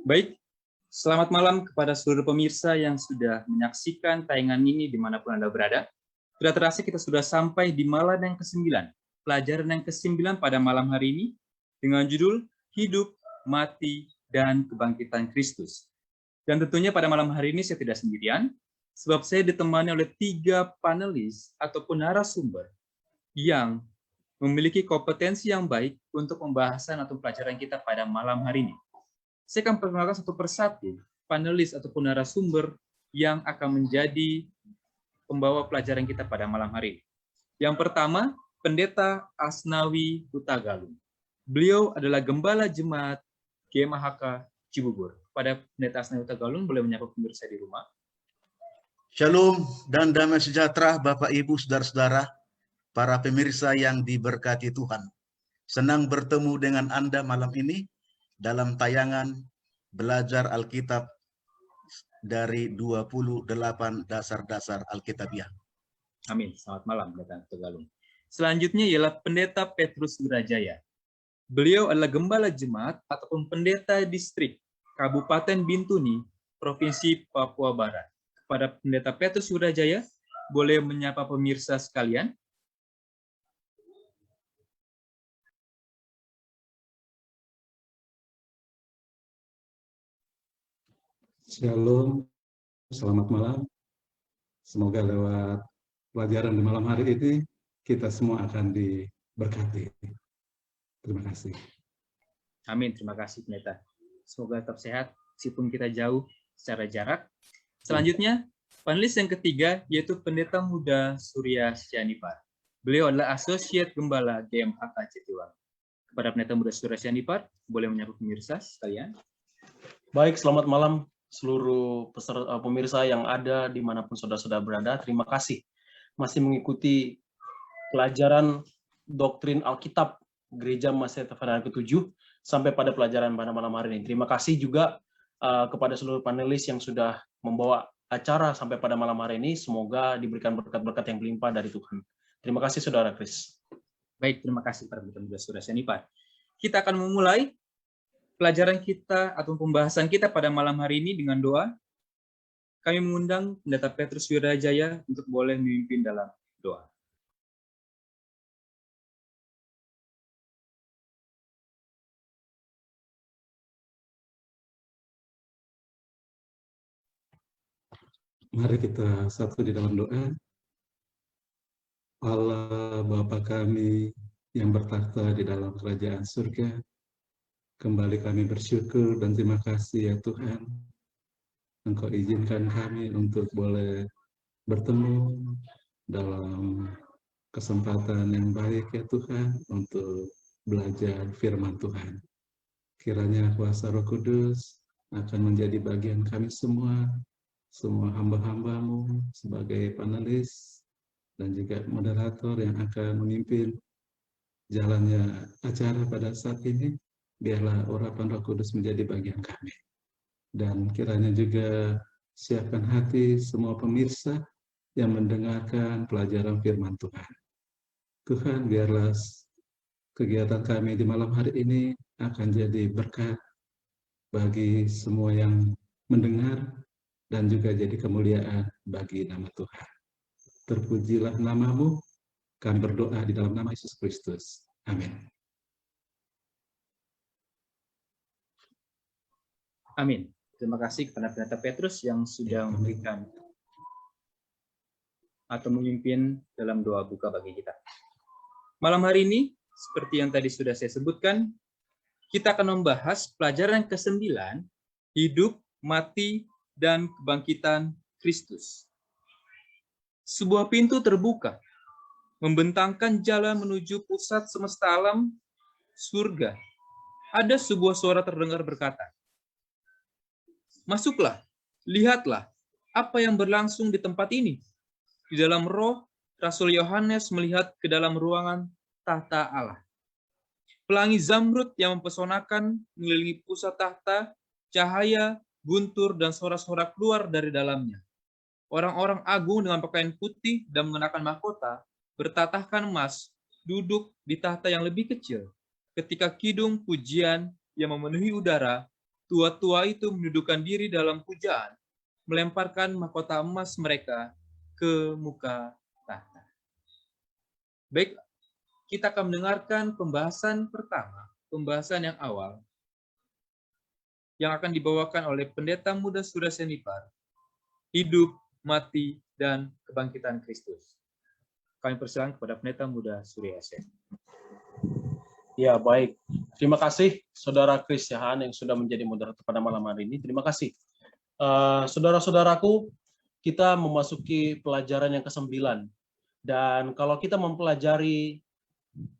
Baik, selamat malam kepada seluruh pemirsa yang sudah menyaksikan tayangan ini dimanapun Anda berada. Tidak terasa kita sudah sampai di malam yang ke-9, pelajaran yang ke-9 pada malam hari ini, dengan judul Hidup, Mati, dan Kebangkitan Kristus. Dan tentunya pada malam hari ini saya tidak sendirian, sebab saya ditemani oleh 3 panelis ataupun narasumber yang memiliki kompetensi yang baik untuk pembahasan atau pelajaran kita pada malam hari ini. Saya akan perkenalkan satu persatu panelis ataupun narasumber yang akan menjadi pembawa pelajaran kita pada malam hari ini. Yang pertama, Pendeta Asnawi Hutagalung. Beliau adalah Gembala Jemaat GMHK Cibubur. Pada Pendeta Asnawi Hutagalung, boleh menyapa pemirsa di rumah. Shalom dan damai sejahtera Bapak Ibu Saudara-saudara, para pemirsa yang diberkati Tuhan. Senang bertemu dengan Anda malam ini dalam tayangan Belajar Alkitab dari 28 dasar-dasar Alkitabiah. Amin. Selamat malam, Pendeta Tegalung. Selanjutnya ialah Pendeta Petrus Wirajaya. Beliau adalah Gembala Jemaat ataupun Pendeta Distrik Kabupaten Bintuni, Provinsi Papua Barat. Kepada Pendeta Petrus Wirajaya, boleh menyapa pemirsa sekalian. Shalom, selamat malam. Semoga lewat pelajaran di malam hari ini, kita semua akan diberkati. Terima kasih. Amin, terima kasih Pendeta. Semoga tetap sehat, meskipun kita jauh secara jarak. Selanjutnya, panelis yang ketiga, yaitu Pendeta Muda Surya Syanipar. Beliau adalah Asosiat Gembala GMHK Jatiwangi. Kepada Pendeta Muda Surya Syanipar, boleh menyapa pemirsa sekalian. Baik, selamat malam seluruh pemirsa yang ada dimanapun saudara-saudara berada. Terima kasih masih mengikuti pelajaran doktrin Alkitab Gereja Masehi Tafanan ke-7 sampai pada pelajaran pada malam hari ini. Terima kasih juga kepada seluruh panelis yang sudah membawa acara sampai pada malam hari ini. Semoga diberikan berkat-berkat yang berlimpah dari Tuhan. Terima kasih Saudara Kris. Baik, terima kasih para Pendeta Surya Syanipar. Kita akan memulai pelajaran kita atau pembahasan kita pada malam hari ini dengan doa. Kami mengundang Pendeta Petrus Wirajaya untuk boleh memimpin dalam doa. Mari kita satu di dalam doa. Allah Bapa kami yang bertakhta di dalam kerajaan surga, kembali kami bersyukur dan terima kasih ya Tuhan. Engkau izinkan kami untuk boleh bertemu dalam kesempatan yang baik ya Tuhan untuk belajar firman Tuhan. Kiranya kuasa Roh Kudus akan menjadi bagian kami semua hamba-hambamu sebagai panelis dan juga moderator yang akan memimpin jalannya acara pada saat ini. Biarlah urapan Roh Kudus menjadi bagian kami. Dan kiranya juga siapkan hati semua pemirsa yang mendengarkan pelajaran firman Tuhan. Tuhan, biarlah kegiatan kami di malam hari ini akan jadi berkat bagi semua yang mendengar dan juga jadi kemuliaan bagi nama Tuhan. Terpujilah namamu, kami berdoa di dalam nama Yesus Kristus. Amin. Amin. Terima kasih kepada Pendeta Petrus yang sudah memberikan atau memimpin dalam doa buka bagi kita. Malam hari ini, seperti yang tadi sudah saya sebutkan, kita akan membahas pelajaran ke-9, Hidup, Mati, dan Kebangkitan Kristus. Sebuah pintu terbuka, membentangkan jalan menuju pusat semesta alam, surga. Ada sebuah suara terdengar berkata, "Masuklah, lihatlah apa yang berlangsung di tempat ini." Di dalam roh, Rasul Yohanes melihat ke dalam ruangan tahta Allah. Pelangi zamrud yang mempesonakan mengelilingi pusat tahta, cahaya, guntur, dan sorak-sorak keluar dari dalamnya. Orang-orang agung dengan pakaian putih dan mengenakan mahkota, bertatahkan emas, duduk di tahta yang lebih kecil. Ketika kidung pujian yang memenuhi udara tua-tua itu menundukkan diri dalam pujaan, melemparkan mahkota emas mereka ke muka tahta. Baik, kita akan mendengarkan pembahasan pertama, pembahasan yang awal, yang akan dibawakan oleh Pendeta Muda Surya Senipar, Hidup, Mati, dan Kebangkitan Kristus. Kami persilakan kepada Pendeta Muda Surya Sen. Ya, baik. Terima kasih Saudara Chris Yahan yang sudah menjadi moderator pada malam hari ini. Terima kasih. Saudara-saudaraku, kita memasuki pelajaran yang ke-9. Dan kalau kita mempelajari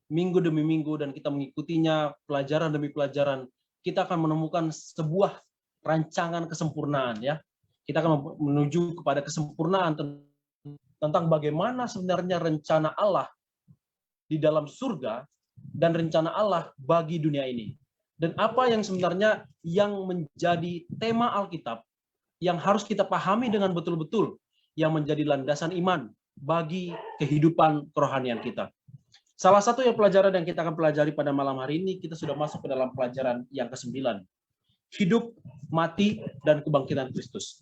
minggu demi minggu dan kita mengikutinya pelajaran demi pelajaran, kita akan menemukan sebuah rancangan kesempurnaan, ya. Kita akan menuju kepada kesempurnaan tentang bagaimana sebenarnya rencana Allah di dalam surga dan rencana Allah bagi dunia ini. Dan apa yang sebenarnya yang menjadi tema Alkitab yang harus kita pahami dengan betul-betul, yang menjadi landasan iman bagi kehidupan kerohanian kita. Salah satu pelajaran yang kita akan pelajari pada malam hari ini, kita sudah masuk ke dalam pelajaran yang ke-9. Hidup, mati, dan kebangkitan Kristus.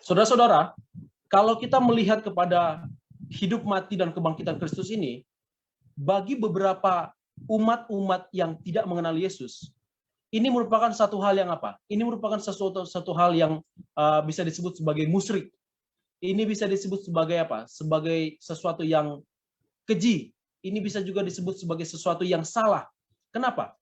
Saudara-saudara, kalau kita melihat kepada hidup, mati, dan kebangkitan Kristus ini, bagi beberapa umat-umat yang tidak mengenal Yesus, ini merupakan satu hal yang apa? Ini merupakan satu hal yang bisa disebut sebagai musyrik. Ini bisa disebut sebagai apa? Sebagai sesuatu yang keji. Ini bisa juga disebut sebagai sesuatu yang salah. Kenapa?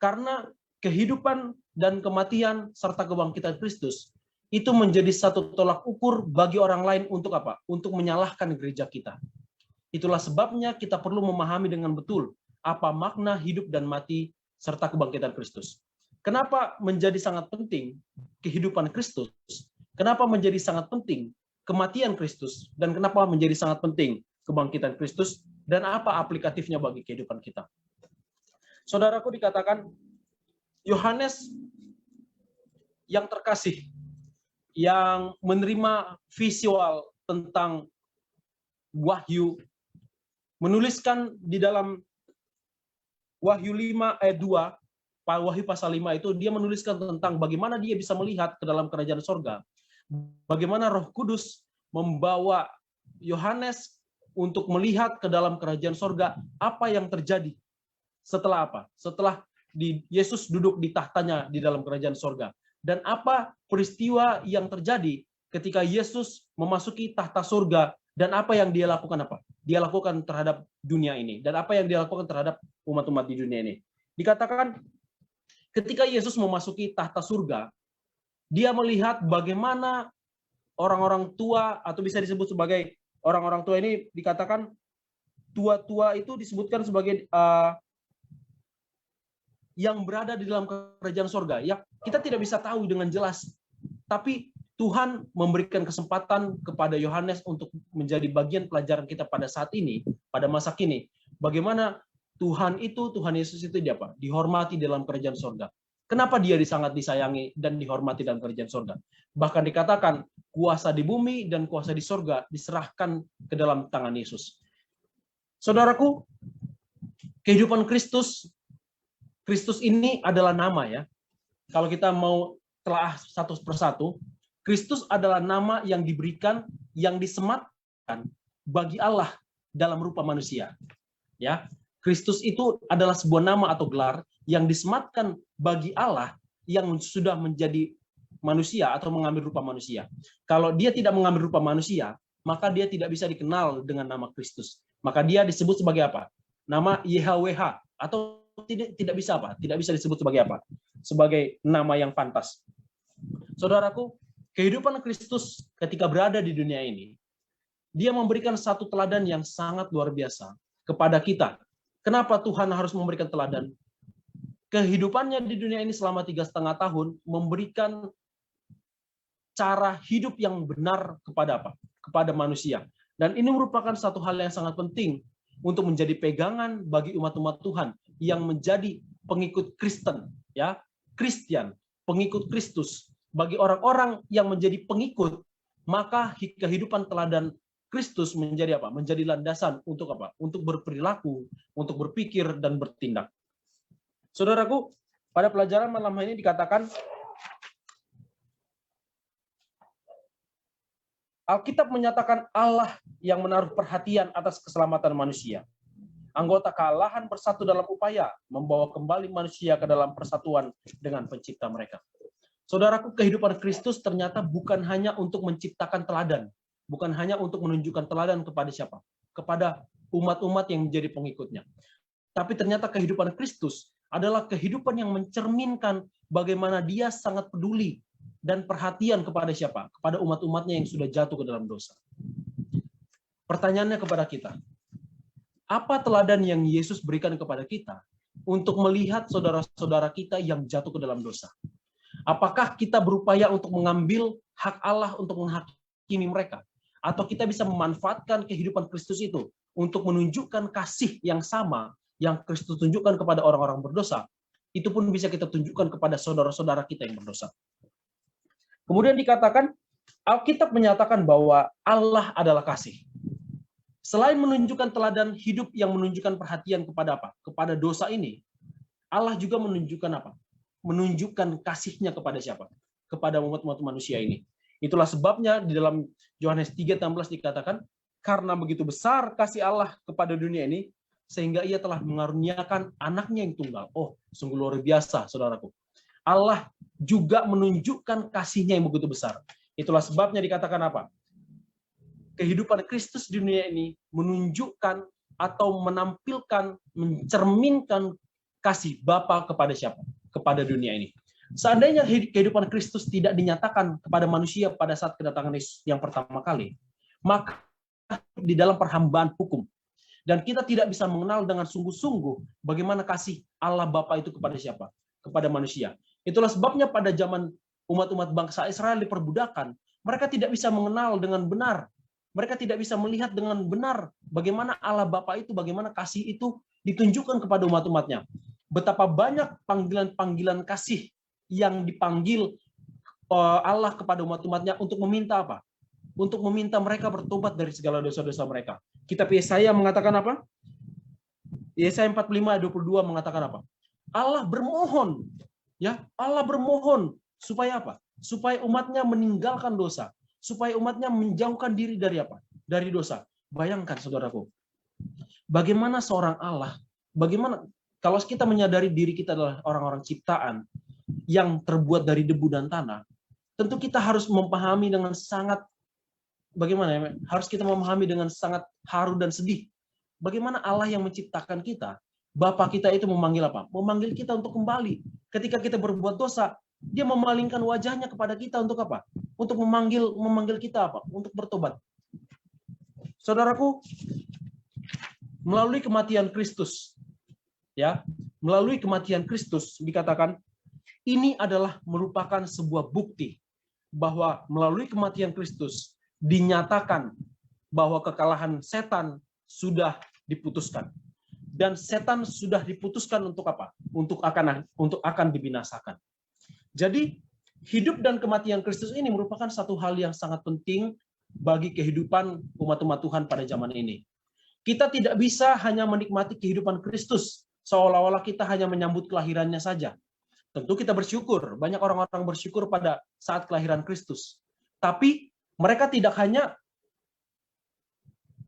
Karena kehidupan dan kematian serta kebangkitan Kristus itu menjadi satu tolak ukur bagi orang lain untuk apa? Untuk menyalahkan gereja kita. Itulah sebabnya kita perlu memahami dengan betul apa makna hidup dan mati serta kebangkitan Kristus. Kenapa menjadi sangat penting kehidupan Kristus? Kenapa menjadi sangat penting kematian Kristus? Dan kenapa menjadi sangat penting kebangkitan Kristus? Dan apa aplikatifnya bagi kehidupan kita? Saudaraku, dikatakan Yohanes yang terkasih, yang menerima visual tentang Wahyu, menuliskan di dalam Wahyu 5 ayat 2, Wahyu pasal 5 itu, dia menuliskan tentang bagaimana dia bisa melihat ke dalam kerajaan sorga. Bagaimana Roh Kudus membawa Yohanes untuk melihat ke dalam kerajaan sorga, apa yang terjadi setelah apa? Setelah Yesus duduk di tahtanya di dalam kerajaan sorga. Dan apa peristiwa yang terjadi ketika Yesus memasuki tahta surga, dan apa yang dia lakukan apa? Dia lakukan terhadap dunia ini, dan apa yang dia lakukan terhadap umat-umat di dunia ini. Dikatakan ketika Yesus memasuki tahta surga, dia melihat bagaimana orang-orang tua, atau bisa disebut sebagai orang-orang tua ini, dikatakan tua-tua itu disebutkan sebagai yang berada di dalam kerajaan sorga. Ya, kita tidak bisa tahu dengan jelas, tapi Tuhan memberikan kesempatan kepada Yohanes untuk menjadi bagian pelajaran kita pada saat ini, pada masa kini. Bagaimana Tuhan Yesus itu dia apa? Dihormati dalam kerajaan sorga. Kenapa dia sangat disayangi dan dihormati dalam kerajaan sorga? Bahkan dikatakan kuasa di bumi dan kuasa di sorga diserahkan ke dalam tangan Yesus. Saudaraku, kehidupan Kristus ini adalah nama, ya. Kalau kita mau telah satu persatu, Kristus adalah nama yang diberikan, yang disematkan bagi Allah dalam rupa manusia. Ya, Kristus itu adalah sebuah nama atau gelar yang disematkan bagi Allah yang sudah menjadi manusia atau mengambil rupa manusia. Kalau dia tidak mengambil rupa manusia, maka dia tidak bisa dikenal dengan nama Kristus. Maka dia disebut sebagai apa? Nama YHWH, atau tidak bisa apa? Tidak bisa disebut sebagai apa? Sebagai nama yang pantas. Saudaraku, kehidupan Kristus ketika berada di dunia ini, dia memberikan satu teladan yang sangat luar biasa kepada kita. Kenapa Tuhan harus memberikan teladan? Kehidupannya di dunia ini selama 3,5 tahun memberikan cara hidup yang benar kepada apa? Kepada manusia. Dan ini merupakan satu hal yang sangat penting untuk menjadi pegangan bagi umat-umat Tuhan yang menjadi pengikut Kristen, ya, Kristian, pengikut Kristus. Bagi orang-orang yang menjadi pengikut, maka kehidupan teladan Kristus menjadi apa? Menjadi landasan untuk apa? Untuk berperilaku, untuk berpikir dan bertindak. Saudaraku, Pada pelajaran malam ini dikatakan Alkitab menyatakan Allah yang menaruh perhatian atas keselamatan manusia. Anggota kealahan bersatu dalam upaya membawa kembali manusia ke dalam persatuan dengan pencipta mereka. Saudaraku, kehidupan Kristus ternyata bukan hanya untuk menciptakan teladan, bukan hanya untuk menunjukkan teladan kepada siapa? Kepada umat-umat yang menjadi pengikutnya. Tapi ternyata kehidupan Kristus adalah kehidupan yang mencerminkan bagaimana dia sangat peduli dan perhatian kepada siapa? Kepada umat-umatnya yang sudah jatuh ke dalam dosa. Pertanyaannya kepada kita, apa teladan yang Yesus berikan kepada kita untuk melihat saudara-saudara kita yang jatuh ke dalam dosa? Apakah kita berupaya untuk mengambil hak Allah untuk menghakimi mereka? Atau kita bisa memanfaatkan kehidupan Kristus itu untuk menunjukkan kasih yang sama yang Kristus tunjukkan kepada orang-orang berdosa? Itu pun bisa kita tunjukkan kepada saudara-saudara kita yang berdosa. Kemudian dikatakan, Alkitab menyatakan bahwa Allah adalah kasih. Selain menunjukkan teladan hidup yang menunjukkan perhatian kepada apa? Kepada dosa ini, Allah juga menunjukkan apa? Menunjukkan kasihnya kepada siapa? Kepada umat-umat manusia ini. Itulah sebabnya di dalam Yohanes 3:16 dikatakan, karena begitu besar kasih Allah kepada dunia ini, sehingga ia telah mengaruniakan anaknya yang tunggal. Oh, sungguh luar biasa, saudaraku. Allah juga menunjukkan kasihnya yang begitu besar. Itulah sebabnya dikatakan apa? Kehidupan Kristus di dunia ini menunjukkan atau menampilkan, mencerminkan kasih Bapa kepada siapa? Kepada dunia ini. Seandainya kehidupan Kristus tidak dinyatakan kepada manusia pada saat kedatangan Yesus yang pertama kali, maka di dalam perhambaan hukum. Dan kita tidak bisa mengenal dengan sungguh-sungguh bagaimana kasih Allah Bapa itu kepada siapa? Kepada manusia. Itulah sebabnya pada zaman umat-umat bangsa Israel diperbudakan, mereka tidak bisa mengenal dengan benar. Mereka tidak bisa melihat dengan benar bagaimana Allah Bapa itu, bagaimana kasih itu ditunjukkan kepada umat-umatnya. Betapa banyak panggilan-panggilan kasih yang dipanggil Allah kepada umat-umatnya untuk meminta apa? Untuk meminta mereka bertobat dari segala dosa-dosa mereka. Kitab Yesaya mengatakan apa? Yesaya 45:22 mengatakan apa? Allah bermohon, ya, Allah bermohon supaya apa? Supaya umatnya meninggalkan dosa, supaya umatnya menjauhkan diri dari apa? Dari dosa. Bayangkan, saudaraku, bagaimana seorang Allah, bagaimana kalau kita menyadari diri kita adalah orang-orang ciptaan yang terbuat dari debu dan tanah, tentu kita harus memahami dengan sangat, bagaimana ya? Harus kita memahami dengan sangat haru dan sedih. Bagaimana Allah yang menciptakan kita, Bapa kita itu memanggil apa? Memanggil kita untuk kembali. Ketika kita berbuat dosa, dia memalingkan wajahnya kepada kita untuk apa? Untuk memanggil kita apa? Untuk bertobat. Saudaraku, melalui kematian Kristus, ya, melalui kematian Kristus dikatakan ini adalah merupakan sebuah bukti bahwa melalui kematian Kristus dinyatakan bahwa kekalahan setan sudah diputuskan. Dan setan sudah diputuskan untuk apa? Untuk akan dibinasakan. Jadi, hidup dan kematian Kristus ini merupakan satu hal yang sangat penting bagi kehidupan umat-umat Tuhan pada zaman ini. Kita tidak bisa hanya menikmati kehidupan Kristus seolah-olah kita hanya menyambut kelahirannya saja. Tentu kita bersyukur, banyak orang-orang bersyukur pada saat kelahiran Kristus. Tapi mereka tidak hanya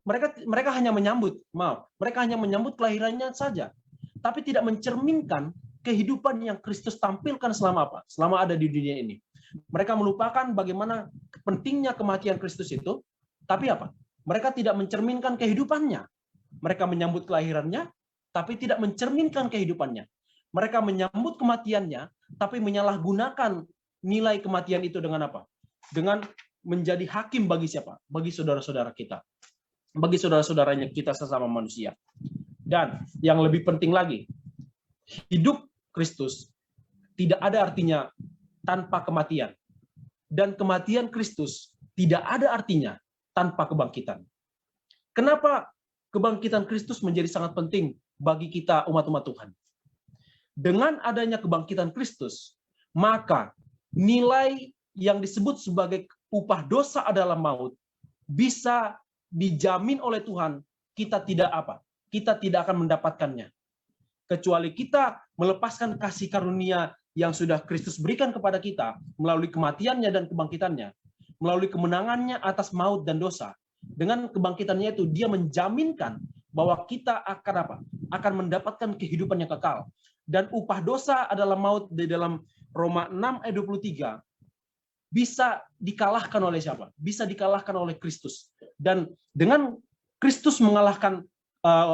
mereka hanya menyambut kelahirannya saja, tapi tidak mencerminkan kehidupan yang Kristus tampilkan selama apa? Selama ada di dunia ini. Mereka melupakan bagaimana pentingnya kematian Kristus itu, tapi apa? Mereka tidak mencerminkan kehidupannya. Mereka menyambut kelahirannya, tapi tidak mencerminkan kehidupannya. Mereka menyambut kematiannya, tapi menyalahgunakan nilai kematian itu dengan apa? Dengan menjadi hakim bagi siapa? Bagi saudara-saudara kita. Bagi saudara-saudaranya kita sesama manusia. Dan yang lebih penting lagi, hidup Kristus tidak ada artinya tanpa kematian. Dan kematian Kristus tidak ada artinya tanpa kebangkitan. Kenapa kebangkitan Kristus menjadi sangat penting bagi kita umat-umat Tuhan? Dengan adanya kebangkitan Kristus, maka nilai yang disebut sebagai upah dosa adalah maut bisa dijamin oleh Tuhan, kita tidak apa? Kita tidak akan mendapatkannya. Kecuali kita melepaskan kasih karunia yang sudah Kristus berikan kepada kita melalui kematiannya dan kebangkitannya, melalui kemenangannya atas maut dan dosa. Dengan kebangkitannya itu dia menjaminkan bahwa kita akan apa? Akan mendapatkan kehidupan yang kekal. Dan upah dosa adalah maut di dalam Roma 6 ayat 23. Bisa dikalahkan oleh siapa? Bisa dikalahkan oleh Kristus. Dan dengan Kristus mengalahkan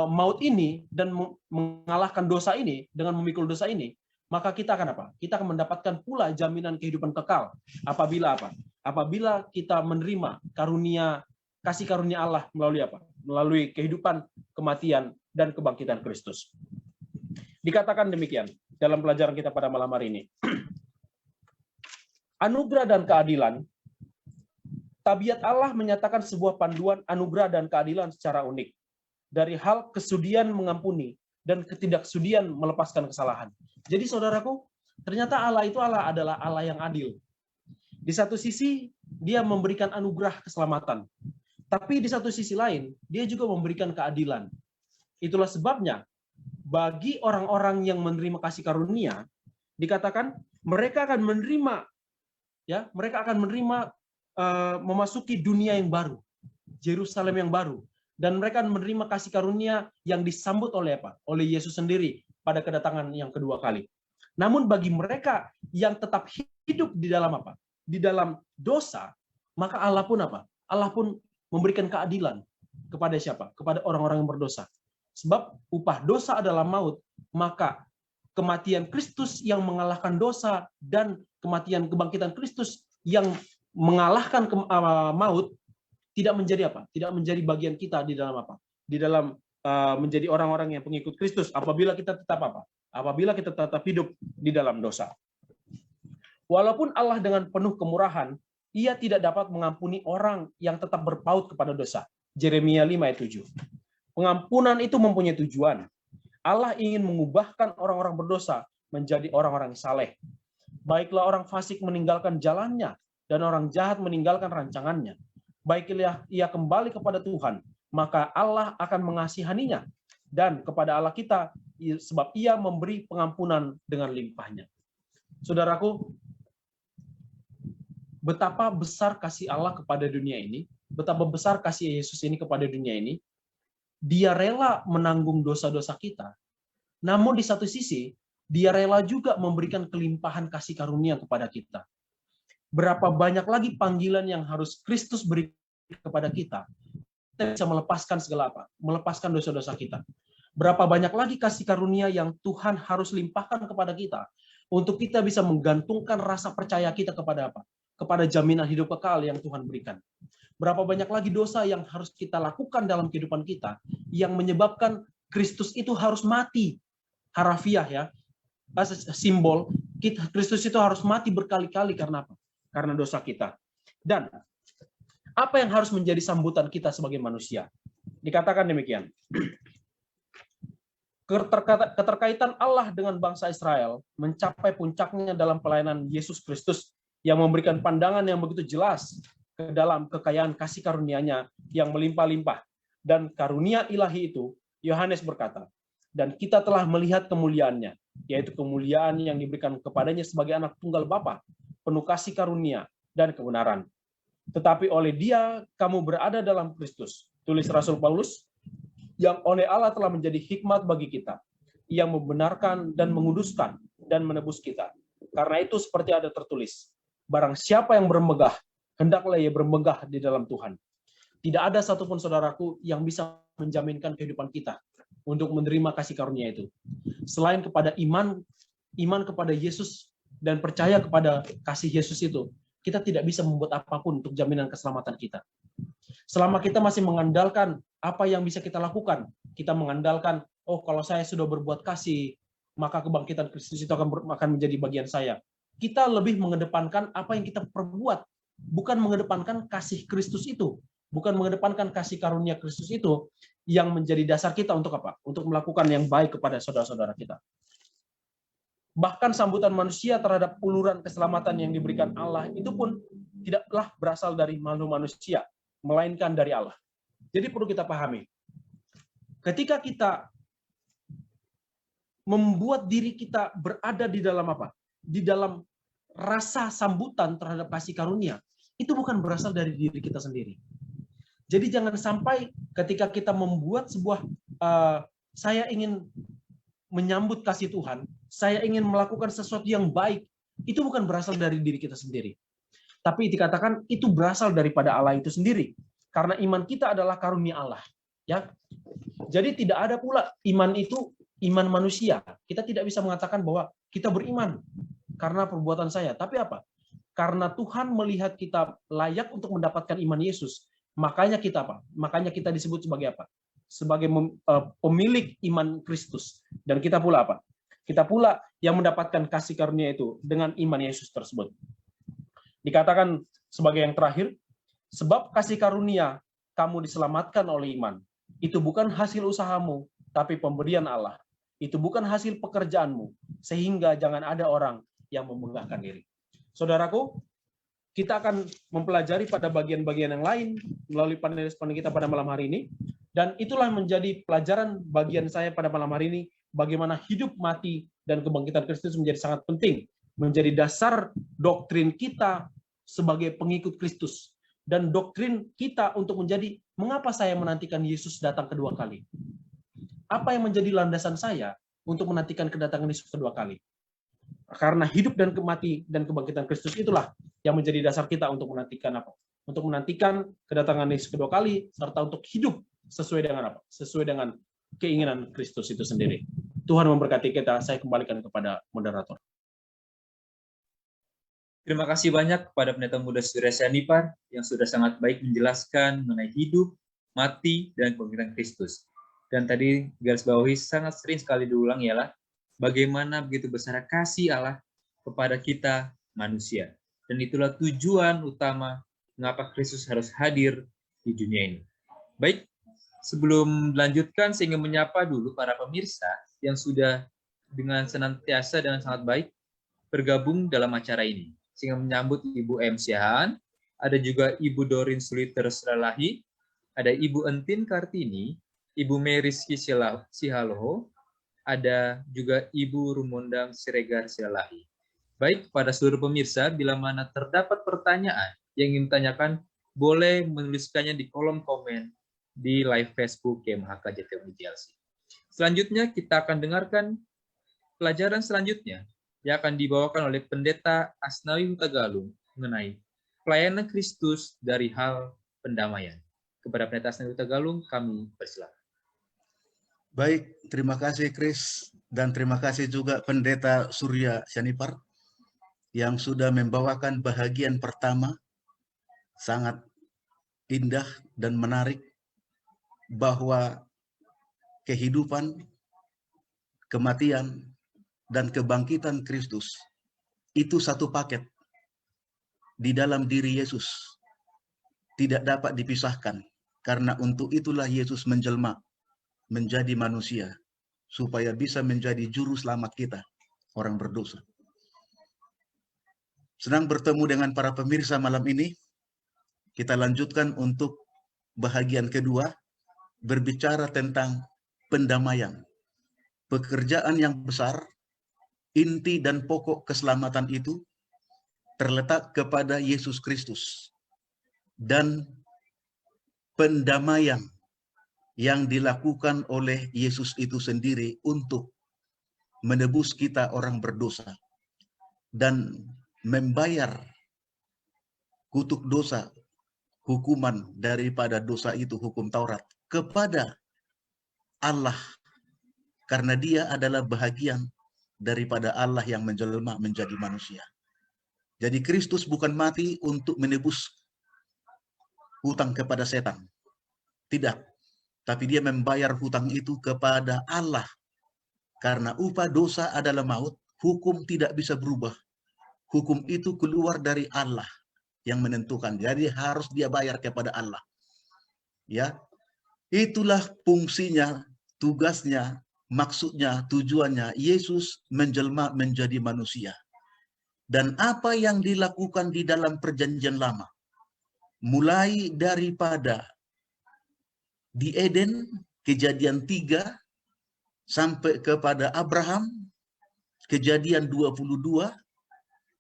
maut ini dan mengalahkan dosa ini, dengan memikul dosa ini, maka kita akan apa? Kita akan mendapatkan pula jaminan kehidupan kekal. Apabila apa? Apabila kita menerima kasih karunia Allah melalui apa? Melalui kehidupan, kematian, dan kebangkitan Kristus. Dikatakan demikian dalam pelajaran kita pada malam hari ini. Anugerah dan keadilan, tabiat Allah menyatakan sebuah panduan anugerah dan keadilan secara unik. Dari hal kesudian mengampuni dan ketidaksudian melepaskan kesalahan. Jadi saudaraku, ternyata Allah itu adalah Allah yang adil. Di satu sisi, dia memberikan anugerah keselamatan. Tapi di satu sisi lain, dia juga memberikan keadilan. Itulah sebabnya, bagi orang-orang yang menerima kasih karunia, dikatakan mereka akan menerima memasuki dunia yang baru, Yerusalem yang baru, dan mereka akan menerima kasih karunia yang disambut oleh apa? Oleh Yesus sendiri pada kedatangan yang kedua kali. Namun bagi mereka yang tetap hidup di dalam apa? Di dalam dosa, maka Allah pun apa? Allah pun memberikan keadilan kepada siapa? Kepada orang-orang yang berdosa. Sebab upah dosa adalah maut, maka kematian Kristus yang mengalahkan dosa dan kematian kebangkitan Kristus yang mengalahkan maut tidak menjadi apa? Tidak menjadi bagian kita di dalam apa? Di dalam menjadi orang-orang yang pengikut Kristus apabila kita tetap apa? Apabila kita tetap hidup di dalam dosa. Walaupun Allah dengan penuh kemurahan, Ia tidak dapat mengampuni orang yang tetap berpaut kepada dosa. Yeremia 5 ayat 7. Pengampunan itu mempunyai tujuan. Allah ingin mengubahkan orang-orang berdosa menjadi orang-orang saleh. Baiklah orang fasik meninggalkan jalannya dan orang jahat meninggalkan rancangannya. Baiklah ia kembali kepada Tuhan, maka Allah akan mengasihaninya. Dan kepada Allah kita, sebab ia memberi pengampunan dengan limpahnya. Saudaraku, betapa besar kasih Allah kepada dunia ini, betapa besar kasih Yesus ini kepada dunia ini. Dia rela menanggung dosa-dosa kita. Namun di satu sisi, dia rela juga memberikan kelimpahan kasih karunia kepada kita. Berapa banyak lagi panggilan yang harus Kristus beri kepada kita. Kita bisa melepaskan segala apa? Melepaskan dosa-dosa kita. Berapa banyak lagi kasih karunia yang Tuhan harus limpahkan kepada kita untuk kita bisa menggantungkan rasa percaya kita kepada apa? Kepada jaminan hidup kekal yang Tuhan berikan. Berapa banyak lagi dosa yang harus kita lakukan dalam kehidupan kita yang menyebabkan Kristus itu harus mati. Harafiah ya, simbol Kristus itu harus mati berkali-kali karena apa? Karena dosa kita. Dan apa yang harus menjadi sambutan kita sebagai manusia? Dikatakan demikian. Keterkaitan Allah dengan bangsa Israel mencapai puncaknya dalam pelayanan Yesus Kristus yang memberikan pandangan yang begitu jelas ke dalam kekayaan kasih karunia-Nya yang melimpah-limpah. Dan karunia ilahi itu, Yohanes berkata, dan kita telah melihat kemuliaannya, yaitu kemuliaan yang diberikan kepadanya sebagai anak tunggal Bapa, penuh kasih karunia dan kebenaran. Tetapi oleh Dia kamu berada dalam Kristus, tulis Rasul Paulus, yang oleh Allah telah menjadi hikmat bagi kita, yang membenarkan dan menguduskan dan menebus kita. Karena itu seperti ada tertulis, barang siapa yang bermegah, hendaklah ia bermegah di dalam Tuhan. Tidak ada satupun saudaraku yang bisa menjaminkan kehidupan kita untuk menerima kasih karunia itu. Selain kepada iman kepada Yesus dan percaya kepada kasih Yesus itu, kita tidak bisa membuat apapun untuk jaminan keselamatan kita. Selama kita masih mengandalkan apa yang bisa kita lakukan, kita mengandalkan, oh kalau saya sudah berbuat kasih, maka kebangkitan Kristus itu akan menjadi bagian saya. Kita lebih mengedepankan apa yang kita perbuat, bukan mengedepankan kasih Kristus itu, bukan mengedepankan kasih karunia Kristus itu yang menjadi dasar kita untuk apa? Untuk melakukan yang baik kepada saudara-saudara kita. Bahkan sambutan manusia terhadap uluran keselamatan yang diberikan Allah itu pun tidaklah berasal dari manusia, melainkan dari Allah. Jadi perlu kita pahami, ketika kita membuat diri kita berada di dalam apa? Di dalam rasa sambutan terhadap kasih karunia. Itu bukan berasal dari diri kita sendiri. Jadi jangan sampai ketika kita membuat sebuah, saya ingin menyambut kasih Tuhan, saya ingin melakukan sesuatu yang baik, itu bukan berasal dari diri kita sendiri. Tapi dikatakan itu berasal daripada Allah itu sendiri. Karena iman kita adalah karunia Allah. Ya. Jadi tidak ada pula iman itu iman manusia. Kita tidak bisa mengatakan bahwa kita beriman karena perbuatan saya. Tapi apa? Karena Tuhan melihat kita layak untuk mendapatkan iman Yesus, makanya kita apa? Makanya kita disebut sebagai apa? Sebagai pemilik iman Kristus. Dan kita pula apa? Kita pula yang mendapatkan kasih karunia itu dengan iman Yesus tersebut. Dikatakan sebagai yang terakhir, sebab kasih karunia kamu diselamatkan oleh iman. Itu bukan hasil usahamu, tapi pemberian Allah. Itu bukan hasil pekerjaanmu, sehingga jangan ada orang yang membanggakan diri. Saudaraku, kita akan mempelajari pada bagian-bagian yang lain melalui panel-panel kita pada malam hari ini. Dan itulah menjadi pelajaran bagian saya pada malam hari ini, bagaimana hidup, mati, dan kebangkitan Kristus menjadi sangat penting. Menjadi dasar doktrin kita sebagai pengikut Kristus. Dan doktrin kita untuk menjadi, mengapa saya menantikan Yesus datang kedua kali? Apa yang menjadi landasan saya untuk menantikan kedatangan Yesus kedua kali? Karena hidup dan mati dan kebangkitan Kristus itulah yang menjadi dasar kita untuk menantikan apa? Untuk menantikan kedatangan Yesus kedua kali, serta untuk hidup sesuai dengan apa? Sesuai dengan keinginan Kristus itu sendiri. Tuhan memberkati kita. Saya kembalikan kepada moderator. Terima kasih banyak kepada Pendeta Muda Surya Sianipar yang sudah sangat baik menjelaskan mengenai hidup, mati, dan kebangkitan Kristus. Dan tadi garis bawahi sangat sering sekali diulang ialah bagaimana begitu besar kasih Allah kepada kita manusia. Dan itulah tujuan utama mengapa Kristus harus hadir di dunia ini. Baik, sebelum dilanjutkan, saya ingin menyapa dulu para pemirsa yang sudah dengan senantiasa dan sangat baik bergabung dalam acara ini. Sehingga menyambut Ibu M. Siahaan, ada juga Ibu Dorin Suliter Sralahi, ada Ibu Entin Kartini, Ibu Meriski Sihaloho, ada juga Ibu Rumondang Siregar Siralahi. Baik, pada seluruh pemirsa, bila mana terdapat pertanyaan yang ingin ditanyakan, boleh menuliskannya di kolom komen di live Facebook KMHK JTU GLC. Selanjutnya, kita akan dengarkan pelajaran selanjutnya yang akan dibawakan oleh Pendeta Asnawi Hutagalung mengenai pelayanan Kristus dari hal pendamaian. Kepada Pendeta Asnawi Hutagalung, kami persilakan. Baik, terima kasih Chris, dan terima kasih juga Pendeta Surya Sianipar yang sudah membawakan bahagian pertama, sangat indah dan menarik, bahwa kehidupan, kematian, dan kebangkitan Kristus itu satu paket di dalam diri Yesus. Tidak dapat dipisahkan, karena untuk itulah Yesus menjelma menjadi manusia, supaya bisa menjadi juru selamat kita, orang berdosa. Senang bertemu dengan para pemirsa malam ini. Kita lanjutkan untuk bahagian kedua, berbicara tentang pendamaian. Pekerjaan yang besar, inti dan pokok keselamatan itu terletak kepada Yesus Kristus. Dan pendamaian yang dilakukan oleh Yesus itu sendiri untuk menebus kita orang berdosa dan membayar kutuk dosa, hukuman daripada dosa itu, hukum Taurat, kepada Allah, karena dia adalah bahagian daripada Allah yang menjelma menjadi manusia. Jadi Kristus bukan mati untuk menebus hutang kepada setan, tidak. Tapi dia membayar hutang itu kepada Allah. Karena upah dosa adalah maut, hukum tidak bisa berubah. Hukum itu keluar dari Allah yang menentukan. Jadi harus dia bayar kepada Allah. Ya, itulah fungsinya, tugasnya, maksudnya, tujuannya Yesus menjelma menjadi manusia. Dan apa yang dilakukan di dalam perjanjian lama, mulai daripada di Eden, Kejadian 3, sampai kepada Abraham, Kejadian 22,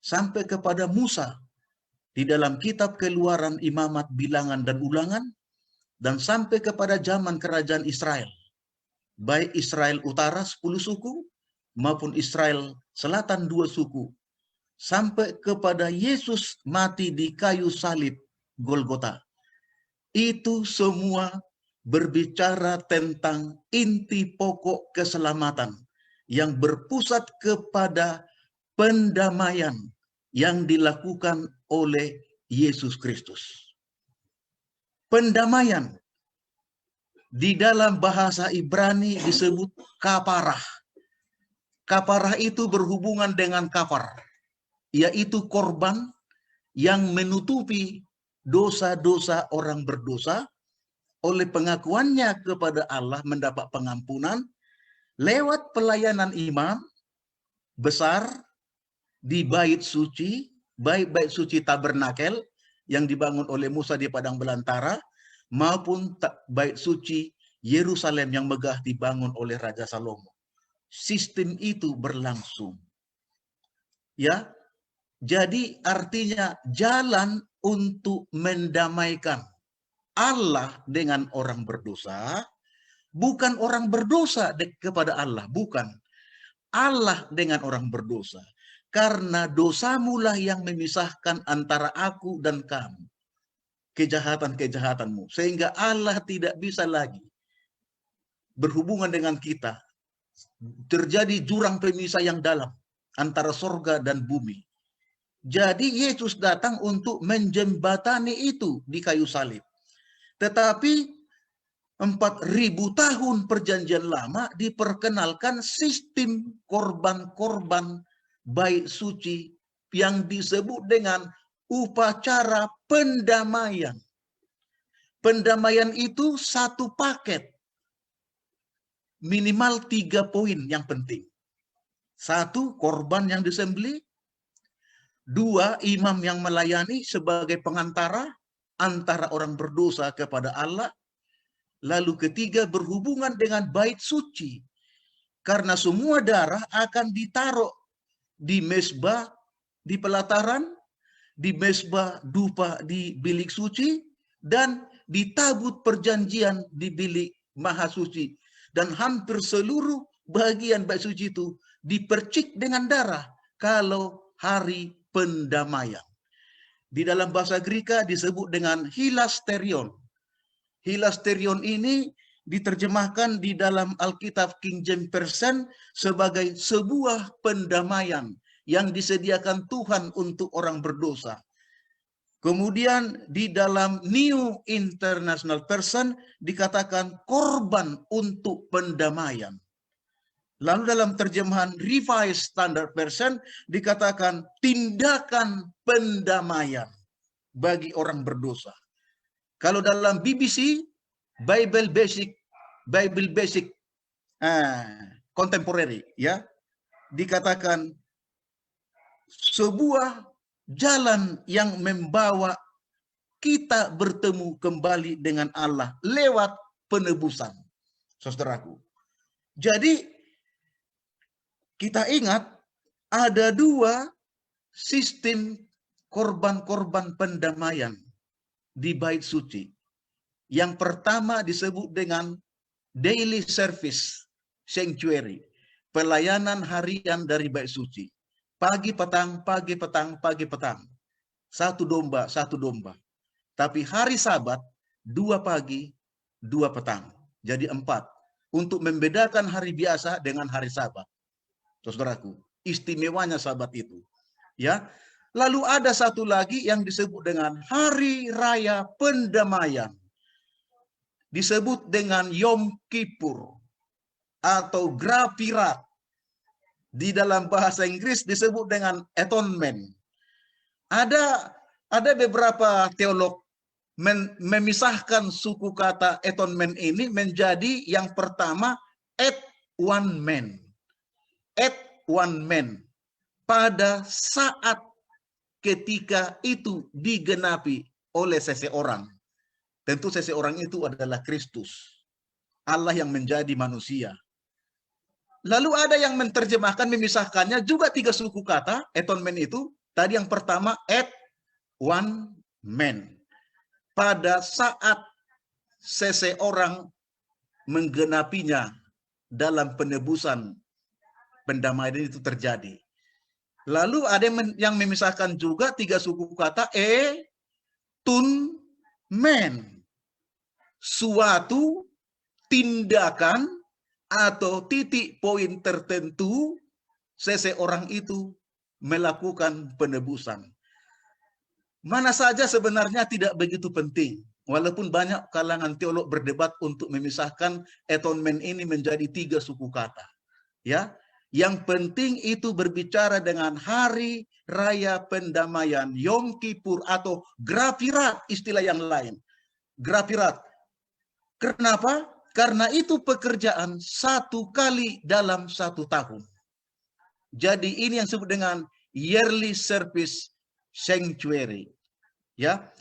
sampai kepada Musa di dalam kitab Keluaran, Imamat, Bilangan, dan Ulangan, dan sampai kepada zaman kerajaan Israel. Baik Israel Utara 10 suku maupun Israel Selatan 2 suku. Sampai kepada Yesus mati di kayu salib Golgota. Itu semua berbicara tentang inti pokok keselamatan yang berpusat kepada pendamaian yang dilakukan oleh Yesus Kristus. Pendamaian di dalam bahasa Ibrani disebut kaparah. Kaparah itu berhubungan dengan kafar, yaitu korban yang menutupi dosa-dosa orang berdosa oleh pengakuannya kepada Allah mendapat pengampunan lewat pelayanan imam besar di bait suci, baik bait suci tabernakel yang dibangun oleh Musa di padang belantara, maupun bait suci Yerusalem yang megah dibangun oleh Raja Salomo. Sistem itu berlangsung. Ya, jadi artinya jalan untuk mendamaikan Allah dengan orang berdosa, bukan orang berdosa kepada Allah, bukan. Allah dengan orang berdosa. Karena dosamulah yang memisahkan antara aku dan kamu. Kejahatan-kejahatanmu. Sehingga Allah tidak bisa lagi berhubungan dengan kita. Terjadi jurang pemisah yang dalam antara sorga dan bumi. Jadi Yesus datang untuk menjembatani itu di kayu salib. Tetapi 4.000 tahun perjanjian lama diperkenalkan sistem korban-korban bait suci yang disebut dengan upacara pendamaian. Pendamaian itu satu paket. Minimal 3 poin yang penting. 1, korban yang disembelih. 2, imam yang melayani sebagai pengantara antara orang berdosa kepada Allah. Lalu ketiga, berhubungan dengan bait suci. Karena semua darah akan ditaruh di mezbah, di pelataran, di mezbah dupa di bilik suci, dan di tabut perjanjian di bilik maha suci. Dan hampir seluruh bagian bait suci itu dipercik dengan darah kalau hari pendamaian. Di dalam bahasa Greka disebut dengan hilasterion. Hilasterion ini diterjemahkan di dalam Alkitab King James Version sebagai sebuah pendamaian yang disediakan Tuhan untuk orang berdosa. Kemudian di dalam New International Version dikatakan korban untuk pendamaian. Lalu dalam terjemahan Revised Standard Version dikatakan tindakan pendamaian bagi orang berdosa. Kalau dalam BBC, Bible Basic Contemporary, ya, dikatakan sebuah jalan yang membawa kita bertemu kembali dengan Allah lewat penebusan, saudaraku. Jadi kita ingat ada 2 sistem korban-korban pendamaian di bait suci. Yang pertama disebut dengan daily service sanctuary, pelayanan harian dari bait suci. Pagi petang, pagi petang, pagi petang. 1 domba, 1 domba. Tapi hari Sabat 2 pagi, 2 petang. Jadi 4. Untuk membedakan hari biasa dengan hari Sabat. Saudaraku, istimewanya Sabat itu. Ya. Lalu ada satu lagi yang disebut dengan Hari Raya Pendamaian. Disebut dengan Yom Kippur atau Grafirat. Di dalam bahasa Inggris disebut dengan atonement. Ada beberapa teolog memisahkan suku kata atonement ini menjadi yang pertama at one man. At one man. Pada saat ketika itu digenapi oleh seseorang. Tentu seseorang itu adalah Kristus. Allah yang menjadi manusia. Lalu ada yang menerjemahkan, memisahkannya juga 3 suku kata, atonement itu. Tadi yang pertama, at one man. Pada saat seseorang menggenapinya dalam penebusan pendamaian itu terjadi. Lalu ada yang memisahkan juga 3 suku kata, tun men. Suatu tindakan atau titik poin tertentu seseorang itu melakukan penebusan. Mana saja sebenarnya tidak begitu penting. Walaupun banyak kalangan teolog berdebat untuk memisahkan atonement ini menjadi 3 suku kata. Ya, yang penting itu berbicara dengan hari raya pendamaian, Yom Kippur atau Grafirat, istilah yang lain. Grafirat. Kenapa? Karena itu pekerjaan 1 kali dalam 1 tahun. Jadi ini yang disebut dengan yearly service sanctuary. Ya,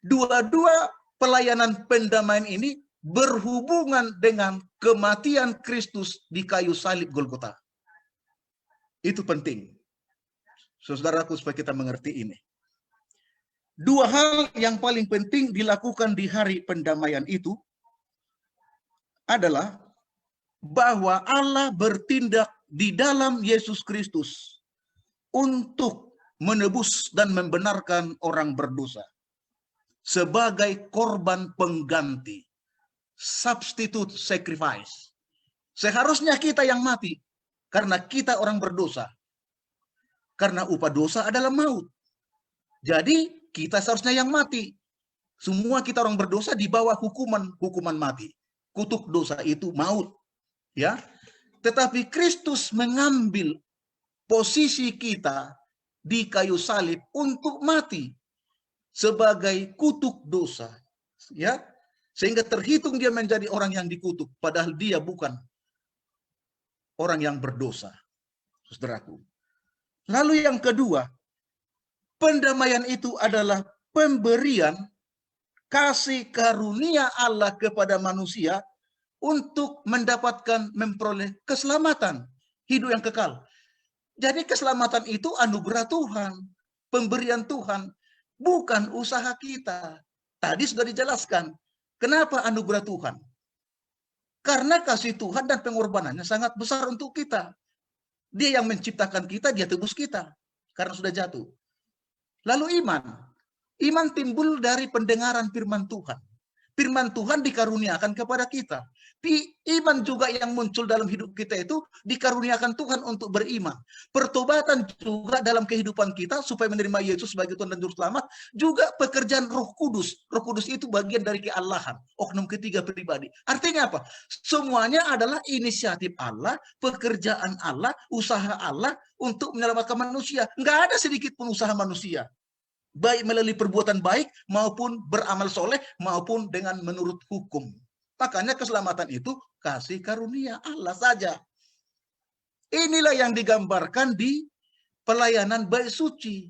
dua-dua pelayanan pendamaian ini berhubungan dengan kematian Kristus di kayu salib Golgota. Itu penting, saudaraku, supaya kita mengerti ini. 2 hal yang paling penting dilakukan di hari pendamaian itu adalah bahwa Allah bertindak di dalam Yesus Kristus untuk menebus dan membenarkan orang berdosa sebagai korban pengganti, substitute sacrifice. Seharusnya kita yang mati karena kita orang berdosa, karena upah dosa adalah maut. Jadi kita seharusnya yang mati. Semua kita orang berdosa di bawah hukuman mati. Kutuk dosa itu maut, ya. Tetapi Kristus mengambil posisi kita di kayu salib untuk mati sebagai kutuk dosa, ya. Sehingga terhitung dia menjadi orang yang dikutuk, padahal dia bukan orang yang berdosa, saudaraku. Lalu yang kedua, pendamaian itu adalah pemberian kasih karunia Allah kepada manusia untuk mendapatkan, memperoleh keselamatan, hidup yang kekal. Jadi keselamatan itu anugerah Tuhan, pemberian Tuhan, bukan usaha kita. Tadi sudah dijelaskan, kenapa anugerah Tuhan? Karena kasih Tuhan dan pengorbanannya sangat besar untuk kita. Dia yang menciptakan kita, dia tebus kita, karena sudah jatuh. Lalu iman. Iman timbul dari pendengaran firman Tuhan. Firman Tuhan dikaruniakan kepada kita. Iman juga yang muncul dalam hidup kita itu dikaruniakan Tuhan untuk beriman. Pertobatan juga dalam kehidupan kita supaya menerima Yesus sebagai Tuhan dan Juru Selamat. Juga pekerjaan Roh Kudus. Roh Kudus itu bagian dari keallahan. Oknum ketiga pribadi. Artinya apa? Semuanya adalah inisiatif Allah, pekerjaan Allah, usaha Allah untuk menyelamatkan manusia. Nggak ada sedikit pun usaha manusia. Baik melalui perbuatan baik maupun beramal soleh maupun dengan menurut hukum. Makanya keselamatan itu kasih karunia Allah saja. Inilah yang digambarkan di pelayanan bait suci.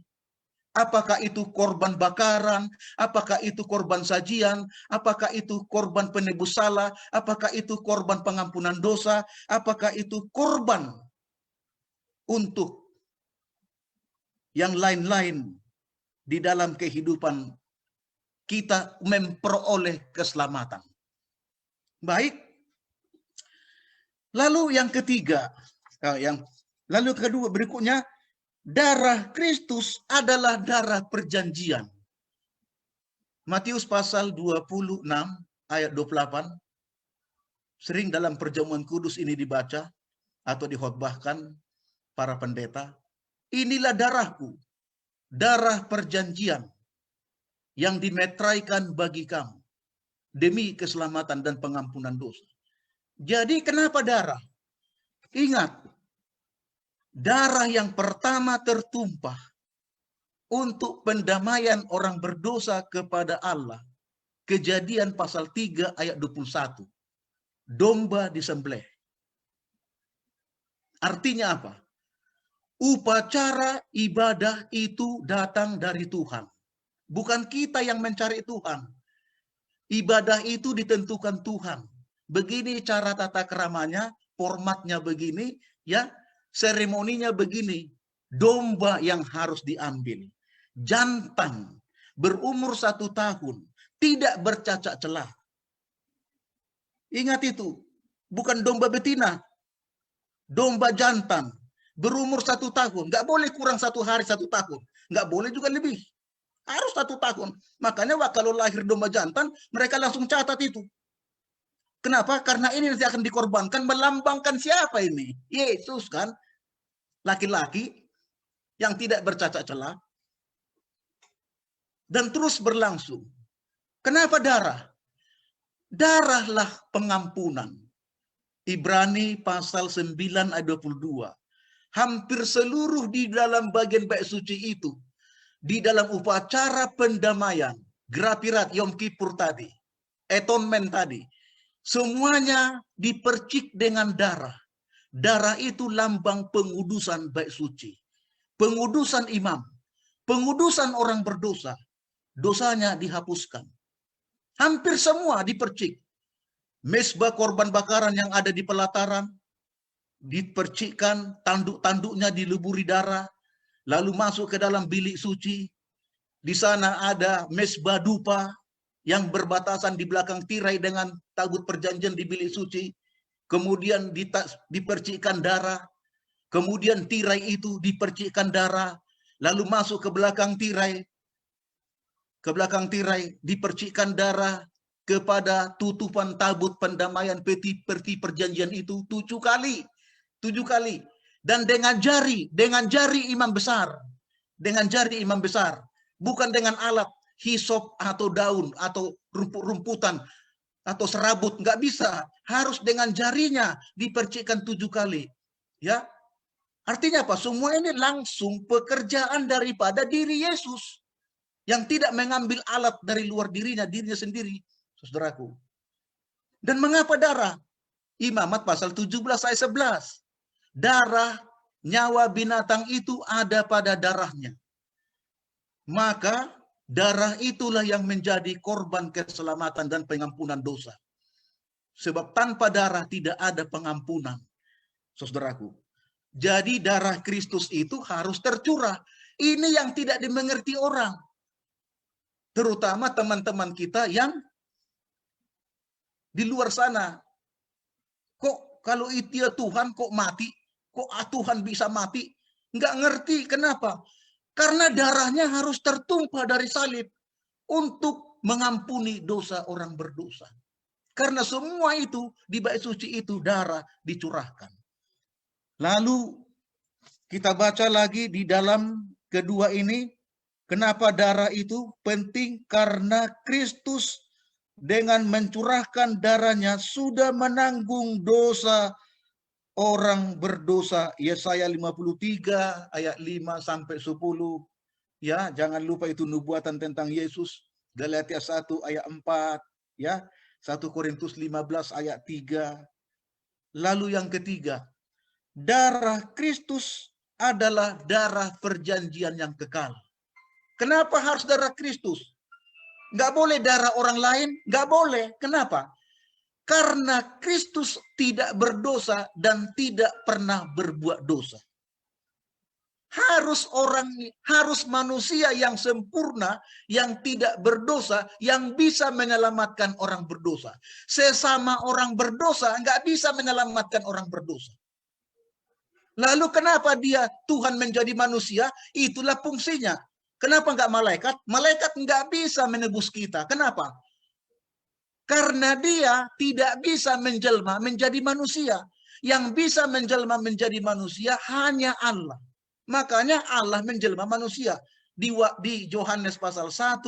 Apakah itu korban bakaran, apakah itu korban sajian, apakah itu korban penebus salah, apakah itu korban pengampunan dosa, apakah itu korban untuk yang lain-lain. Di dalam kehidupan kita memperoleh keselamatan. Baik. Lalu yang ketiga, lalu kedua berikutnya, darah Kristus adalah darah perjanjian. Matius pasal 26 ayat 28. Sering dalam perjamuan kudus ini dibaca atau dikhotbahkan para pendeta. Inilah darahku, darah perjanjian yang dimeteraikan bagi kamu demi keselamatan dan pengampunan dosa. Jadi kenapa darah? Ingat, darah yang pertama tertumpah untuk pendamaian orang berdosa kepada Allah. Kejadian pasal 3 ayat 21. Domba disembelih. Artinya apa? Upacara ibadah itu datang dari Tuhan. Bukan kita yang mencari Tuhan. Ibadah itu ditentukan Tuhan. Begini cara tata keramanya formatnya begini, ya, seremoninya begini. Domba yang harus diambil, jantan, berumur 1 tahun, tidak bercacat celah. Ingat itu, bukan domba betina, domba jantan, berumur 1 tahun, nggak boleh kurang 1 hari 1 tahun, nggak boleh juga lebih, harus 1 tahun. Makanya kalau lahir domba jantan, mereka langsung catat itu. Kenapa? Karena ini nanti akan dikorbankan, melambangkan siapa ini? Yesus kan, laki-laki yang tidak bercacat celah, dan terus berlangsung. Kenapa darah? Darahlah pengampunan. Ibrani pasal 9 ayat 22. Hampir seluruh di dalam bagian bait suci itu, di dalam upacara pendamaian, grapirat, Yom Kippur tadi, atonement tadi, semuanya dipercik dengan darah. Darah itu lambang pengudusan bait suci, pengudusan imam, pengudusan orang berdosa, dosanya dihapuskan. Hampir semua dipercik. Mezbah korban bakaran yang ada di pelataran dipercikkan, tanduk-tanduknya dileburi darah, lalu masuk ke dalam bilik suci. Di sana ada mezbah dupa yang berbatasan di belakang tirai dengan tabut perjanjian di bilik suci. Kemudian dipercikkan darah. Kemudian tirai itu dipercikkan darah, lalu masuk ke belakang tirai. Ke belakang tirai dipercikkan darah kepada tutupan tabut pendamaian peti perjanjian itu 7 kali. 7 kali. Dan dengan jari imam besar. Dengan jari imam besar. Bukan dengan alat hisop atau daun atau rumput-rumputan atau serabut. Nggak bisa. Harus dengan jarinya dipercikkan 7 kali. Ya. Artinya apa? Semua ini langsung pekerjaan daripada diri Yesus. Yang tidak mengambil alat dari luar dirinya sendiri, saudaraku. Dan mengapa darah? Imamat pasal 17 ayat 11. Darah, nyawa binatang itu ada pada darahnya. Maka darah itulah yang menjadi korban keselamatan dan pengampunan dosa. Sebab tanpa darah tidak ada pengampunan, saudaraku. Jadi darah Kristus itu harus tercurah. Ini yang tidak dimengerti orang. Terutama teman-teman kita yang di luar sana. Kok kalau itu ya Tuhan kok mati? Kok Tuhan bisa mati? Nggak ngerti. Kenapa? Karena darahnya harus tertumpah dari salib untuk mengampuni dosa orang berdosa. Karena semua itu di bait suci itu darah dicurahkan. Lalu kita baca lagi di dalam kedua ini. Kenapa darah itu penting? Karena Kristus dengan mencurahkan darahnya sudah menanggung dosa orang berdosa. Yesaya 53 ayat 5 sampai 10. Ya, jangan lupa itu nubuatan tentang Yesus. Galatia 1 ayat 4, ya. 1 Korintus 15 ayat 3. Lalu yang ketiga, darah Kristus adalah darah perjanjian yang kekal. Kenapa harus darah Kristus? Nggak boleh darah orang lain? Nggak boleh. Kenapa? Karena Kristus tidak berdosa dan tidak pernah berbuat dosa. Harus manusia yang sempurna, yang tidak berdosa, yang bisa menyelamatkan orang berdosa. Sesama orang berdosa nggak bisa menyelamatkan orang berdosa. Lalu kenapa Tuhan menjadi manusia? Itulah fungsinya. Kenapa nggak malaikat? Malaikat nggak bisa menebus kita. Kenapa? Karena dia tidak bisa menjelma menjadi manusia. Yang bisa menjelma menjadi manusia hanya Allah. Makanya Allah menjelma manusia. Di Yohanes pasal 1,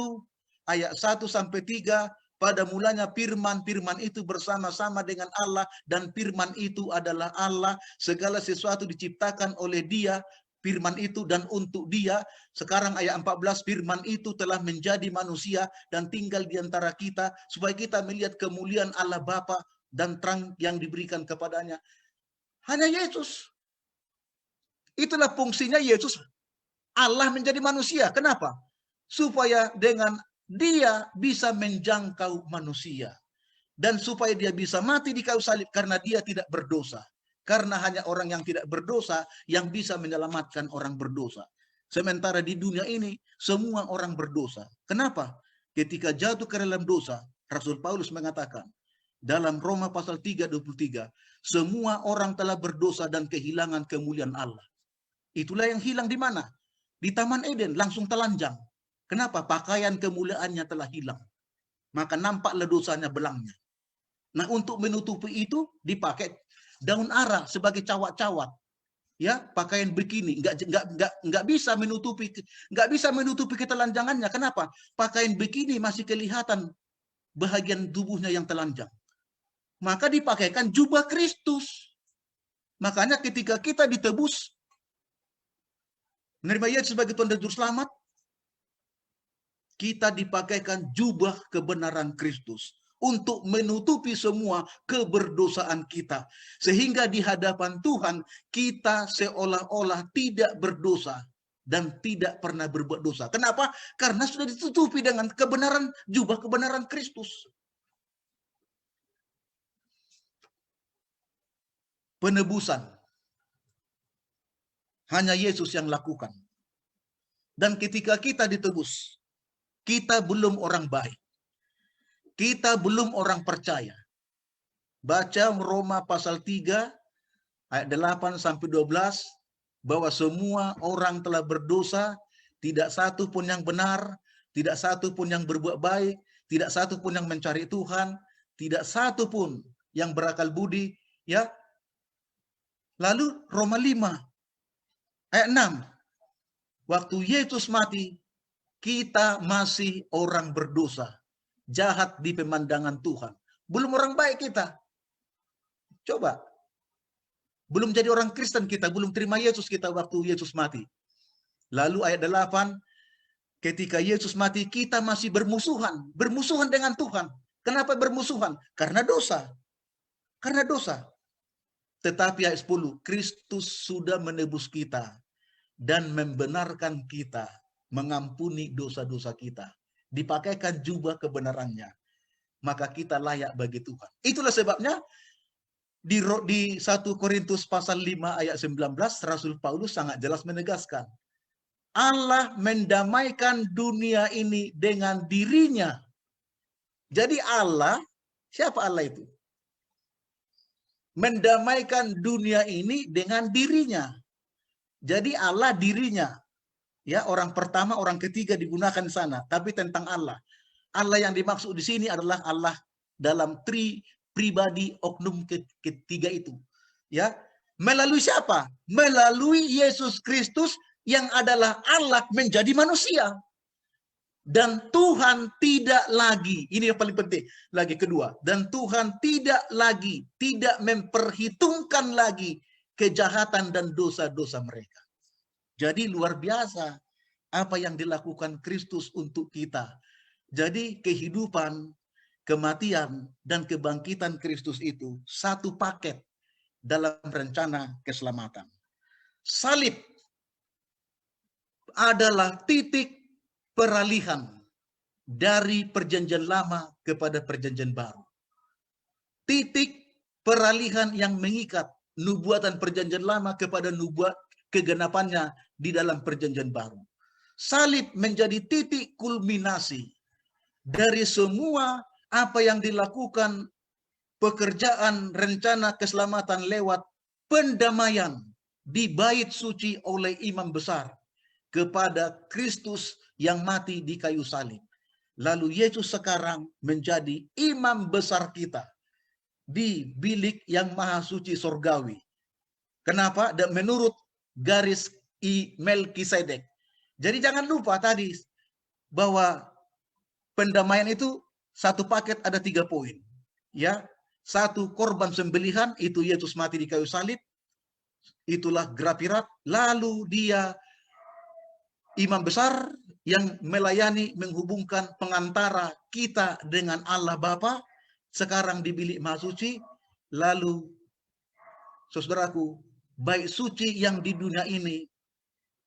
ayat 1 sampai 3, pada mulanya firman itu bersama-sama dengan Allah, dan firman itu adalah Allah. Segala sesuatu diciptakan oleh Dia, firman itu, dan untuk Dia. Sekarang ayat 14, firman itu telah menjadi manusia dan tinggal di antara kita, supaya kita melihat kemuliaan Allah Bapa dan terang yang diberikan kepadanya. Hanya Yesus. Itulah fungsinya Yesus. Allah menjadi manusia. Kenapa? Supaya dengan Dia bisa menjangkau manusia. Dan supaya Dia bisa mati di kayu salib karena Dia tidak berdosa. Karena hanya orang yang tidak berdosa yang bisa menyelamatkan orang berdosa. Sementara di dunia ini semua orang berdosa. Kenapa? Ketika jatuh ke dalam dosa, Rasul Paulus mengatakan dalam Roma pasal 3:23, semua orang telah berdosa dan kehilangan kemuliaan Allah. Itulah yang hilang di mana? Di Taman Eden, langsung telanjang. Kenapa? Pakaian kemuliaannya telah hilang. Maka nampaklah dosanya belangnya. Nah, untuk menutupi itu dipakai daun ara sebagai cawat-cawat. Ya, pakaian bikini nggak bisa menutupi ketelanjangannya. Kenapa? Pakaian bikini masih kelihatan bahagian tubuhnya yang telanjang. Maka dipakaikan jubah Kristus. Makanya ketika kita ditebus, menerima Yesus sebagai Tuhan dan Juru Selamat, kita dipakaikan jubah kebenaran Kristus untuk menutupi semua keberdosaan kita. Sehingga di hadapan Tuhan, kita seolah-olah tidak berdosa dan tidak pernah berbuat dosa. Kenapa? Karena sudah ditutupi dengan kebenaran, jubah kebenaran Kristus. Penebusan hanya Yesus yang lakukan. Dan ketika kita ditebus, kita belum orang baik. Kita belum orang percaya. Baca Roma pasal 3 ayat 8 sampai 12 bahwa semua orang telah berdosa, tidak satu pun yang benar, tidak satu pun yang berbuat baik, tidak satu pun yang mencari Tuhan, tidak satu pun yang berakal budi, ya. Lalu Roma 5 ayat 6. Waktu Yesus mati, kita masih orang berdosa, jahat di pemandangan Tuhan. Belum orang baik kita. Coba. Belum jadi orang Kristen kita, belum terima Yesus kita waktu Yesus mati. Lalu ayat 8, ketika Yesus mati, kita masih bermusuhan. Bermusuhan dengan Tuhan. Kenapa bermusuhan? Karena dosa. Karena dosa. Tetapi ayat 10, Kristus sudah menebus kita dan membenarkan kita, mengampuni dosa-dosa kita. Dipakaikan jubah kebenarannya, maka kita layak bagi Tuhan. Itulah sebabnya di 1 Korintus pasal 5 ayat 19, Rasul Paulus sangat jelas menegaskan, Allah mendamaikan dunia ini dengan dirinya. Jadi Allah, siapa Allah itu? Mendamaikan dunia ini dengan dirinya. Jadi Allah dirinya. Ya, orang pertama, orang ketiga digunakan di sana, tapi tentang Allah. Allah yang dimaksud di sini adalah Allah dalam pribadi oknum ketiga itu. Ya, melalui siapa? Melalui Yesus Kristus yang adalah Allah menjadi manusia. Dan Tuhan tidak lagi, ini yang paling penting, lagi kedua, dan Tuhan tidak memperhitungkan lagi kejahatan dan dosa-dosa mereka. Jadi luar biasa apa yang dilakukan Kristus untuk kita. Jadi kehidupan, kematian, dan kebangkitan Kristus itu satu paket dalam rencana keselamatan. Salib adalah titik peralihan dari perjanjian lama kepada perjanjian baru. Titik peralihan yang mengikat nubuatan perjanjian lama kepada nubuat kegenapannya di dalam perjanjian baru. Salib menjadi titik kulminasi dari semua apa yang dilakukan pekerjaan rencana keselamatan lewat pendamaian di bait suci oleh imam besar kepada Kristus yang mati di kayu salib. Lalu Yesus sekarang menjadi imam besar kita di bilik yang maha suci sorgawi. Kenapa? Dan menurut garis Melkisedek. Jadi jangan lupa tadi bahwa pendamaian itu satu paket ada 3 poin. Ya, satu korban sembelihan itu Yesus mati di kayu salib. Itulah grafirat. Lalu dia imam besar yang melayani, menghubungkan pengantara kita dengan Allah Bapa sekarang di bilik maha suci. Lalu saudaraku, bait suci yang di dunia ini,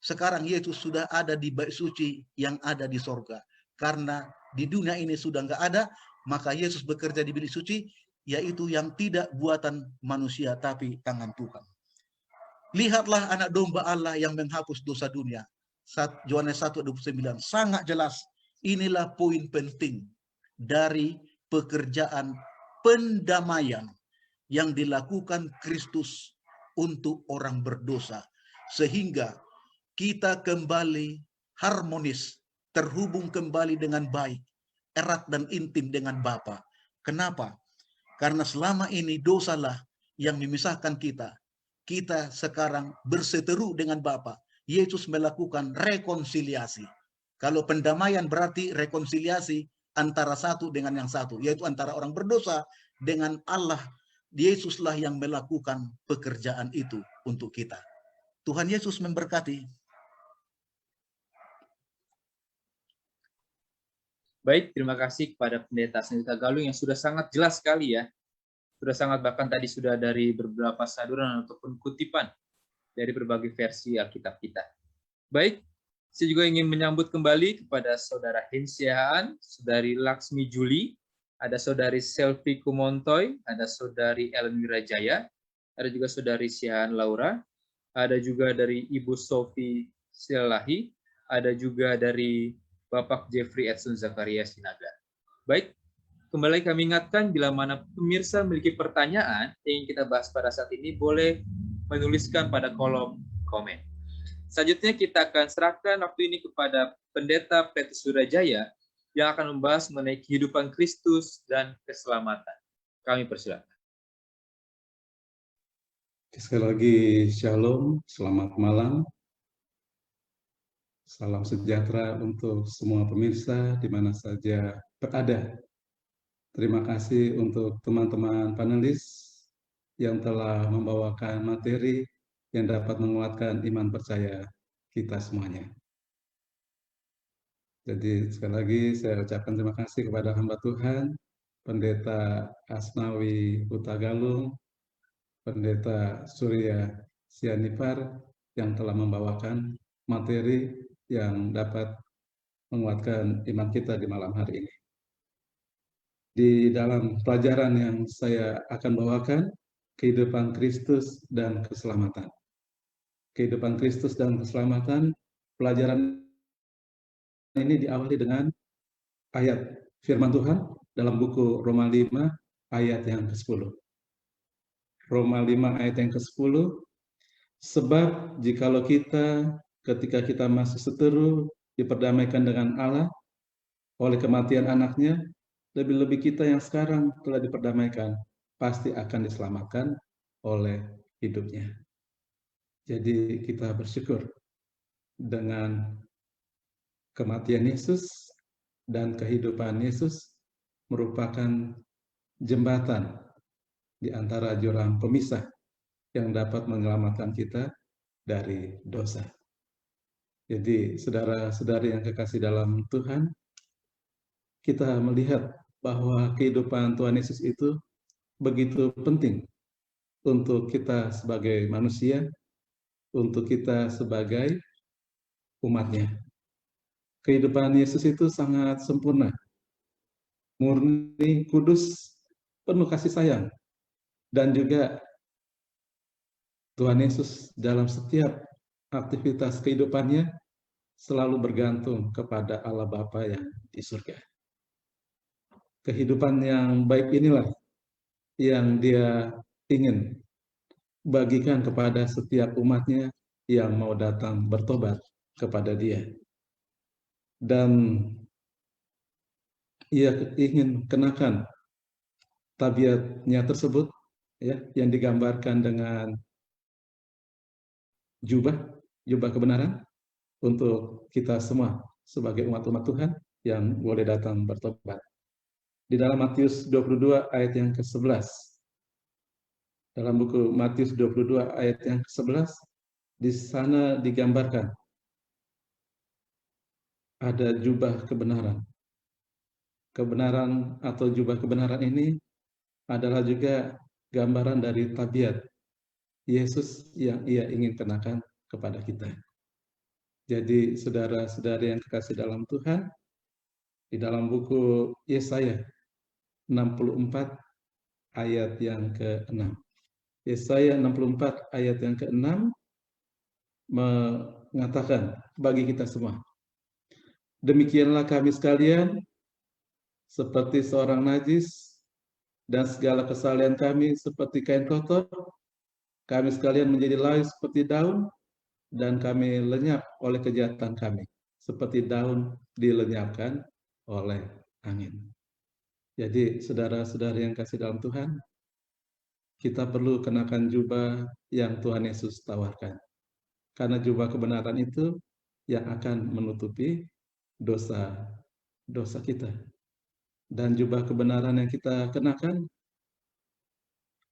sekarang Yesus sudah ada di bait suci yang ada di sorga. Karena di dunia ini sudah nggak ada, maka Yesus bekerja di bilik suci, yaitu yang tidak buatan manusia tapi tangan Tuhan. Lihatlah anak domba Allah yang menghapus dosa dunia. Yohanes 1:29 sangat jelas. Inilah poin penting dari pekerjaan pendamaian yang dilakukan Kristus untuk orang berdosa, sehingga kita kembali harmonis, terhubung kembali dengan baik, erat dan intim dengan Bapa. Kenapa? Karena selama ini dosalah yang memisahkan kita. Kita sekarang berseteru dengan Bapa. Yesus melakukan rekonsiliasi. Kalau pendamaian berarti rekonsiliasi antara satu dengan yang satu, yaitu antara orang berdosa dengan Allah. Yesuslah yang melakukan pekerjaan itu untuk kita. Tuhan Yesus memberkati. Baik, terima kasih kepada Pendeta Sendika Galung yang sudah sangat jelas sekali ya. Sudah sangat, bahkan tadi sudah dari beberapa saduran ataupun kutipan dari berbagai versi Alkitab kita. Baik, saya juga ingin menyambut kembali kepada Saudara Hensiaan, Saudari Laksmi Juli, ada Saudari Selvi Kumontoy, ada Saudari Ellen Wirajaya, ada juga Saudari Siaan Laura, ada juga dari Ibu Sofi Silahi, ada juga dari Bapak Jeffrey Edson Zakaria Sinaga. Baik, kembali kami ingatkan, bila mana pemirsa memiliki pertanyaan yang ingin kita bahas pada saat ini, boleh menuliskan pada kolom komen. Selanjutnya kita akan serahkan waktu ini kepada Pendeta Petrus Wirajaya yang akan membahas mengenai kehidupan Kristus dan keselamatan. Kami persilakan. Sekali lagi Shalom, selamat malam. Salam sejahtera untuk semua pemirsa di mana saja berada. Terima kasih untuk teman-teman panelis yang telah membawakan materi yang dapat menguatkan iman percaya kita semuanya. Jadi sekali lagi saya ucapkan terima kasih kepada hamba Tuhan, Pendeta Asnawi Huta Galung, Pendeta Surya Sianipar yang telah membawakan materi yang dapat menguatkan iman kita di malam hari ini. Di dalam pelajaran yang saya akan bawakan, kehidupan Kristus dan keselamatan. Kehidupan Kristus dan keselamatan, pelajaran ini diawali dengan ayat firman Tuhan dalam buku Roma 5 ayat yang ke-10. Roma 5 ayat yang ke-10, sebab jikalau kita ketika kita masih seteru diperdamaikan dengan Allah oleh kematian anaknya, lebih-lebih kita yang sekarang telah diperdamaikan pasti akan diselamatkan oleh hidupnya. Jadi kita bersyukur dengan kematian Yesus dan kehidupan Yesus merupakan jembatan di antara jurang pemisah yang dapat menyelamatkan kita dari dosa. Jadi saudara-saudari yang kekasih dalam Tuhan, kita melihat bahwa kehidupan Tuhan Yesus itu begitu penting untuk kita sebagai manusia, untuk kita sebagai umatnya. Kehidupan Yesus itu sangat sempurna, murni, kudus, penuh kasih sayang. Dan juga Tuhan Yesus dalam setiap aktivitas kehidupannya selalu bergantung kepada Allah Bapa yang di surga. Kehidupan yang baik inilah yang Dia ingin bagikan kepada setiap umatnya yang mau datang bertobat kepada Dia. Dan Ia ingin kenakan tabiatnya tersebut, ya, yang digambarkan dengan jubah kebenaran untuk kita semua sebagai umat-umat Tuhan yang boleh datang bertobat. Di dalam Matius 22 ayat yang ke-11. Dalam buku Matius 22 ayat yang ke-11, di sana digambarkan ada jubah kebenaran. Kebenaran atau jubah kebenaran ini adalah juga gambaran dari tabiat Yesus yang Ia ingin kenakan kepada kita. Jadi saudara-saudari yang kekasih dalam Tuhan, di dalam buku Yesaya 64 ayat yang ke-6. Yesaya 64 ayat yang ke-6 mengatakan bagi kita semua, demikianlah kami sekalian seperti seorang najis, dan segala kesalahan kami seperti kain kotor, kami sekalian menjadi layu seperti daun, dan kami lenyap oleh kejahatan kami, seperti daun dilenyapkan oleh angin. Jadi saudara-saudari yang kasih dalam Tuhan, kita perlu kenakan jubah yang Tuhan Yesus tawarkan. Karena jubah kebenaran itu yang akan menutupi dosa kita. Dan jubah kebenaran yang kita kenakan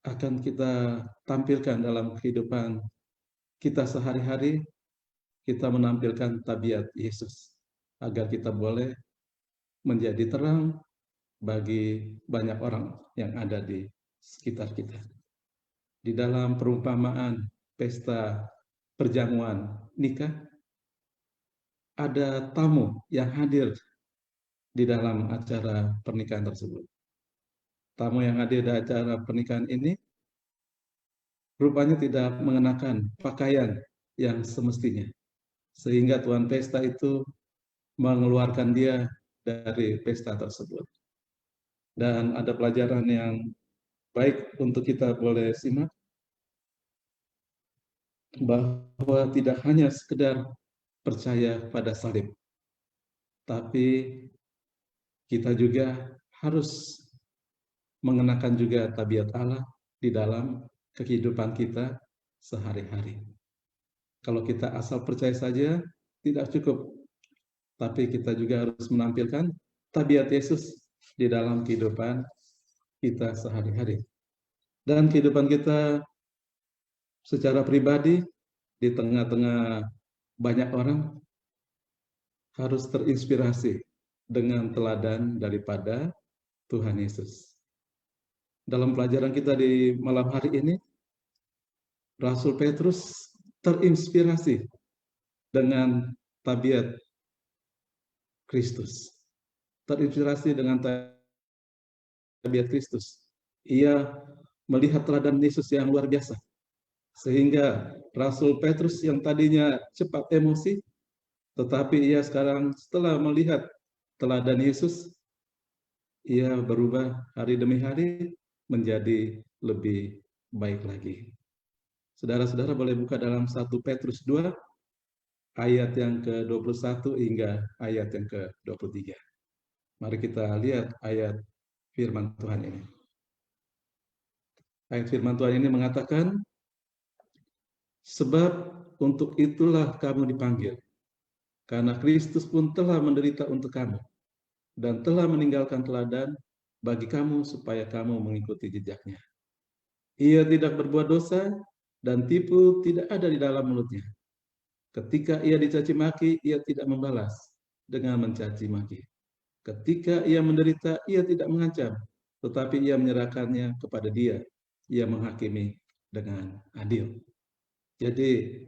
akan kita tampilkan dalam kehidupan kita sehari-hari. Kita menampilkan tabiat Yesus agar kita boleh menjadi terang bagi banyak orang yang ada di sekitar kita. Di dalam perumpamaan pesta perjamuan nikah, ada tamu yang hadir di dalam acara pernikahan tersebut. Tamu yang hadir di acara pernikahan ini rupanya tidak mengenakan pakaian yang semestinya, sehingga tuan pesta itu mengeluarkan dia dari pesta tersebut. Dan ada pelajaran yang baik untuk kita boleh simak, bahwa tidak hanya sekedar percaya pada salib, tapi kita juga harus mengenakan juga tabiat Allah di dalam kehidupan kita sehari-hari. Kalau kita asal percaya saja tidak cukup, tapi kita juga harus menampilkan tabiat Yesus di dalam kehidupan kita sehari-hari. Dan kehidupan kita secara pribadi di tengah-tengah banyak orang harus terinspirasi dengan teladan daripada Tuhan Yesus. Dalam pelajaran kita di malam hari ini, Rasul Petrus terinspirasi dengan tabiat Kristus. Terinspirasi dengan tabiat Kristus. Ia melihat teladan Yesus yang luar biasa. Sehingga Rasul Petrus yang tadinya cepat emosi, tetapi ia sekarang setelah melihat teladan Yesus, ia berubah hari demi hari menjadi lebih baik lagi. Saudara-saudara boleh buka dalam 1 Petrus 2, ayat yang ke-21 hingga ayat yang ke-23. Mari kita lihat ayat firman Tuhan ini. Ayat firman Tuhan ini mengatakan, sebab untuk itulah kamu dipanggil, karena Kristus pun telah menderita untuk kamu, dan telah meninggalkan teladan bagi kamu supaya kamu mengikuti jejaknya. Ia tidak berbuat dosa, dan tipu tidak ada di dalam mulutnya. Ketika ia dicaci maki, ia tidak membalas dengan mencaci maki. Ketika ia menderita, ia tidak mengancam, tetapi ia menyerahkannya kepada Dia. Ia menghakimi dengan adil. Jadi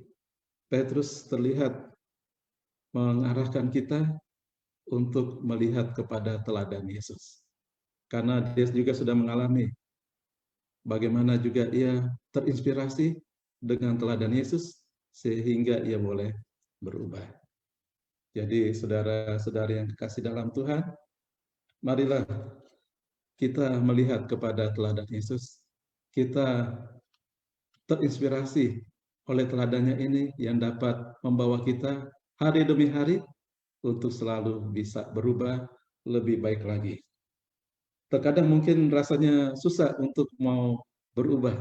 Petrus terlihat mengarahkan kita untuk melihat kepada teladan Yesus. Karena dia juga sudah mengalami bagaimana juga ia terinspirasi dengan teladan Yesus sehingga ia boleh berubah. Jadi saudara-saudari yang kekasih dalam Tuhan, marilah kita melihat kepada teladan Yesus. Kita terinspirasi oleh teladannya ini yang dapat membawa kita hari demi hari untuk selalu bisa berubah lebih baik lagi. Terkadang mungkin rasanya susah untuk mau berubah.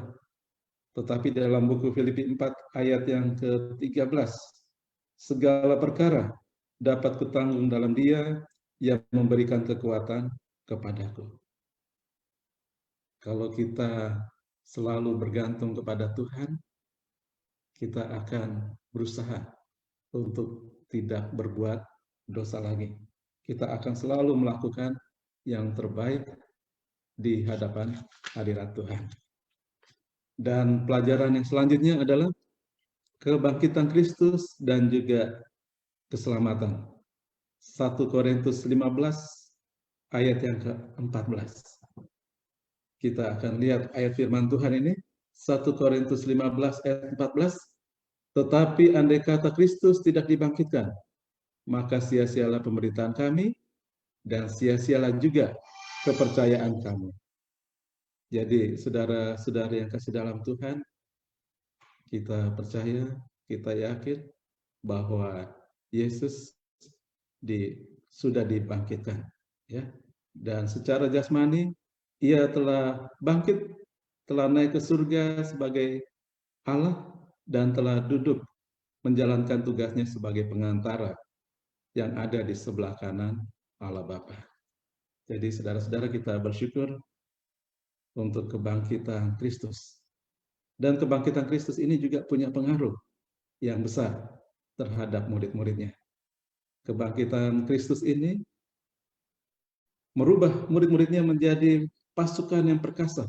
Tetapi dalam buku Filipi 4 ayat yang ke-13, segala perkara dapat kutanggung dalam Dia yang memberikan kekuatan kepadaku. Kalau kita selalu bergantung kepada Tuhan, kita akan berusaha untuk tidak berbuat dosa lagi. Kita akan selalu melakukan yang terbaik di hadapan hadirat Tuhan. Dan pelajaran yang selanjutnya adalah kebangkitan Kristus dan juga keselamatan. 1 Korintus 15 ayat yang ke-14. kita akan lihat ayat firman Tuhan ini, 1 Korintus 15 ayat 14, tetapi andai kata Kristus tidak dibangkitkan, maka sia-sialah pemberitaan kami, dan sia-sialah juga kepercayaan kamu. Jadi saudara-saudari yang kasih dalam Tuhan, kita percaya, kita yakin bahwa Yesus sudah dibangkitkan, ya. Dan secara jasmani ia telah bangkit, telah naik ke surga sebagai Allah, dan telah duduk menjalankan tugasnya sebagai pengantara yang ada di sebelah kanan Allah Bapa. Jadi saudara-saudara, kita bersyukur untuk kebangkitan Kristus. Dan kebangkitan Kristus ini juga punya pengaruh yang besar terhadap murid-muridnya. Kebangkitan Kristus ini merubah murid-muridnya menjadi pasukan yang perkasa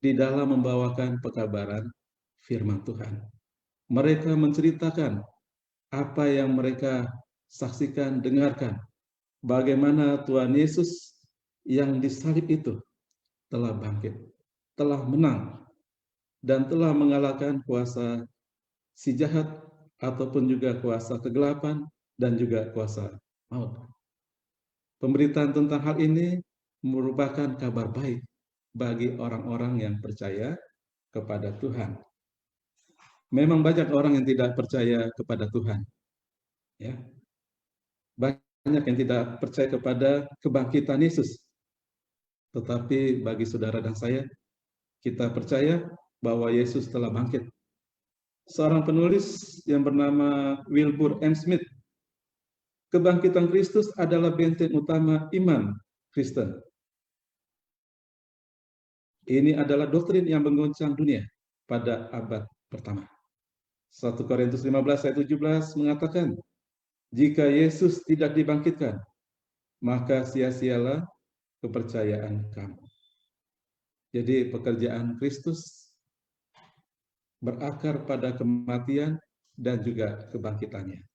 di dalam membawakan pekabaran firman Tuhan. Mereka menceritakan apa yang mereka saksikan, dengarkan, bagaimana Tuhan Yesus yang disalib itu telah bangkit, telah menang, dan telah mengalahkan kuasa si jahat ataupun juga kuasa kegelapan dan juga kuasa maut. Pemberitaan tentang hal ini merupakan kabar baik bagi orang-orang yang percaya kepada Tuhan. Memang banyak orang yang tidak percaya kepada Tuhan, ya. Banyak yang tidak percaya kepada kebangkitan Yesus. Tetapi bagi saudara dan saya, kita percaya bahwa Yesus telah bangkit. Seorang penulis yang bernama Wilbur M. Smith, kebangkitan Kristus adalah benteng utama iman Kristen. Ini adalah doktrin yang mengguncang dunia pada abad pertama. 1 Korintus 15 ayat 17 mengatakan, jika Yesus tidak dibangkitkan, maka sia-sialah kepercayaan kamu. Jadi pekerjaan Kristus berakar pada kematian dan juga kebangkitannya.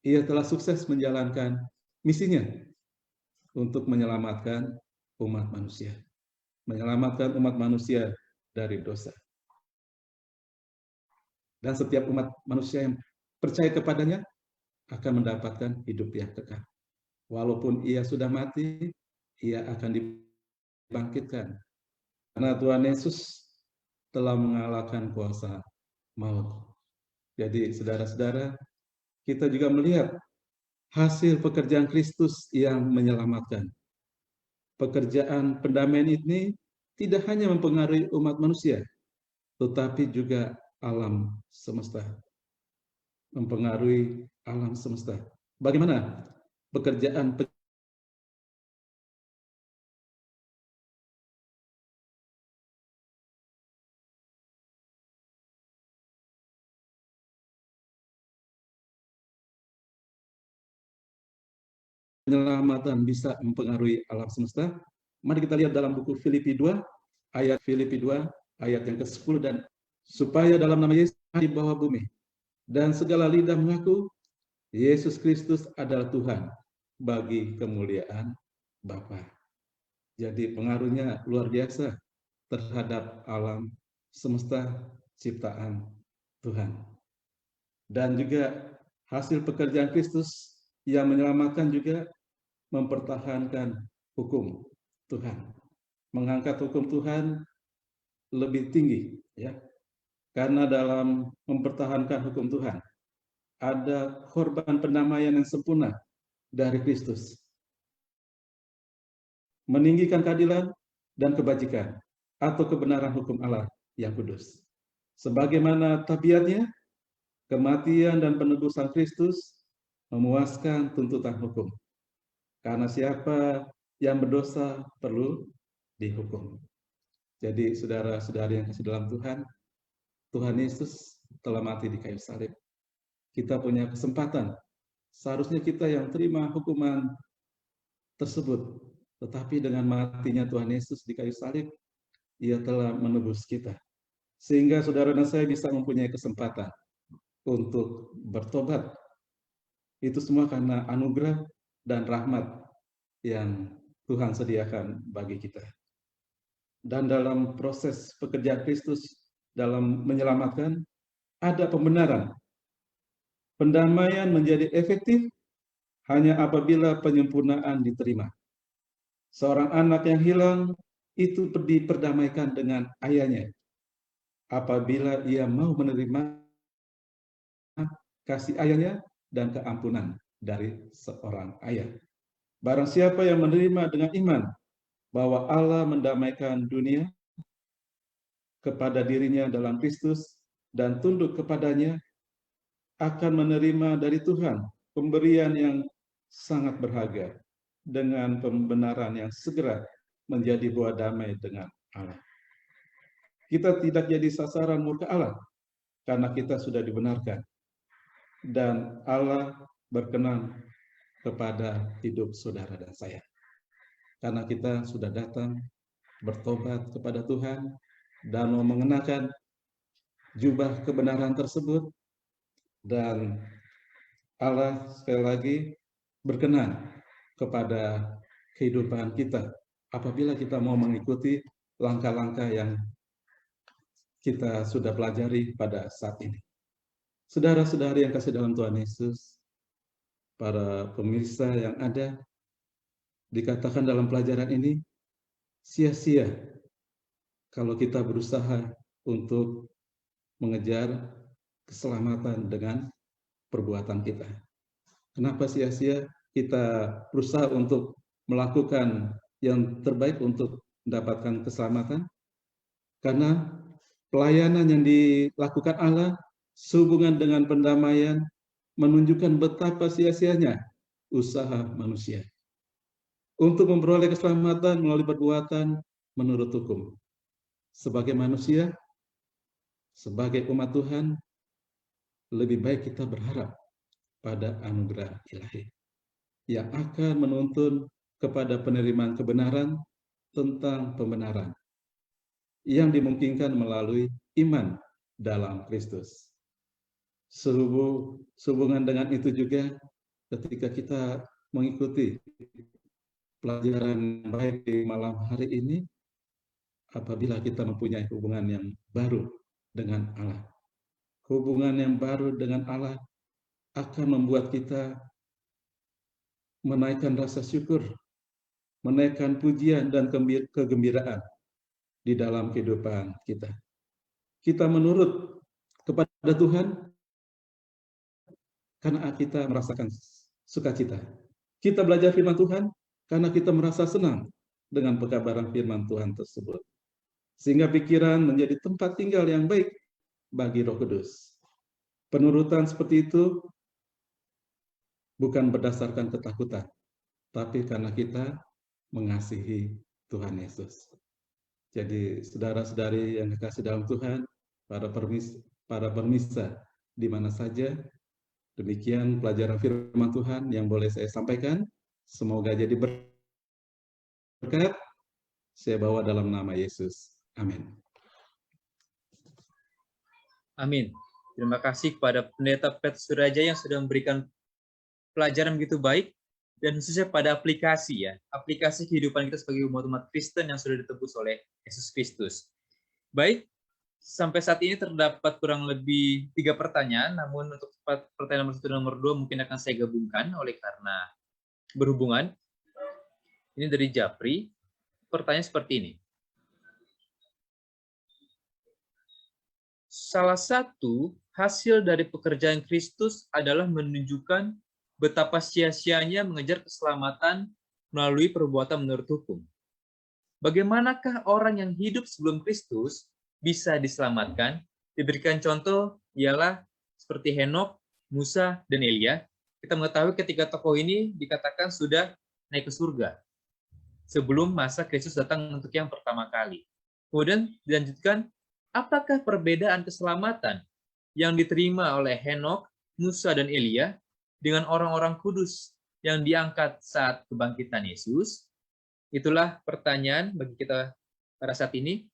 Ia telah sukses menjalankan misinya untuk menyelamatkan umat manusia. Menyelamatkan umat manusia dari dosa. Dan setiap umat manusia yang percaya kepadanya akan mendapatkan hidup yang kekal. Walaupun ia sudah mati, ia akan dibangkitkan. Karena Tuhan Yesus telah mengalahkan kuasa maut. Jadi saudara-saudara, kita juga melihat hasil pekerjaan Kristus yang menyelamatkan. Pekerjaan pendamaian ini tidak hanya mempengaruhi umat manusia, tetapi juga alam semesta. Mempengaruhi alam semesta. Bagaimana pekerjaan penyelamatan bisa mempengaruhi alam semesta? Mari kita lihat dalam buku Filipi 2, ayat Filipi 2, ayat yang ke-10, dan supaya dalam nama Yesus di bawah bumi, dan segala lidah mengaku Yesus Kristus adalah Tuhan bagi kemuliaan Bapa. Jadi pengaruhnya luar biasa terhadap alam semesta ciptaan Tuhan. Dan juga hasil pekerjaan Kristus yang menyelamatkan juga mempertahankan hukum Tuhan. Mengangkat hukum Tuhan lebih tinggi, ya. Karena dalam mempertahankan hukum Tuhan ada korban pendamaian yang sempurna dari Kristus. Meninggikan keadilan dan kebajikan atau kebenaran hukum Allah yang kudus. Sebagaimana tabiatnya, kematian dan penebusan Kristus memuaskan tuntutan hukum. Karena siapa yang berdosa perlu dihukum. Jadi saudara-saudari yang kasih dalam Tuhan, Tuhan Yesus telah mati di kayu salib. Kita punya kesempatan. Seharusnya kita yang terima hukuman tersebut. Tetapi dengan matinya Tuhan Yesus di kayu salib, ia telah menebus kita. Sehingga saudara dan saya bisa mempunyai kesempatan untuk bertobat. Itu semua karena anugerah dan rahmat yang Tuhan sediakan bagi kita. dan dalam proses pekerjaan Kristus dalam menyelamatkan, ada pembenaran. Pendamaian menjadi efektif hanya apabila penyempurnaan diterima. Seorang anak yang hilang itu diperdamaikan dengan ayahnya apabila ia mau menerima kasih ayahnya dan keampunan dari seorang ayah. Barang siapa yang menerima dengan iman bahwa Allah mendamaikan dunia kepada dirinya dalam Kristus dan tunduk kepadanya, akan menerima dari Tuhan pemberian yang sangat berharga dengan pembenaran yang segera menjadi buah damai dengan Allah. Kita tidak jadi sasaran murka Allah karena kita sudah dibenarkan. Dan Allah berkenan kepada hidup saudara dan saya. Karena kita sudah datang bertobat kepada Tuhan dan mau mengenakan jubah kebenaran tersebut, dan Allah sekali lagi berkenan kepada kehidupan kita apabila kita mau mengikuti langkah-langkah yang kita sudah pelajari pada saat ini. Saudara-saudari yang kasih dalam Tuhan Yesus, para pemirsa yang ada, dikatakan dalam pelajaran ini, sia-sia kalau kita berusaha untuk mengejar keselamatan dengan perbuatan kita. Kenapa sia-sia? Kita berusaha untuk melakukan yang terbaik untuk mendapatkan keselamatan, karena pelayanan yang dilakukan Allah sehubungan dengan pendamaian menunjukkan betapa sia-sianya usaha manusia untuk memperoleh keselamatan melalui perbuatan menurut hukum. Sebagai manusia, sebagai umat Tuhan, lebih baik kita berharap pada anugerah ilahi yang akan menuntun kepada penerimaan kebenaran tentang pembenaran yang dimungkinkan melalui iman dalam Kristus. Sehubungan dengan itu juga, ketika kita mengikuti pelajaran baik di malam hari ini, apabila kita mempunyai hubungan yang baru dengan Allah. Hubungan yang baru dengan Allah akan membuat kita menaikkan rasa syukur, menaikkan pujian dan kegembiraan di dalam kehidupan kita. Kita menurut kepada Tuhan karena kita merasakan sukacita. Kita belajar firman Tuhan karena kita merasa senang dengan pekabaran firman Tuhan tersebut. Sehingga pikiran menjadi tempat tinggal yang baik bagi Roh Kudus. Penurutan seperti itu bukan berdasarkan ketakutan, tapi karena kita mengasihi Tuhan Yesus. Jadi saudara-saudari yang dikasih dalam Tuhan, para permisa di mana saja, demikian pelajaran firman Tuhan yang boleh saya sampaikan. Semoga jadi berkat. Saya bawa dalam nama Yesus. Amin. Amin. Terima kasih kepada Pendeta Pet Suraja yang sudah memberikan pelajaran begitu baik, dan khususnya pada aplikasi ya, aplikasi kehidupan kita sebagai umat-umat Kristen yang sudah ditebus oleh Yesus Kristus. Baik, sampai saat ini terdapat kurang lebih 3 pertanyaan, namun untuk pertanyaan nomor 1 dan nomor 2 mungkin akan saya gabungkan oleh karena berhubungan. Ini dari Japri, pertanyaan seperti ini. Salah satu hasil dari pekerjaan Kristus adalah menunjukkan betapa sia-sianya mengejar keselamatan melalui perbuatan menurut hukum. Bagaimanakah orang yang hidup sebelum Kristus bisa diselamatkan? Diberikan contoh ialah seperti Henokh, Musa, dan Elia. Kita mengetahui ketika tokoh ini dikatakan sudah naik ke surga sebelum masa Kristus datang untuk yang pertama kali. Kemudian dilanjutkan, apakah perbedaan keselamatan yang diterima oleh Henokh, Musa, dan Elia dengan orang-orang kudus yang diangkat saat kebangkitan Yesus? Itulah pertanyaan bagi kita pada saat ini.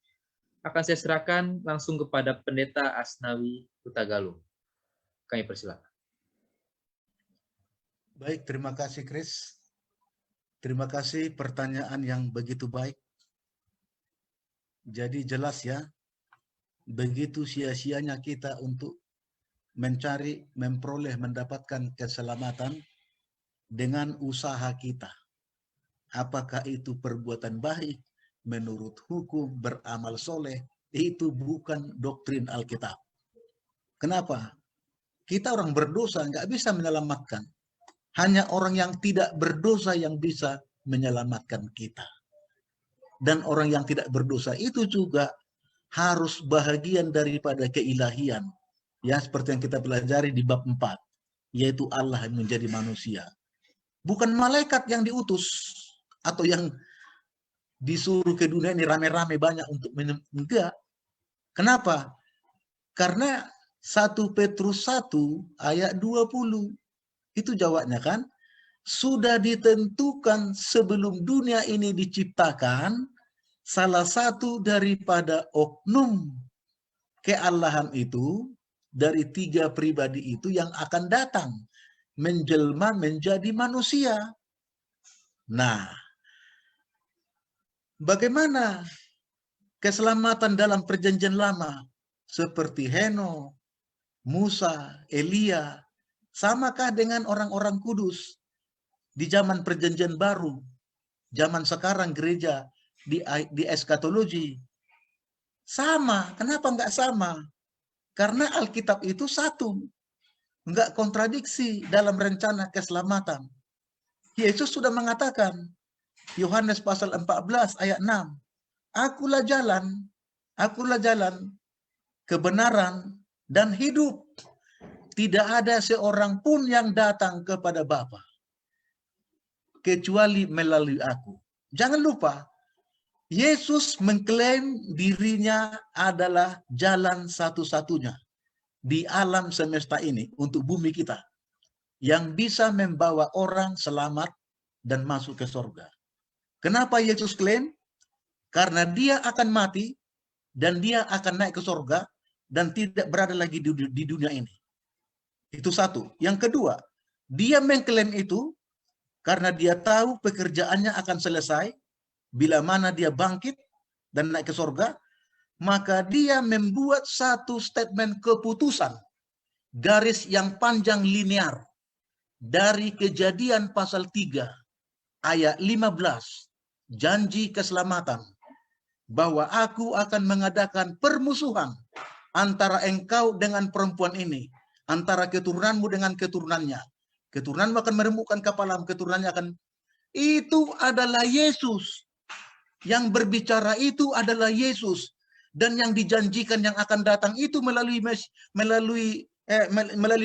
Akan saya serahkan langsung kepada Pendeta Asnawi Hutagalung. Kami persilakan. Baik, terima kasih Chris. Terima kasih pertanyaan yang begitu baik. Jadi jelas ya, begitu sia-sianya kita untuk mencari, memperoleh, mendapatkan keselamatan dengan usaha kita. Apakah itu perbuatan baik, menurut hukum, beramal soleh, itu bukan doktrin Alkitab. Kenapa? Kita orang berdosa nggak bisa menyelamatkan. Hanya orang yang tidak berdosa yang bisa menyelamatkan kita. Dan orang yang tidak berdosa itu juga harus bahagian daripada keilahian. Ya, seperti yang kita pelajari di bab 4, yaitu Allah yang menjadi manusia. Bukan malaikat yang diutus atau yang disuruh ke dunia ini rame-rame banyak untuk enggak. Kenapa? Karena 1 Petrus 1 ayat 20 itu jawabnya kan, sudah ditentukan sebelum dunia ini diciptakan salah satu daripada oknum keallahan itu dari 3 pribadi itu yang akan datang menjelma menjadi manusia. Nah, bagaimana keselamatan dalam perjanjian lama seperti Henokh, Musa, Elia, samakah dengan orang-orang kudus di zaman perjanjian baru, zaman sekarang gereja di eskatologi? Sama. Kenapa enggak sama? Karena Alkitab itu satu. Enggak kontradiksi dalam rencana keselamatan. Yesus sudah mengatakan, Yohanes pasal 14 ayat 6, akulah jalan, kebenaran, dan hidup. Tidak ada seorang pun yang datang kepada Bapa kecuali melalui aku. Jangan lupa, Yesus mengklaim dirinya adalah jalan satu-satunya di alam semesta ini untuk bumi kita yang bisa membawa orang selamat dan masuk ke surga. Kenapa Yesus klaim? Karena dia akan mati dan dia akan naik ke surga dan tidak berada lagi di dunia ini. Itu satu. Yang kedua, dia mengklaim itu karena dia tahu pekerjaannya akan selesai bila mana dia bangkit dan naik ke surga, maka dia membuat satu statement keputusan, garis yang panjang linear dari Kejadian pasal 3 ayat 15, janji keselamatan, bahwa aku akan mengadakan permusuhan antara engkau dengan perempuan ini, antara keturunanmu dengan keturunannya. Keturunanmu akan meremukkan kepalamu, keturunannya akan... Itu adalah Yesus. Yang berbicara itu adalah Yesus. Dan yang dijanjikan yang akan datang itu melalui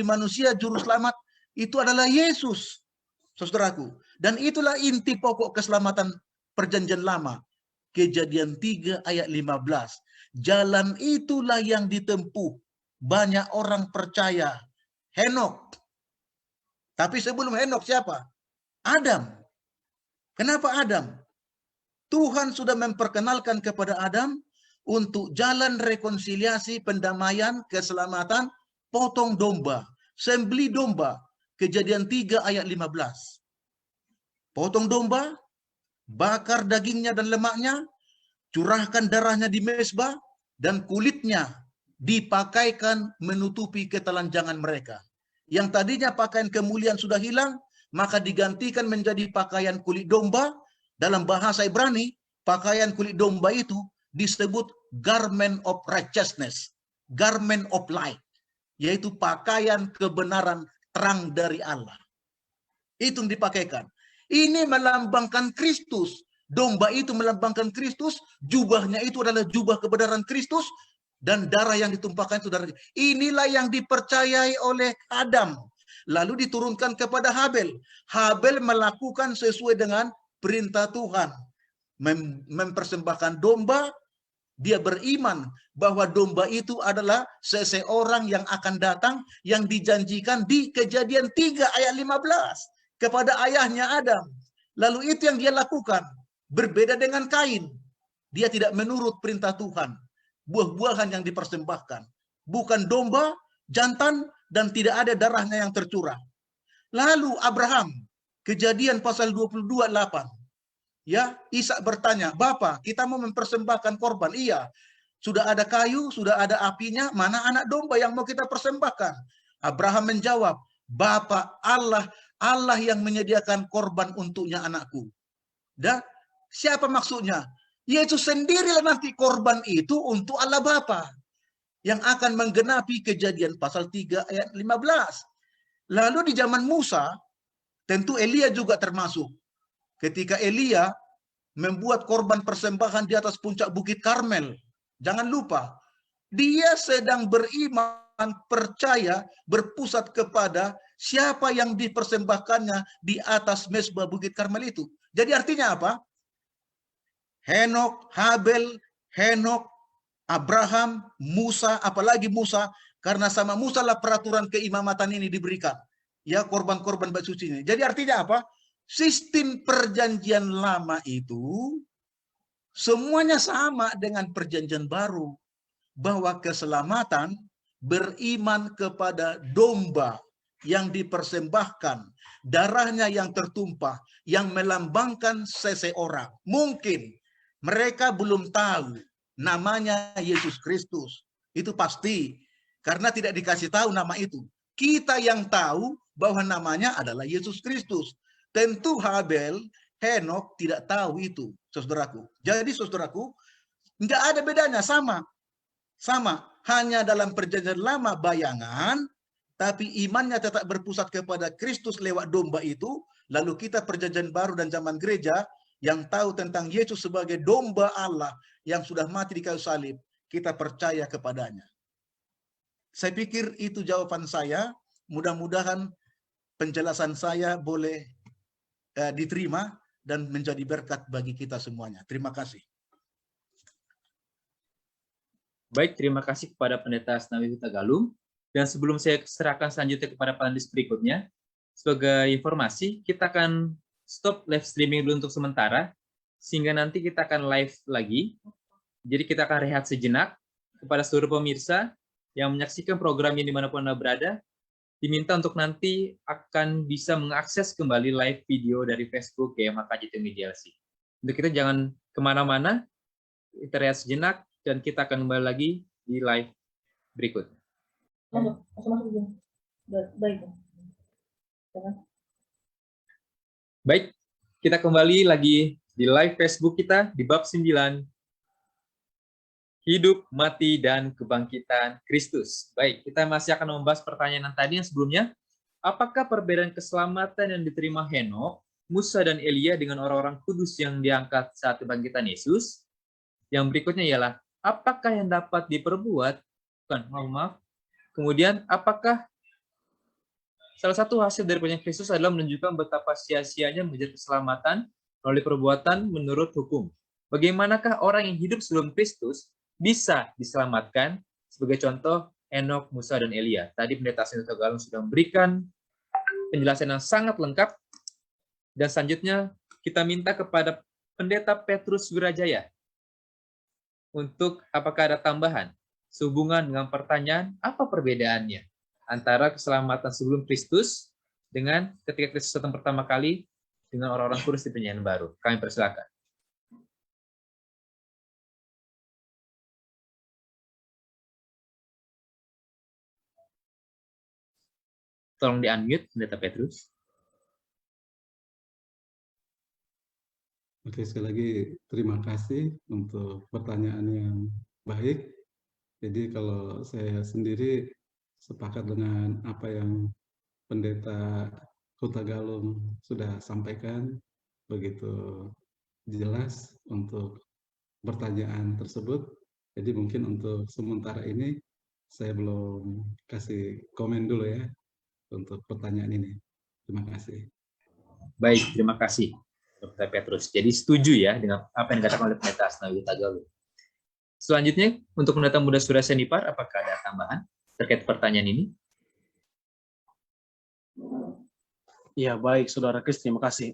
manusia juru selamat, itu adalah Yesus, saudaraku. Dan itulah inti pokok keselamatan perjanjian lama. Kejadian 3 ayat 15. Jalan itulah yang ditempuh. Banyak orang percaya. Henokh. Tapi sebelum Henokh siapa? Adam. Kenapa Adam? Tuhan sudah memperkenalkan kepada Adam untuk jalan rekonsiliasi, pendamaian, keselamatan, potong domba, sembelih domba. Kejadian 3 ayat 15. Potong domba, bakar dagingnya dan lemaknya, curahkan darahnya di mezbah, dan kulitnya dipakaikan menutupi ketelanjangan mereka. Yang tadinya pakaian kemuliaan sudah hilang, maka digantikan menjadi pakaian kulit domba. Dalam bahasa Ibrani, pakaian kulit domba itu disebut garment of righteousness, garment of light, yaitu pakaian kebenaran terang dari Allah. Itu yang dipakaikan. Ini melambangkan Kristus. Domba itu melambangkan Kristus, jubahnya itu adalah jubah kebenaran Kristus, dan darah yang ditumpahkan itu darah. Inilah yang dipercayai oleh Adam. Lalu diturunkan kepada Habel. Habel melakukan sesuai dengan perintah Tuhan. Mempersembahkan domba. Dia beriman bahwa domba itu adalah seseorang yang akan datang, yang dijanjikan di Kejadian 3 ayat 15 kepada ayahnya Adam. Lalu itu yang dia lakukan. Berbeda dengan Kain. Dia tidak menurut perintah Tuhan. Buah-buahan yang dipersembahkan. Bukan domba, jantan, dan tidak ada darahnya yang tercurah. Lalu Abraham, Kejadian pasal 22:8. Ya, Ishak bertanya, "Bapak, kita mau mempersembahkan korban." Iya. Sudah ada kayu, sudah ada apinya, mana anak domba yang mau kita persembahkan? Abraham menjawab, "Bapak, Allah yang menyediakan korban untuknya anakku." Dan siapa maksudnya? Yesus sendirilah nanti korban itu untuk Allah Bapa yang akan menggenapi Kejadian pasal 3 ayat 15. Lalu di zaman Musa, tentu Elia juga termasuk. Ketika Elia membuat korban persembahan di atas puncak Bukit Karmel, jangan lupa, dia sedang beriman, percaya, berpusat kepada siapa yang dipersembahkannya di atas mezbah Bukit Karmel itu. Jadi artinya apa? Henok, Habel, Henok, Abraham, Musa, apalagi Musa, karena sama Musa lah peraturan keimamatan ini diberikan. Ya, korban-korban bait suci ini. Jadi artinya apa? Sistem perjanjian lama itu semuanya sama dengan perjanjian baru. Bahwa keselamatan beriman kepada domba yang dipersembahkan, darahnya yang tertumpah, yang melambangkan seseorang. Mungkin mereka belum tahu namanya Yesus Kristus. Itu pasti. Karena tidak dikasih tahu nama itu. Kita yang tahu bahwa namanya adalah Yesus Kristus. Tentu Habel, Henok tidak tahu itu, saudaraku. Jadi saudaraku, nggak ada bedanya, sama. Hanya dalam perjanjian lama bayangan, tapi imannya tetap berpusat kepada Kristus lewat domba itu. Lalu kita perjanjian baru dan zaman gereja yang tahu tentang Yesus sebagai domba Allah yang sudah mati di kayu salib, kita percaya kepadanya. Saya pikir itu jawaban saya. Mudah-mudahan penjelasan saya boleh diterima dan menjadi berkat bagi kita semuanya. Terima kasih. Baik, terima kasih kepada Pendeta Asnawi Huta Galung. Dan sebelum saya serahkan selanjutnya kepada panelis berikutnya, sebagai informasi, kita akan stop live streaming dulu untuk sementara, sehingga nanti kita akan live lagi. Jadi kita akan rehat sejenak. Kepada seluruh pemirsa yang menyaksikan program ini dimanapun Anda berada, diminta untuk nanti akan bisa mengakses kembali live video dari Facebook GMHKJT Media LC. Untuk kita jangan kemana-mana, kita rehat sejenak, dan kita akan kembali lagi di live berikut. Baik, kita kembali lagi di live Facebook kita di bab 9, Hidup, Mati, dan Kebangkitan Kristus. Baik, kita masih akan membahas pertanyaan yang tadi yang sebelumnya. Apakah perbedaan keselamatan yang diterima Henok, Musa, dan Elia dengan orang-orang kudus yang diangkat saat kebangkitan Yesus? Yang berikutnya ialah, apakah yang dapat diperbuat? Kemudian, apakah salah satu hasil dari perjanjian Kristus adalah menunjukkan betapa sia-sianya mengejar keselamatan melalui perbuatan menurut hukum? Bagaimanakah orang yang hidup sebelum Kristus bisa diselamatkan? Sebagai contoh, Henok, Musa, dan Elia. Tadi Pendeta Asnawi Huta Galung sudah memberikan penjelasan yang sangat lengkap. Dan selanjutnya kita minta kepada Pendeta Petrus Wirajaya untuk apakah ada tambahan sehubungan dengan pertanyaan apa perbedaannya antara keselamatan sebelum Kristus dengan ketika Kristus datang pertama kali dengan orang-orang kudus di perjanjian baru. Kami persilakan. Tolong di-unmute, Pendeta Petrus. Oke, sekali lagi terima kasih untuk pertanyaan yang baik. Jadi kalau saya sendiri sepakat dengan apa yang Pendeta Huta Galung sudah sampaikan, begitu jelas untuk pertanyaan tersebut. Jadi mungkin untuk sementara ini saya belum kasih komen dulu ya untuk pertanyaan ini. Terima kasih. Baik, terima kasih, Dr. Petrus. Jadi setuju ya dengan apa yang dikatakan oleh Pendeta Asnawi Huta Galung. Selanjutnya, untuk Pendeta Muda Surya Senipar, apakah ada tambahan terkait pertanyaan ini? Ya, baik, Saudara Kris, terima kasih.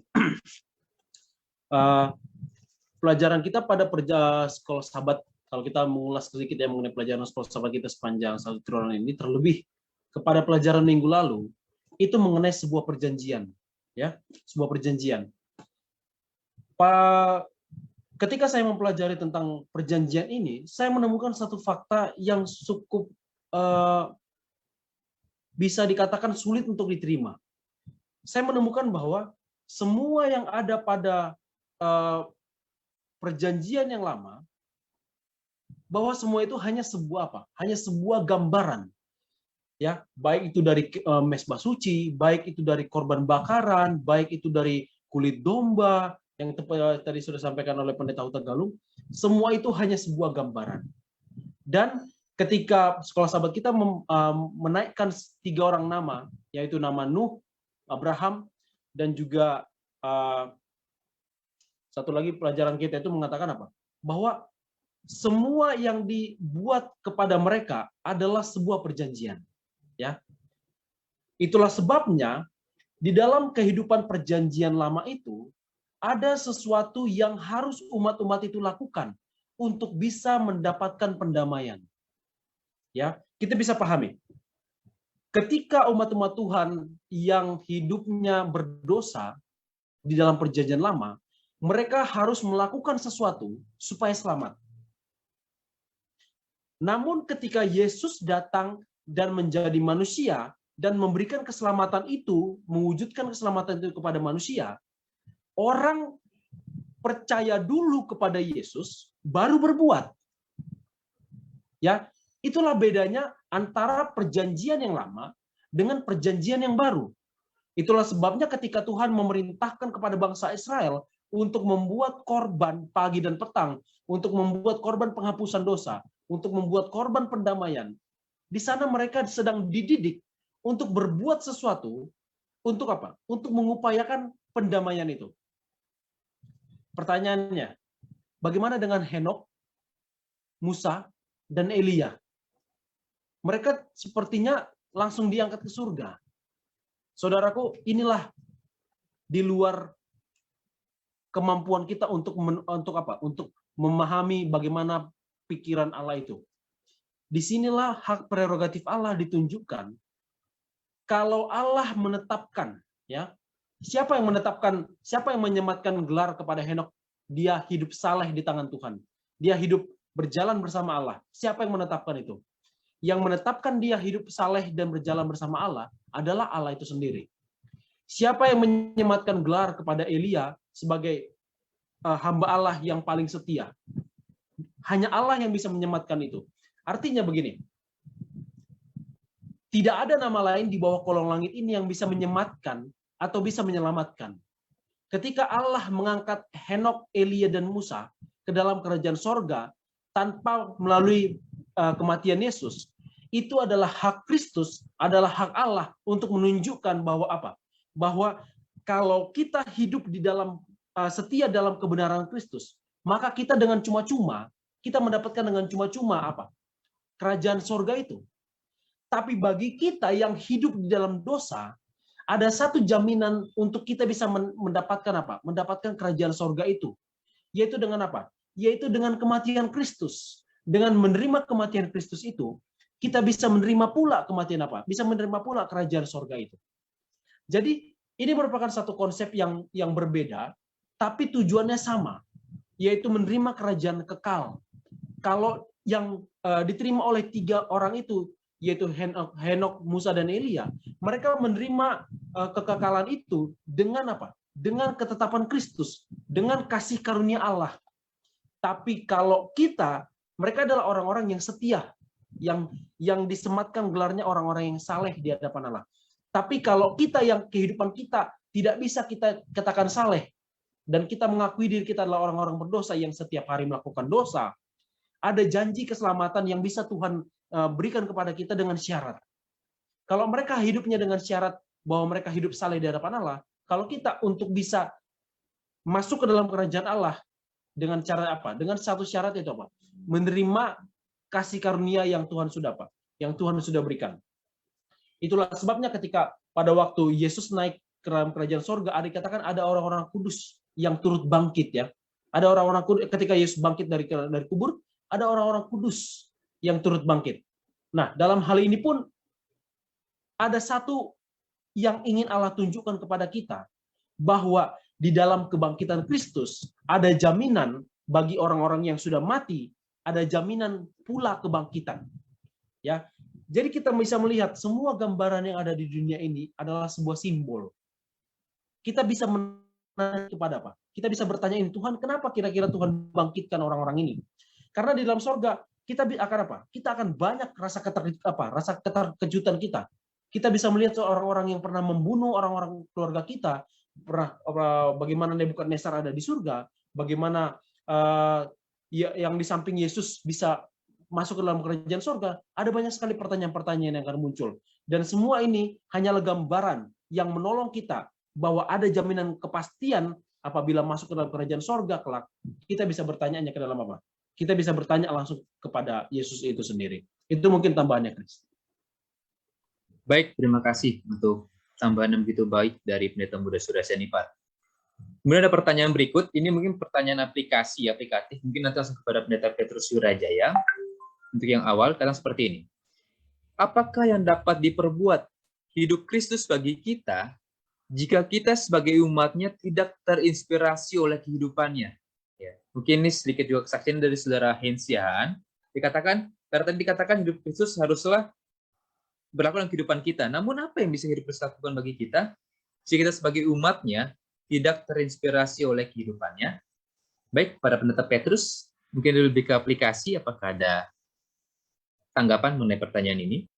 Pelajaran kita pada sekolah sahabat, kalau kita mengulas sedikit ya mengenai pelajaran sekolah sahabat kita sepanjang 1 triwulan ini, terlebih kepada pelajaran minggu lalu, itu mengenai sebuah perjanjian. Ya, sebuah perjanjian. ketika saya mempelajari tentang perjanjian ini, saya menemukan satu fakta yang cukup bisa dikatakan sulit untuk diterima. Saya menemukan bahwa semua yang ada pada perjanjian yang lama, bahwa semua itu hanya sebuah apa? Hanya sebuah gambaran. Ya, baik itu dari mezbah suci, baik itu dari korban bakaran, baik itu dari kulit domba yang tadi sudah disampaikan oleh Pendeta Huta Galung, semua itu hanya sebuah gambaran. Dan ketika sekolah sahabat kita menaikkan 3 orang nama, yaitu nama Nuh, Abraham, dan juga satu lagi pelajaran kita itu mengatakan apa? Bahwa semua yang dibuat kepada mereka adalah sebuah perjanjian. Ya, itulah sebabnya di dalam kehidupan perjanjian lama itu ada sesuatu yang harus umat-umat itu lakukan untuk bisa mendapatkan pendamaian. Ya, kita bisa pahami. Ketika umat-umat Tuhan yang hidupnya berdosa di dalam perjanjian lama, mereka harus melakukan sesuatu supaya selamat. Namun ketika Yesus datang dan menjadi manusia dan memberikan keselamatan itu, mewujudkan keselamatan itu kepada manusia, orang percaya dulu kepada Yesus baru berbuat. Ya, itulah bedanya antara perjanjian yang lama dengan perjanjian yang baru. Itulah sebabnya ketika Tuhan memerintahkan kepada bangsa Israel untuk membuat korban pagi dan petang, untuk membuat korban penghapusan dosa, untuk membuat korban pendamaian, di sana mereka sedang dididik untuk berbuat sesuatu untuk apa? Untuk mengupayakan pendamaian itu. Pertanyaannya, bagaimana dengan Henok, Musa, dan Elia? Mereka sepertinya langsung diangkat ke surga. Saudaraku, inilah di luar kemampuan kita untuk apa? Untuk memahami bagaimana pikiran Allah itu. Disinilah hak prerogatif Allah ditunjukkan. Kalau Allah menetapkan, ya, siapa yang menetapkan, siapa yang menyematkan gelar kepada Henok? Dia hidup saleh di tangan Tuhan. Dia hidup berjalan bersama Allah. Siapa yang menetapkan itu? Yang menetapkan dia hidup saleh dan berjalan bersama Allah adalah Allah itu sendiri. Siapa yang menyematkan gelar kepada Elia sebagai hamba Allah yang paling setia? Hanya Allah yang bisa menyematkan itu. Artinya begini, tidak ada nama lain di bawah kolong langit ini yang bisa menyematkan atau bisa menyelamatkan. Ketika Allah mengangkat Henok, Elia, dan Musa ke dalam kerajaan sorga tanpa melalui kematian Yesus, itu adalah hak Kristus, adalah hak Allah untuk menunjukkan bahwa apa? Bahwa kalau kita hidup di dalam setia dalam kebenaran Kristus, maka kita dengan cuma-cuma, kita mendapatkan dengan cuma-cuma apa? Kerajaan sorga itu. Tapi bagi kita yang hidup di dalam dosa, ada satu jaminan untuk kita bisa mendapatkan apa? Mendapatkan kerajaan sorga itu. Yaitu dengan apa? Yaitu dengan kematian Kristus. Dengan menerima kematian Kristus itu, kita bisa menerima pula kematian apa? Bisa menerima pula kerajaan sorga itu. Jadi ini merupakan satu konsep yang berbeda, tapi tujuannya sama, yaitu menerima kerajaan kekal. Kalau yang diterima oleh 3 orang itu, yaitu Henok, Musa, dan Elia, mereka menerima kekekalan itu dengan apa? Dengan ketetapan Kristus, dengan kasih karunia Allah. Tapi kalau kita, mereka adalah orang-orang yang setia, yang disematkan gelarnya orang-orang yang saleh di hadapan Allah. Tapi kalau kita yang kehidupan kita tidak bisa kita katakan saleh, dan kita mengakui diri kita adalah orang-orang berdosa yang setiap hari melakukan dosa, ada janji keselamatan yang bisa Tuhan berikan kepada kita dengan syarat. Kalau mereka hidupnya dengan syarat bahwa mereka hidup saleh di hadapan Allah, kalau kita untuk bisa masuk ke dalam kerajaan Allah dengan cara apa? Dengan satu syarat itu apa? Menerima kasih karunia yang Tuhan sudah apa? Yang Tuhan sudah berikan. Itulah sebabnya ketika pada waktu Yesus naik ke dalam kerajaan sorga, ada dikatakan ada orang-orang kudus yang turut bangkit, ya. Ada orang-orang kudus ketika Yesus bangkit dari kubur, ada orang-orang kudus yang turut bangkit. Nah, dalam hal ini pun ada satu yang ingin Allah tunjukkan kepada kita, bahwa di dalam kebangkitan Kristus ada jaminan bagi orang-orang yang sudah mati, ada jaminan pula kebangkitan. Ya. Jadi kita bisa melihat semua gambaran yang ada di dunia ini adalah sebuah simbol. Kita bisa menanya kepada apa? Kita bisa bertanya ini, Tuhan, kenapa kira-kira Tuhan bangkitkan orang-orang ini? Karena di dalam sorga kita akan apa? Kita akan banyak rasa keterkejutan kita. Kita bisa melihat orang-orang yang pernah membunuh orang-orang keluarga kita, bagaimana Nebukadnezar ada di surga, bagaimana yang di samping Yesus bisa masuk ke dalam kerajaan surga. Ada banyak sekali pertanyaan-pertanyaan yang akan muncul. Dan semua ini hanyalah gambaran yang menolong kita bahwa ada jaminan kepastian apabila masuk ke dalam kerajaan surga kelak. Kita bisa bertanya ke dalam apa? Kita bisa bertanya langsung kepada Yesus itu sendiri. Itu mungkin tambahannya, Chris. Baik, terima kasih untuk tambahan yang begitu baik dari Pendeta Muda Surya Senipar. Kemudian ada pertanyaan berikut, ini mungkin pertanyaan aplikatif, mungkin nanti langsung kepada Pendeta Petrus Surajaya. Untuk yang awal, kadang seperti ini. Apakah yang dapat diperbuat hidup Kristus bagi kita jika kita sebagai umatnya tidak terinspirasi oleh kehidupannya? Ya, mungkin ini sedikit juga kesaksian dari saudara Hensian. Karena tadi dikatakan hidup Kristus haruslah berlaku dalam kehidupan kita. Namun apa yang bisa hidup Kristus lakukan bagi kita jika kita sebagai umatnya tidak terinspirasi oleh kehidupannya? Baik, pada Pendeta Petrus, mungkin lebih ke aplikasi, apakah ada tanggapan mengenai pertanyaan ini?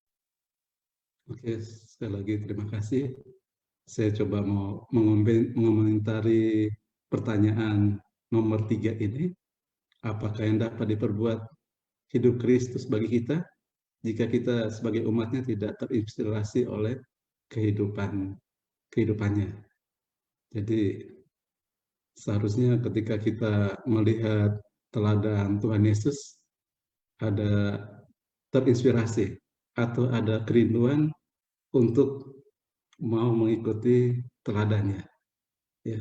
Oke, sekali lagi terima kasih. Saya coba mau mengomentari pertanyaan nomor 3 ini. Apakah yang dapat diperbuat hidup Kristus bagi kita jika kita sebagai umatnya tidak terinspirasi oleh kehidupannya? Jadi seharusnya ketika kita melihat teladan Tuhan Yesus, ada terinspirasi atau ada kerinduan untuk mau mengikuti teladannya. Ya.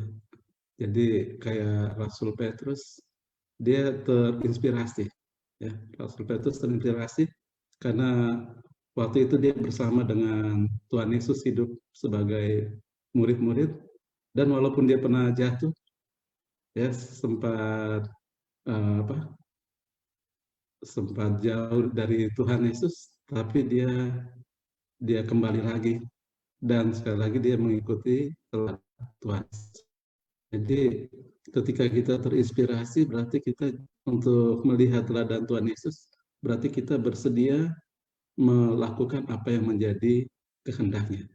Jadi kayak Rasul Petrus, dia terinspirasi. Ya, Rasul Petrus terinspirasi karena waktu itu dia bersama dengan Tuhan Yesus hidup sebagai murid-murid, dan walaupun dia pernah jatuh, ya sempat sempat jauh dari Tuhan Yesus, tapi dia kembali lagi, dan sekali lagi dia mengikuti teladan Tuhan. Jadi ketika kita terinspirasi, berarti kita untuk melihat teladan Tuhan Yesus, berarti kita bersedia melakukan apa yang menjadi kehendaknya.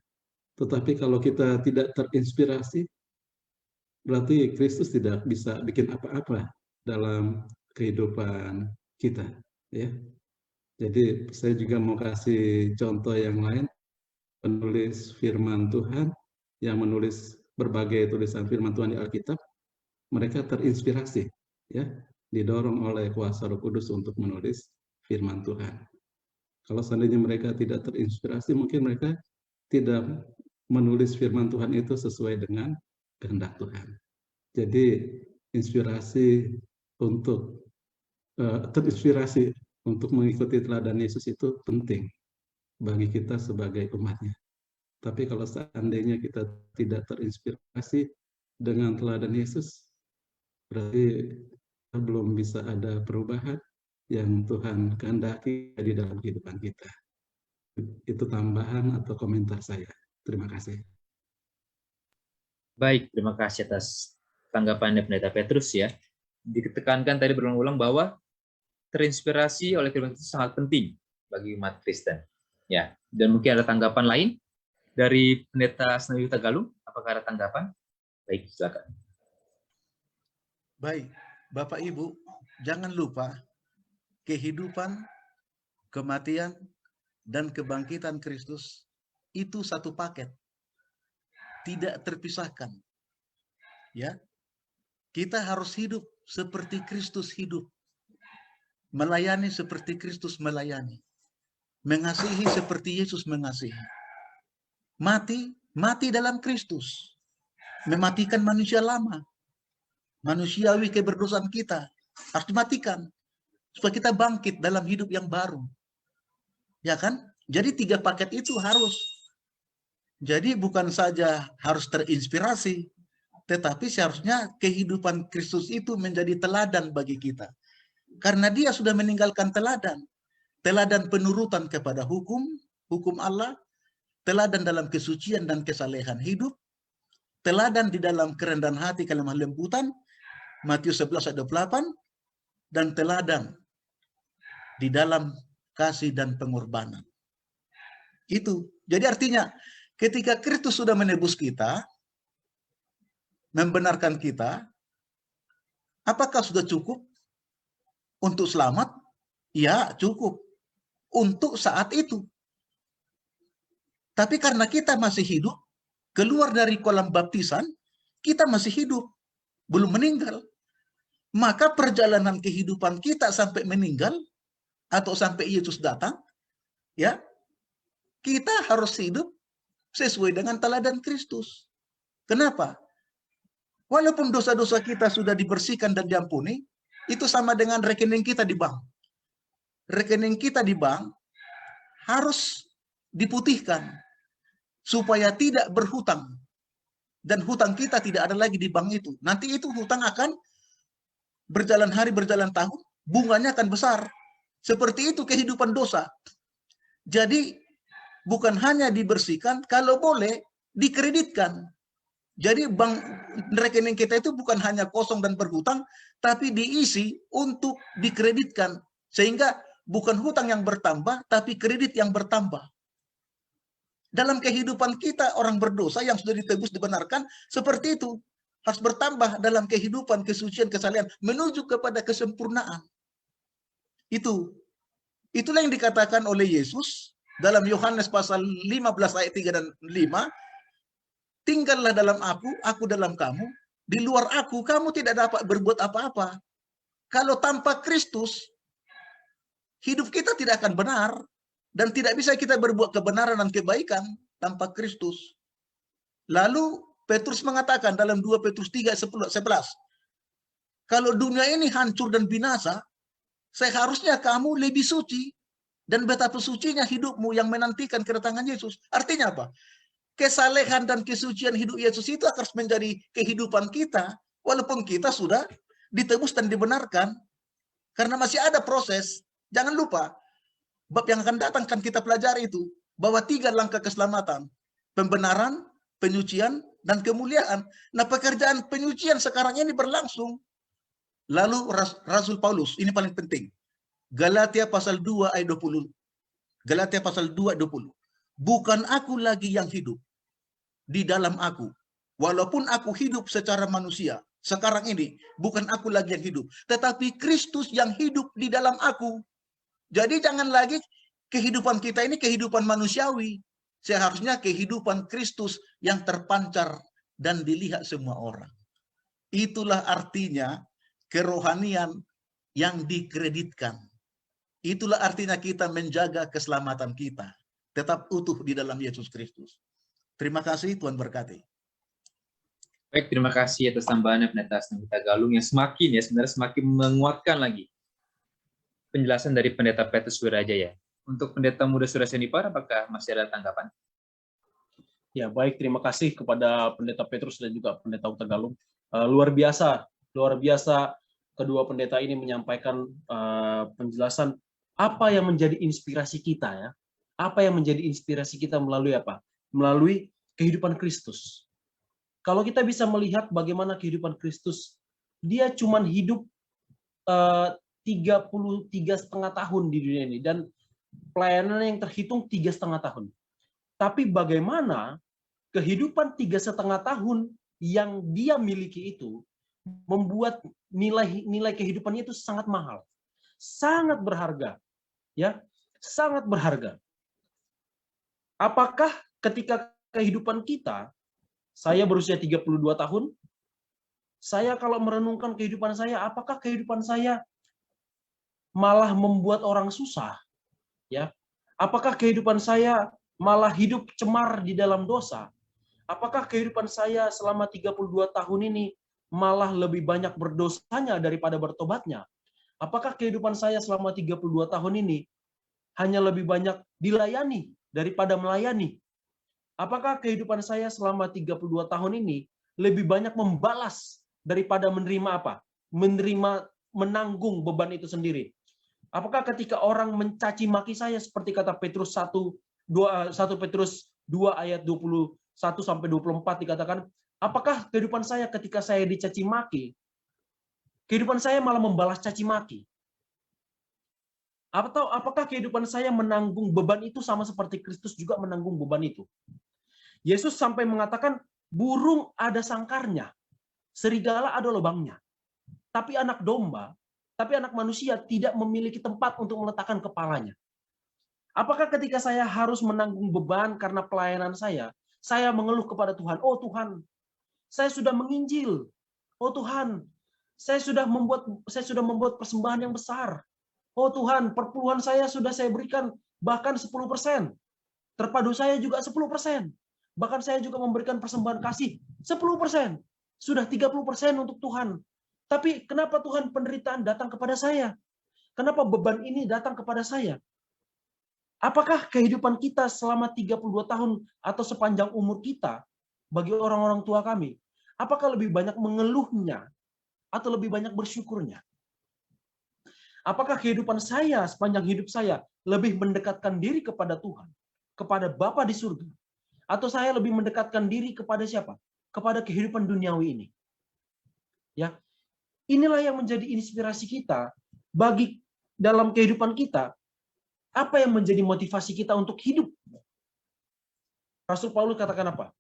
Tetapi kalau kita tidak terinspirasi, berarti Kristus tidak bisa bikin apa-apa dalam kehidupan kita, ya. Jadi saya juga mau kasih contoh yang lain. Penulis firman Tuhan yang menulis berbagai tulisan firman Tuhan di Alkitab, mereka terinspirasi, ya, didorong oleh kuasa Roh Kudus untuk menulis firman Tuhan. Kalau seandainya mereka tidak terinspirasi, mungkin mereka tidak menulis firman Tuhan itu sesuai dengan kehendak Tuhan. Jadi terinspirasi untuk mengikuti teladan Yesus itu penting bagi kita sebagai umatnya. Tapi kalau seandainya kita tidak terinspirasi dengan teladan Yesus, berarti kita belum bisa ada perubahan yang Tuhan kehendaki di dalam kehidupan kita. Itu tambahan atau komentar saya. Terima kasih. Baik, terima kasih atas tanggapannya Pendeta Petrus, ya. Ditekankan tadi berulang-ulang bahwa terinspirasi oleh firman itu sangat penting bagi umat Kristen. Ya, dan mungkin ada tanggapan lain dari Pendeta Senawi Tagalung. Apakah ada tanggapan? Baik, silakan. Baik, Bapak Ibu, jangan lupa kehidupan, kematian, dan kebangkitan Kristus itu satu paket, tidak terpisahkan. Ya, kita harus hidup seperti Kristus hidup, melayani seperti Kristus melayani, mengasihi seperti Yesus mengasihi. Mati dalam Kristus, mematikan manusia lama, manusiawi keberdosaan kita harus dimatikan supaya kita bangkit dalam hidup yang baru. Ya kan? Jadi 3 paket itu harus. Jadi bukan saja harus terinspirasi, Tetapi seharusnya kehidupan Kristus itu menjadi teladan bagi kita. Karena dia sudah meninggalkan teladan. Teladan penurutan kepada hukum Allah, teladan dalam kesucian dan kesalehan hidup, teladan di dalam kerendahan hati, kelemah lembutan, Matius 11 ayat 28, dan teladan di dalam kasih dan pengorbanan. Itu. Jadi artinya, ketika Kristus sudah menebus kita, membenarkan kita, apakah sudah cukup untuk selamat? Ya, cukup. Untuk saat itu. Tapi karena kita masih hidup, keluar dari kolam baptisan, kita masih hidup, belum meninggal. Maka perjalanan kehidupan kita sampai meninggal, atau sampai Yesus datang, ya, kita harus hidup sesuai dengan teladan Kristus. Kenapa? Walaupun dosa-dosa kita sudah dibersihkan dan diampuni, itu sama dengan rekening kita di bank. Rekening kita di bank harus diputihkan supaya tidak berhutang. Dan hutang kita tidak ada lagi di bank itu. Nanti itu hutang akan berjalan hari, berjalan tahun, bunganya akan besar. Seperti itu kehidupan dosa. Jadi bukan hanya dibersihkan, kalau boleh dikreditkan. Jadi bank rekening kita itu bukan hanya kosong dan berhutang, tapi diisi untuk dikreditkan. Sehingga bukan hutang yang bertambah, tapi kredit yang bertambah. Dalam kehidupan kita, orang berdosa yang sudah ditebus, dibenarkan, seperti itu. Harus bertambah dalam kehidupan, kesucian, kesalehan, menuju kepada kesempurnaan. Itulah yang dikatakan oleh Yesus dalam Yohanes pasal 15 ayat 3 dan 5. Tinggallah dalam aku dalam kamu. Di luar aku, kamu tidak dapat berbuat apa-apa. Kalau tanpa Kristus, hidup kita tidak akan benar. Dan tidak bisa kita berbuat kebenaran dan kebaikan tanpa Kristus. Lalu Petrus mengatakan dalam 2 Petrus 3:11, kalau dunia ini hancur dan binasa, seharusnya kamu lebih suci. Dan betapa sucinya hidupmu yang menantikan kedatangan Yesus. Artinya apa? Kesalehan dan kesucian hidup Yesus itu harus menjadi kehidupan kita, walaupun kita sudah ditebus dan dibenarkan. Karena masih ada proses. Jangan lupa, bab yang akan datang kan kita pelajari itu, bahwa 3 langkah keselamatan. Pembenaran, penyucian, dan kemuliaan. Nah, pekerjaan penyucian sekarang ini berlangsung. Lalu Rasul Paulus, ini paling penting. Galatia pasal 2 ayat 20. Galatia pasal 2 ayat 20. Bukan aku lagi yang hidup di dalam aku. Walaupun aku hidup secara manusia, sekarang ini bukan aku lagi yang hidup, tetapi Kristus yang hidup di dalam aku. Jadi jangan lagi kehidupan kita ini kehidupan manusiawi. Seharusnya kehidupan Kristus yang terpancar dan dilihat semua orang. Itulah artinya kerohanian yang dikreditkan. Itulah artinya kita menjaga keselamatan kita. Tetap utuh di dalam Yesus Kristus. Terima kasih, Tuhan berkati. Baik, terima kasih atas tambahannya Pendeta Asnawita Galung yang sebenarnya semakin menguatkan lagi penjelasan dari Pendeta Petrus Wirajaya. Untuk Pendeta Muda Surya Senipar, apakah masih ada tanggapan? Ya, baik, terima kasih kepada Pendeta Petrus dan juga Pendeta Uta Galung. Luar biasa kedua pendeta ini menyampaikan penjelasan apa yang menjadi inspirasi kita, ya. Apa yang menjadi inspirasi kita melalui apa? Melalui kehidupan Kristus. Kalau kita bisa melihat bagaimana kehidupan Kristus, dia cuma hidup 33,5 tahun di dunia ini, dan pelayanan yang terhitung 3,5 tahun. Tapi bagaimana kehidupan 3,5 tahun yang dia miliki itu membuat nilai kehidupannya itu sangat mahal, sangat berharga, ya, sangat berharga. Apakah ketika kehidupan kita, saya berusia 32 tahun, saya kalau merenungkan kehidupan saya, apakah kehidupan saya malah membuat orang susah? Ya, apakah kehidupan saya malah hidup cemar di dalam dosa? Apakah kehidupan saya selama 32 tahun ini malah lebih banyak berdosanya daripada bertobatnya? Apakah kehidupan saya selama 32 tahun ini hanya lebih banyak dilayani daripada melayani? Apakah kehidupan saya selama 32 tahun ini lebih banyak membalas daripada menerima apa? Menanggung beban itu sendiri. Apakah ketika orang mencaci maki saya seperti kata Petrus 1 Petrus 2 ayat 21 sampai 24 dikatakan, apakah kehidupan saya ketika saya dicaci maki, kehidupan saya malah membalas caci maki? Atau apakah kehidupan saya menanggung beban itu sama seperti Kristus juga menanggung beban itu? Yesus sampai mengatakan, burung ada sangkarnya, serigala ada lubangnya. Tapi anak manusia tidak memiliki tempat untuk meletakkan kepalanya. Apakah ketika saya harus menanggung beban karena pelayanan saya mengeluh kepada Tuhan, oh Tuhan, saya sudah menginjil. Oh Tuhan, saya sudah membuat persembahan yang besar. Oh Tuhan, perpuluhan saya sudah saya berikan bahkan 10%. Terpadu saya juga 10%. Bahkan saya juga memberikan persembahan kasih 10%. Sudah 30% untuk Tuhan. Tapi kenapa Tuhan penderitaan datang kepada saya? Kenapa beban ini datang kepada saya? Apakah kehidupan kita selama 32 tahun atau sepanjang umur kita bagi orang-orang tua kami, apakah lebih banyak mengeluhnya atau lebih banyak bersyukurnya? Apakah kehidupan saya sepanjang hidup saya lebih mendekatkan diri kepada Tuhan, kepada Bapa di surga, atau saya lebih mendekatkan diri kepada siapa? Kepada kehidupan duniawi ini. Ya. Inilah yang menjadi inspirasi kita bagi dalam kehidupan kita. Apa yang menjadi motivasi kita untuk hidup? Rasul Paulus katakan apa?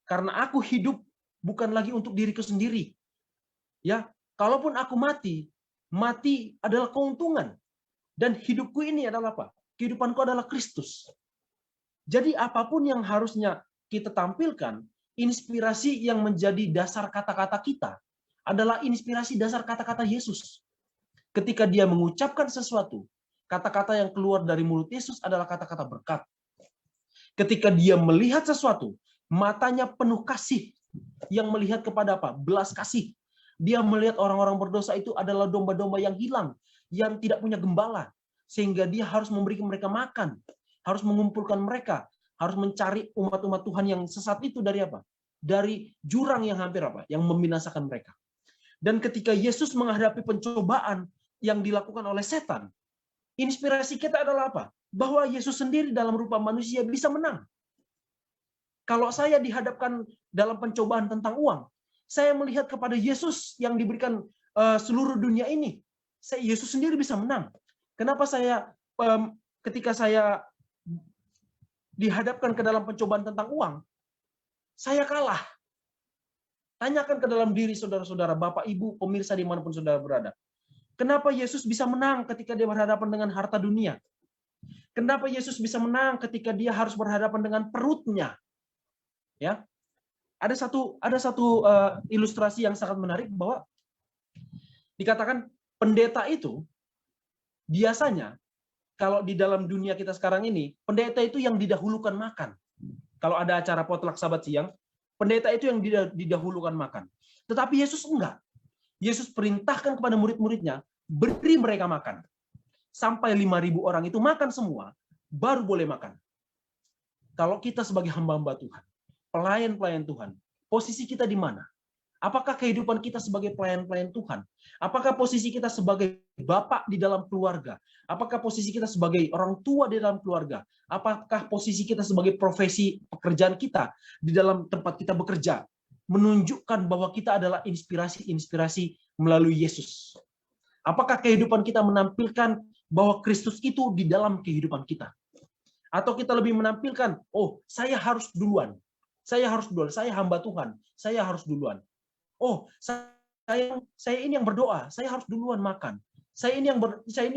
Karena aku hidup bukan lagi untuk diriku sendiri. Ya, kalaupun aku mati adalah keuntungan. Dan hidupku ini adalah apa? Kehidupanku adalah Kristus. Jadi apapun yang harusnya kita tampilkan, inspirasi yang menjadi dasar kata-kata kita adalah inspirasi dasar kata-kata Yesus. Ketika dia mengucapkan sesuatu, kata-kata yang keluar dari mulut Yesus adalah kata-kata berkat. Ketika dia melihat sesuatu, matanya penuh kasih. Yang melihat kepada apa? Belas kasih. Dia melihat orang-orang berdosa itu adalah domba-domba yang hilang, yang tidak punya gembala. Sehingga dia harus memberi mereka makan. Harus mengumpulkan mereka. Harus mencari umat-umat Tuhan yang sesat itu dari apa? Dari jurang yang hampir apa? Yang membinasakan mereka. Dan ketika Yesus menghadapi pencobaan yang dilakukan oleh setan, inspirasi kita adalah apa? Bahwa Yesus sendiri dalam rupa manusia bisa menang. Kalau saya dihadapkan dalam pencobaan tentang uang, saya melihat kepada Yesus yang diberikan seluruh dunia ini. Yesus sendiri bisa menang. Kenapa ketika saya dihadapkan ke dalam pencobaan tentang uang, saya kalah. Tanyakan ke dalam diri saudara-saudara, Bapak, Ibu, pemirsa dimanapun saudara berada. Kenapa Yesus bisa menang ketika dia berhadapan dengan harta dunia? Kenapa Yesus bisa menang ketika dia harus berhadapan dengan perutnya? Ya, ada satu ilustrasi yang sangat menarik bahwa dikatakan pendeta itu biasanya kalau di dalam dunia kita sekarang ini, pendeta itu yang didahulukan makan. Kalau ada acara potluck Sabat siang, pendeta itu yang didahulukan makan. Tetapi Yesus enggak. Yesus perintahkan kepada murid-muridnya, beri mereka makan. Sampai 5.000 orang itu makan semua, baru boleh makan. Kalau kita sebagai hamba-hamba Tuhan, pelayan-pelayan Tuhan, posisi kita di mana? Apakah kehidupan kita sebagai pelayan-pelayan Tuhan? Apakah posisi kita sebagai bapak di dalam keluarga? Apakah posisi kita sebagai orang tua di dalam keluarga? Apakah posisi kita sebagai profesi pekerjaan kita di dalam tempat kita bekerja? Menunjukkan bahwa kita adalah inspirasi melalui Yesus. Apakah kehidupan kita menampilkan bahwa Kristus itu di dalam kehidupan kita? Atau kita lebih menampilkan, oh saya harus duluan. Saya hamba Tuhan, saya harus duluan. Oh, saya ini yang berdoa, saya harus duluan makan. Saya ini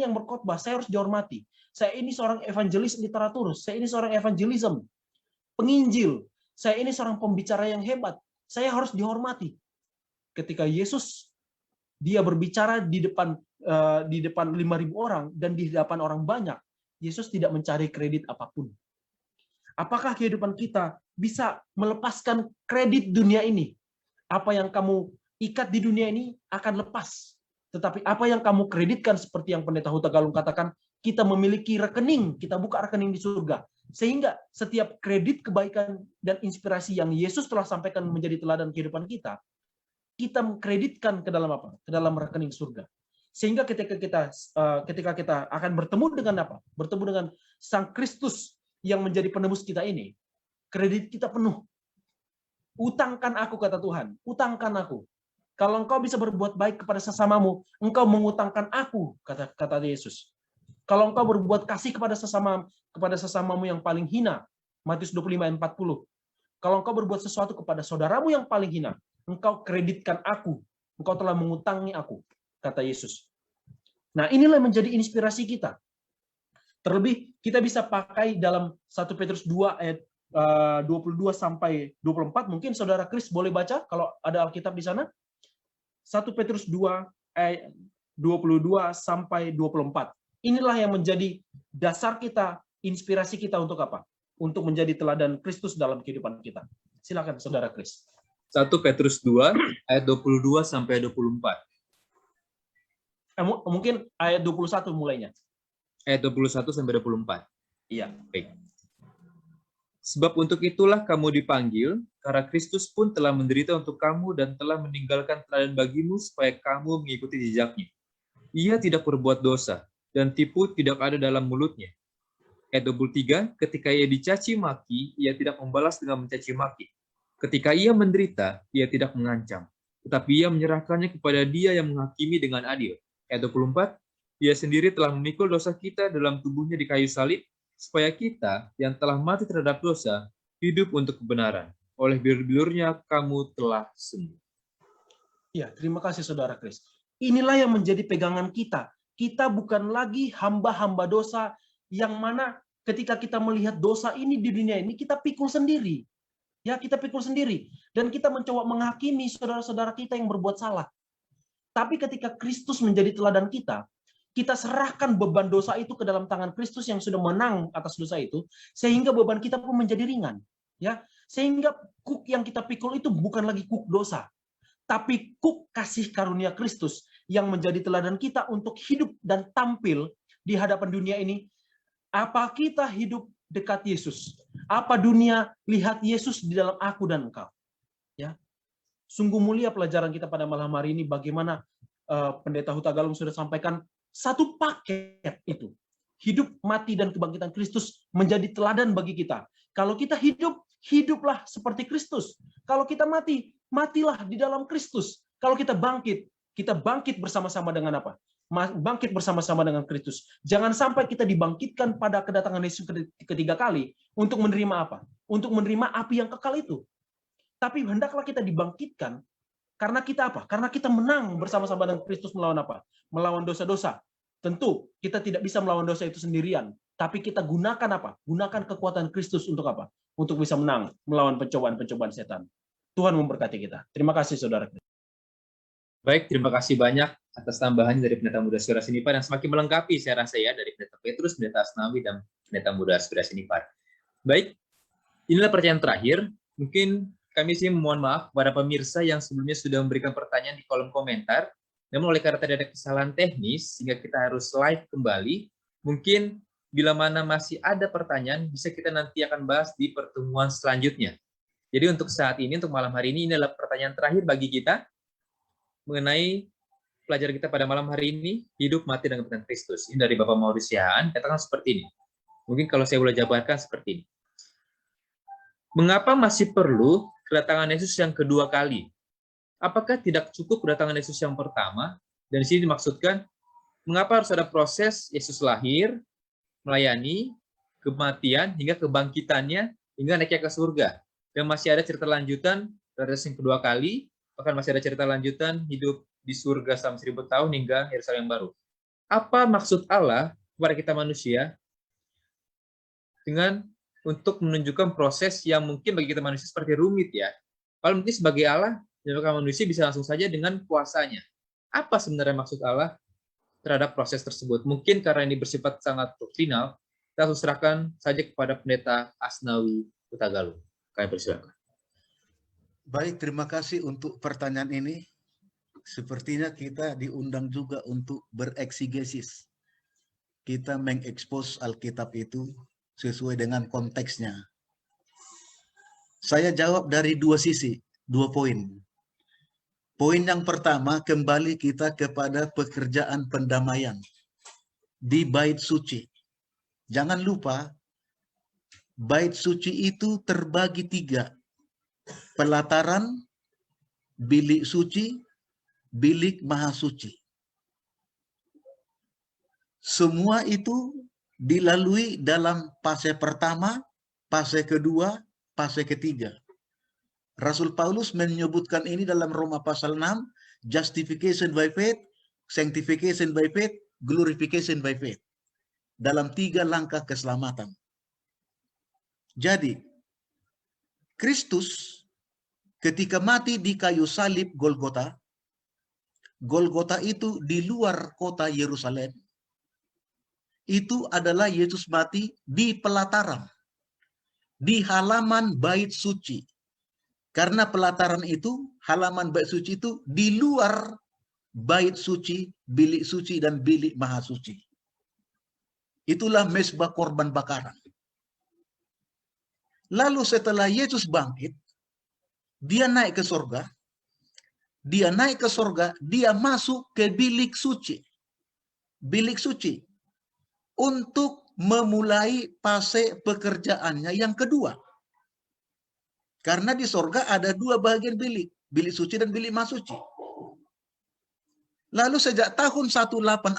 yang berkhotbah, saya harus dihormati. Saya ini seorang evangelis literaturus, saya ini seorang evangelism, penginjil. Saya ini seorang pembicara yang hebat, saya harus dihormati. Ketika Yesus dia berbicara di depan 5.000 orang dan di hadapan orang banyak, Yesus tidak mencari kredit apapun. Apakah kehidupan kita bisa melepaskan kredit dunia ini? Apa yang kamu ikat di dunia ini akan lepas. Tetapi apa yang kamu kreditkan, seperti yang Pendeta Huta Galung katakan, kita memiliki rekening, kita buka rekening di surga. Sehingga setiap kredit kebaikan dan inspirasi yang Yesus telah sampaikan menjadi teladan kehidupan kita, kita kreditkan ke dalam apa? Ke dalam rekening surga. Sehingga ketika kita akan bertemu dengan apa? Bertemu dengan Sang Kristus yang menjadi penebus kita ini, kredit kita penuh. Utangkan aku, kata Tuhan, utangkan aku. Kalau engkau bisa berbuat baik kepada sesamamu, engkau mengutangkan aku, kata Yesus. Kalau engkau berbuat kasih kepada sesamamu yang paling hina, Matius 25 ayat 40. Kalau engkau berbuat sesuatu kepada saudaramu yang paling hina, engkau kreditkan aku, engkau telah mengutangi aku, kata Yesus. Nah, inilah menjadi inspirasi kita. Terlebih kita bisa pakai dalam 1 Petrus 2 ayat 22 sampai 24. Mungkin saudara Kris boleh baca kalau ada Alkitab di sana. 1 Petrus 2 ayat 22 sampai 24. Inilah yang menjadi dasar kita, inspirasi kita untuk apa? Untuk menjadi teladan Kristus dalam kehidupan kita. Silakan saudara Kris. 1 Petrus 2 ayat 22 sampai 24. Mungkin ayat 21 mulainya. Ayat 21 sampai 24. Iya. Baik. Sebab untuk itulah kamu dipanggil, karena Kristus pun telah menderita untuk kamu dan telah meninggalkan teladan bagimu supaya kamu mengikuti jejaknya. Ia tidak berbuat dosa, dan tipu tidak ada dalam mulutnya. Ayat 23, ketika ia dicaci maki, ia tidak membalas dengan mencaci maki. Ketika ia menderita, ia tidak mengancam, tetapi ia menyerahkannya kepada Dia yang menghakimi dengan adil. Ayat 24, Dia sendiri telah memikul dosa kita dalam tubuhnya di kayu salib, supaya kita yang telah mati terhadap dosa, hidup untuk kebenaran. Oleh bilur-bilurnya kamu telah sembuh. Ya, terima kasih saudara Kris. Inilah yang menjadi pegangan kita. Kita bukan lagi hamba-hamba dosa yang mana ketika kita melihat dosa ini di dunia ini, kita pikul sendiri. Ya, kita pikul sendiri. Dan kita mencoba menghakimi saudara-saudara kita yang berbuat salah. Tapi ketika Kristus menjadi teladan kita serahkan beban dosa itu ke dalam tangan Kristus yang sudah menang atas dosa itu, sehingga beban kita pun menjadi ringan. Ya, sehingga kuk yang kita pikul itu bukan lagi kuk dosa, tapi kuk kasih karunia Kristus yang menjadi teladan kita untuk hidup dan tampil di hadapan dunia ini. Apa kita hidup dekat Yesus? Apa dunia lihat Yesus di dalam aku dan engkau? Ya, sungguh mulia pelajaran kita pada malam hari ini. Bagaimana Pendeta Huta Galung sudah sampaikan satu paket itu. Hidup, mati, dan kebangkitan Kristus menjadi teladan bagi kita. Kalau kita hidup, hiduplah seperti Kristus. Kalau kita mati, matilah di dalam Kristus. Kalau kita bangkit bersama-sama dengan apa? Bangkit bersama-sama dengan Kristus. Jangan sampai kita dibangkitkan pada kedatangan Yesus ketiga kali untuk menerima apa? Untuk menerima api yang kekal itu. Tapi hendaklah kita dibangkitkan karena kita apa? Karena kita menang bersama-sama dengan Kristus melawan apa? Melawan dosa-dosa. Tentu kita tidak bisa melawan dosa itu sendirian, tapi kita gunakan apa? Gunakan kekuatan Kristus untuk apa? Untuk bisa menang melawan pencobaan-pencobaan setan. Tuhan memberkati kita. Terima kasih saudara. Baik, terima kasih banyak atas tambahannya dari Pendeta Muda Aspira Sinipar yang semakin melengkapi saya rasa ya dari Pendeta Petrus, Pendeta Asnawi, dan Pendeta Muda Aspira Sinipar. Baik, inilah pertanyaan terakhir. Mungkin kami sih mohon maaf kepada pemirsa yang sebelumnya sudah memberikan pertanyaan di kolom komentar. Namun oleh karena tadi ada kesalahan teknis, sehingga kita harus live kembali. Mungkin bila mana masih ada pertanyaan, bisa kita nanti akan bahas di pertemuan selanjutnya. Jadi untuk saat ini, untuk malam hari ini adalah pertanyaan terakhir bagi kita mengenai pelajaran kita pada malam hari ini, hidup, mati, dan kebangkitan Kristus. Ini dari Bapak Maurice Sihaan, katakan seperti ini. Mungkin kalau saya boleh jabarkan seperti ini. Mengapa masih perlu kedatangan Yesus yang kedua kali? Apakah tidak cukup kedatangan Yesus yang pertama? Dan di sini dimaksudkan, mengapa harus ada proses Yesus lahir, melayani, kematian, hingga kebangkitannya, hingga naiknya ke surga. Dan masih ada cerita lanjutan, kedatangan yang kedua kali, bahkan masih ada cerita lanjutan, hidup di surga selama 1000 tahun, hingga Yerusalem baru. Apa maksud Allah kepada kita manusia, dengan untuk menunjukkan proses yang mungkin bagi kita manusia seperti rumit ya. Kalau mungkin sebagai Allah, menyebabkan manusia bisa langsung saja dengan kuasanya. Apa sebenarnya maksud Allah terhadap proses tersebut? Mungkin karena ini bersifat sangat doktrinal, kita langsung serahkan saja kepada Pendeta Asnawi Huta Galung. Kami persilakan. Baik, terima kasih untuk pertanyaan ini. Sepertinya kita diundang juga untuk bereksigesis. Kita mengekspos Alkitab itu sesuai dengan konteksnya. Saya jawab dari dua sisi, 2 poin. Poin yang pertama, kembali kita kepada pekerjaan pendamaian di bait suci. Jangan lupa, bait suci itu terbagi 3. Pelataran, bilik suci, bilik maha suci. Semua itu dilalui dalam fase pertama, fase kedua, fase ketiga. Rasul Paulus menyebutkan ini dalam Roma pasal 6, justification by faith, sanctification by faith, glorification by faith. Dalam 3 langkah keselamatan. Jadi, Kristus ketika mati di kayu salib Golgota, Golgota itu di luar kota Yerusalem, itu adalah Yesus mati di pelataran, di halaman bait suci. Karena pelataran itu, halaman bait suci itu di luar bait suci, bilik suci, dan bilik maha suci. Itulah mezbah korban bakaran. Lalu setelah Yesus bangkit, dia naik ke surga. Dia naik ke surga, dia masuk ke bilik suci. Bilik suci. Untuk memulai fase pekerjaannya yang kedua. Karena di surga ada 2 bagian bilik. Bilik suci dan bilik maha suci. Lalu sejak tahun 1844,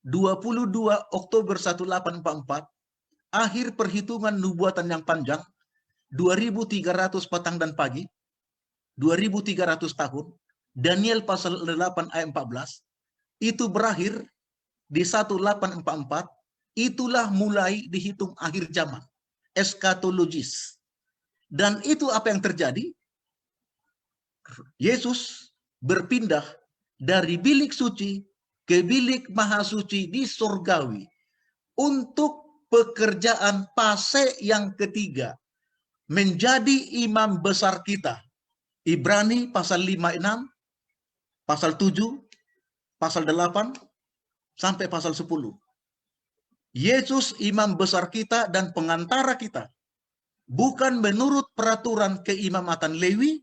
22 Oktober 1844, akhir perhitungan nubuatan yang panjang, 2300 petang dan pagi, 2300 tahun, Daniel pasal 8 ayat 14, itu berakhir di 1844, itulah mulai dihitung akhir zaman, eskatologis. Dan itu apa yang terjadi? Yesus berpindah dari bilik suci ke bilik maha suci di surgawi untuk pekerjaan fase yang ketiga, menjadi imam besar kita. Ibrani pasal 5-6, pasal 7, pasal 8, sampai pasal 10. Yesus imam besar kita dan pengantara kita. Bukan menurut peraturan keimamatan Lewi,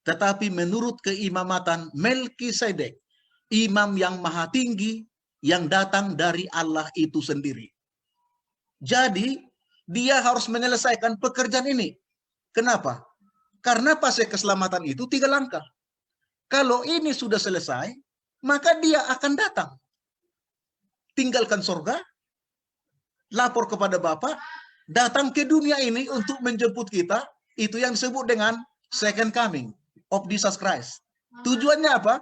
tetapi menurut keimamatan Melkisedek, imam yang maha tinggi, yang datang dari Allah itu sendiri. Jadi, dia harus menyelesaikan pekerjaan ini. Kenapa? Karena fase keselamatan itu 3 langkah. Kalau ini sudah selesai, maka dia akan datang. Tinggalkan surga, lapor kepada Bapa, datang ke dunia ini untuk menjemput kita. Itu yang disebut dengan second coming of Jesus Christ. Tujuannya apa?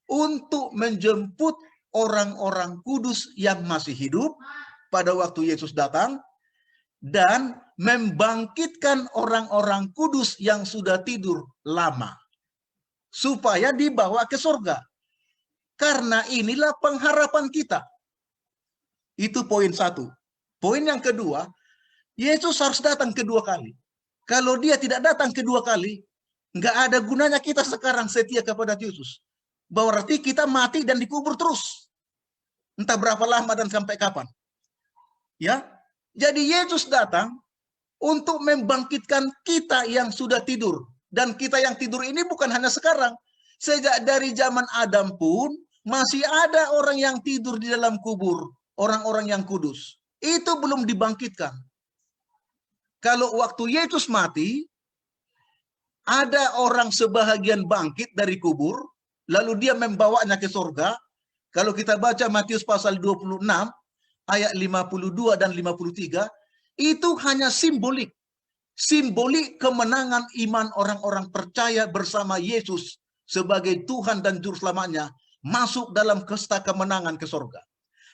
Untuk menjemput orang-orang kudus yang masih hidup pada waktu Yesus datang, dan membangkitkan orang-orang kudus yang sudah tidur lama, supaya dibawa ke surga. Karena inilah pengharapan kita. Itu poin 1. Poin yang kedua, Yesus harus datang kedua kali. Kalau dia tidak datang kedua kali, nggak ada gunanya kita sekarang setia kepada Yesus. Berarti kita mati dan dikubur terus. Entah berapa lama dan sampai kapan. Ya, jadi Yesus datang untuk membangkitkan kita yang sudah tidur. Dan kita yang tidur ini bukan hanya sekarang. Sejak dari zaman Adam pun masih ada orang yang tidur di dalam kubur. Orang-orang yang kudus. Itu belum dibangkitkan. Kalau waktu Yesus mati, ada orang sebahagian bangkit dari kubur, lalu dia membawanya ke surga. Kalau kita baca Matius pasal 26, ayat 52 dan 53, itu hanya simbolik. Simbolik kemenangan iman orang-orang percaya bersama Yesus sebagai Tuhan dan Juru Selamatnya masuk dalam pesta kemenangan ke surga.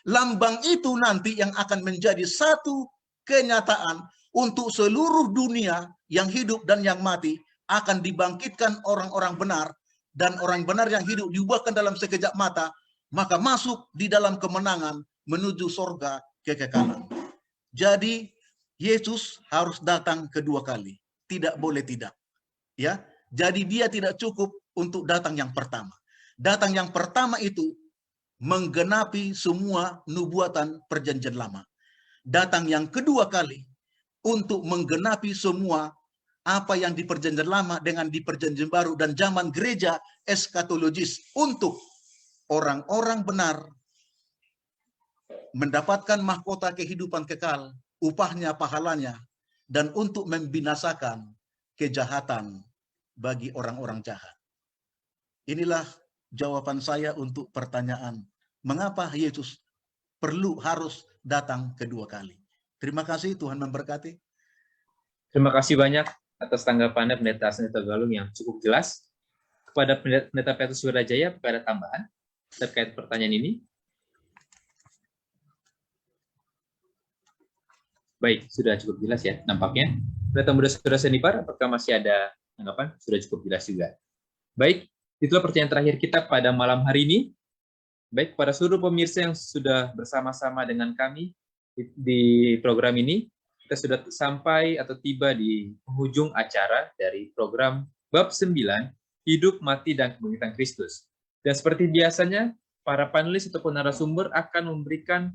Lambang itu nanti yang akan menjadi satu kenyataan untuk seluruh dunia yang hidup dan yang mati, akan dibangkitkan orang-orang benar, dan orang benar yang hidup diubahkan dalam sekejap mata, maka masuk di dalam kemenangan menuju surga kekekalan. Jadi Yesus harus datang kedua kali, tidak boleh tidak. Ya, jadi dia tidak cukup untuk datang yang pertama. Datang yang pertama itu menggenapi semua nubuatan perjanjian lama. datang yang kedua kali untuk menggenapi semua apa yang di perjanjian lama dengan di perjanjian baru dan zaman gereja eskatologis, untuk orang-orang benar mendapatkan mahkota kehidupan kekal, upahnya, pahalanya, dan untuk membinasakan kejahatan bagi orang-orang jahat. Inilah jawaban saya untuk pertanyaan, mengapa Yesus harus datang kedua kali. Terima kasih, Tuhan memberkati. Terima kasih banyak atas tanggapannya Pendeta Asni Tagalung yang cukup jelas. Kepada Pendeta Petrus Wirajaya, apakah ada tambahan terkait pertanyaan ini? Baik, sudah cukup jelas ya nampaknya. Pendeta Muda Saudara Senipar, apakah masih ada tanggapan? Sudah cukup jelas juga. Baik, itulah pertanyaan terakhir kita pada malam hari ini. Baik, para seluruh pemirsa yang sudah bersama-sama dengan kami di program ini, kita sudah sampai atau tiba di penghujung acara dari program Bab 9, Hidup, Mati, dan Kebangkitan Kristus. Dan seperti biasanya, para panelis ataupun narasumber akan memberikan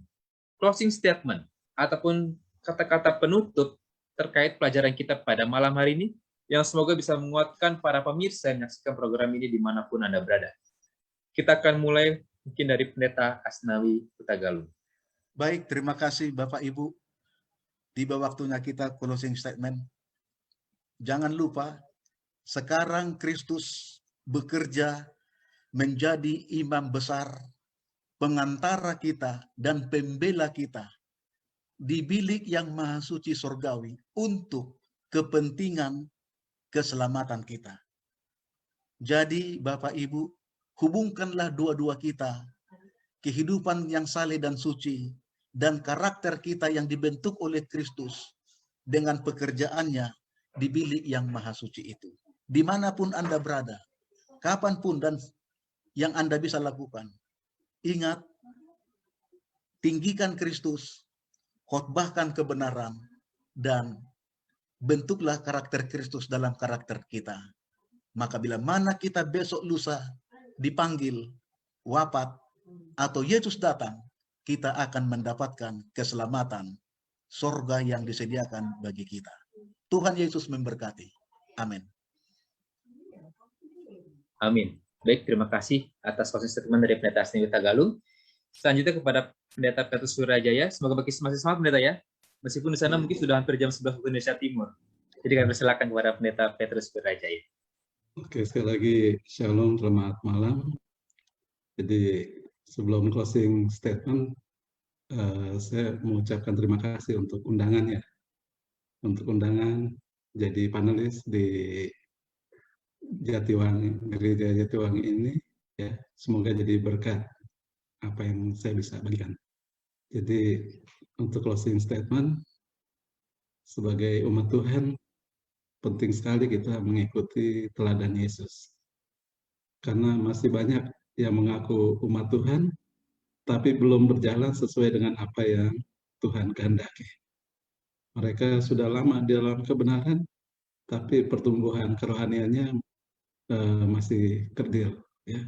closing statement ataupun kata-kata penutup terkait pelajaran kita pada malam hari ini, yang semoga bisa menguatkan para pemirsa yang menyaksikan program ini dimanapun Anda berada. Kita akan mulai mungkin dari Pendeta Asnawi Hutagalung. Baik, terima kasih Bapak Ibu. Tiba waktunya kita closing statement. Jangan lupa, sekarang Kristus bekerja menjadi imam besar, pengantara kita dan pembela kita di bilik yang maha suci surgawi untuk kepentingan keselamatan kita. Jadi Bapak Ibu, hubungkanlah dua-dua kita, kehidupan yang saleh dan suci, dan karakter kita yang dibentuk oleh Kristus dengan pekerjaannya di bilik yang maha suci itu. Dimanapun Anda berada, kapanpun dan yang Anda bisa lakukan, ingat, tinggikan Kristus, khotbahkan kebenaran, dan bentuklah karakter Kristus dalam karakter kita. Maka bila mana kita besok lusa dipanggil, wafat, atau Yesus datang, kita akan mendapatkan keselamatan surga yang disediakan bagi kita. Tuhan Yesus memberkati. Amin. Amin. Baik, terima kasih atas closing statement dari Pendeta Asni Hutagalung. Selanjutnya kepada Pendeta Petrus Wirajaya. Semoga masih semangat Pendeta ya. Meskipun di sana mungkin sudah hampir jam 11 waktu Indonesia Timur. Jadi kami persilakan kepada Pendeta Petrus Wirajaya. Oke, sekali lagi Shalom, selamat malam. Jadi sebelum closing statement, saya mengucapkan terima kasih untuk undangannya, untuk undangan jadi panelis di Jatiwangi, Gereja Jatiwangi ini, ya semoga jadi berkat apa yang saya bisa bagikan. Jadi untuk closing statement, sebagai umat Tuhan, penting sekali kita mengikuti teladan Yesus, karena masih banyak yang mengaku umat Tuhan, tapi belum berjalan sesuai dengan apa yang Tuhan kehendaki. Mereka sudah lama di dalam kebenaran, tapi pertumbuhan kerohaniannya masih kerdil, ya,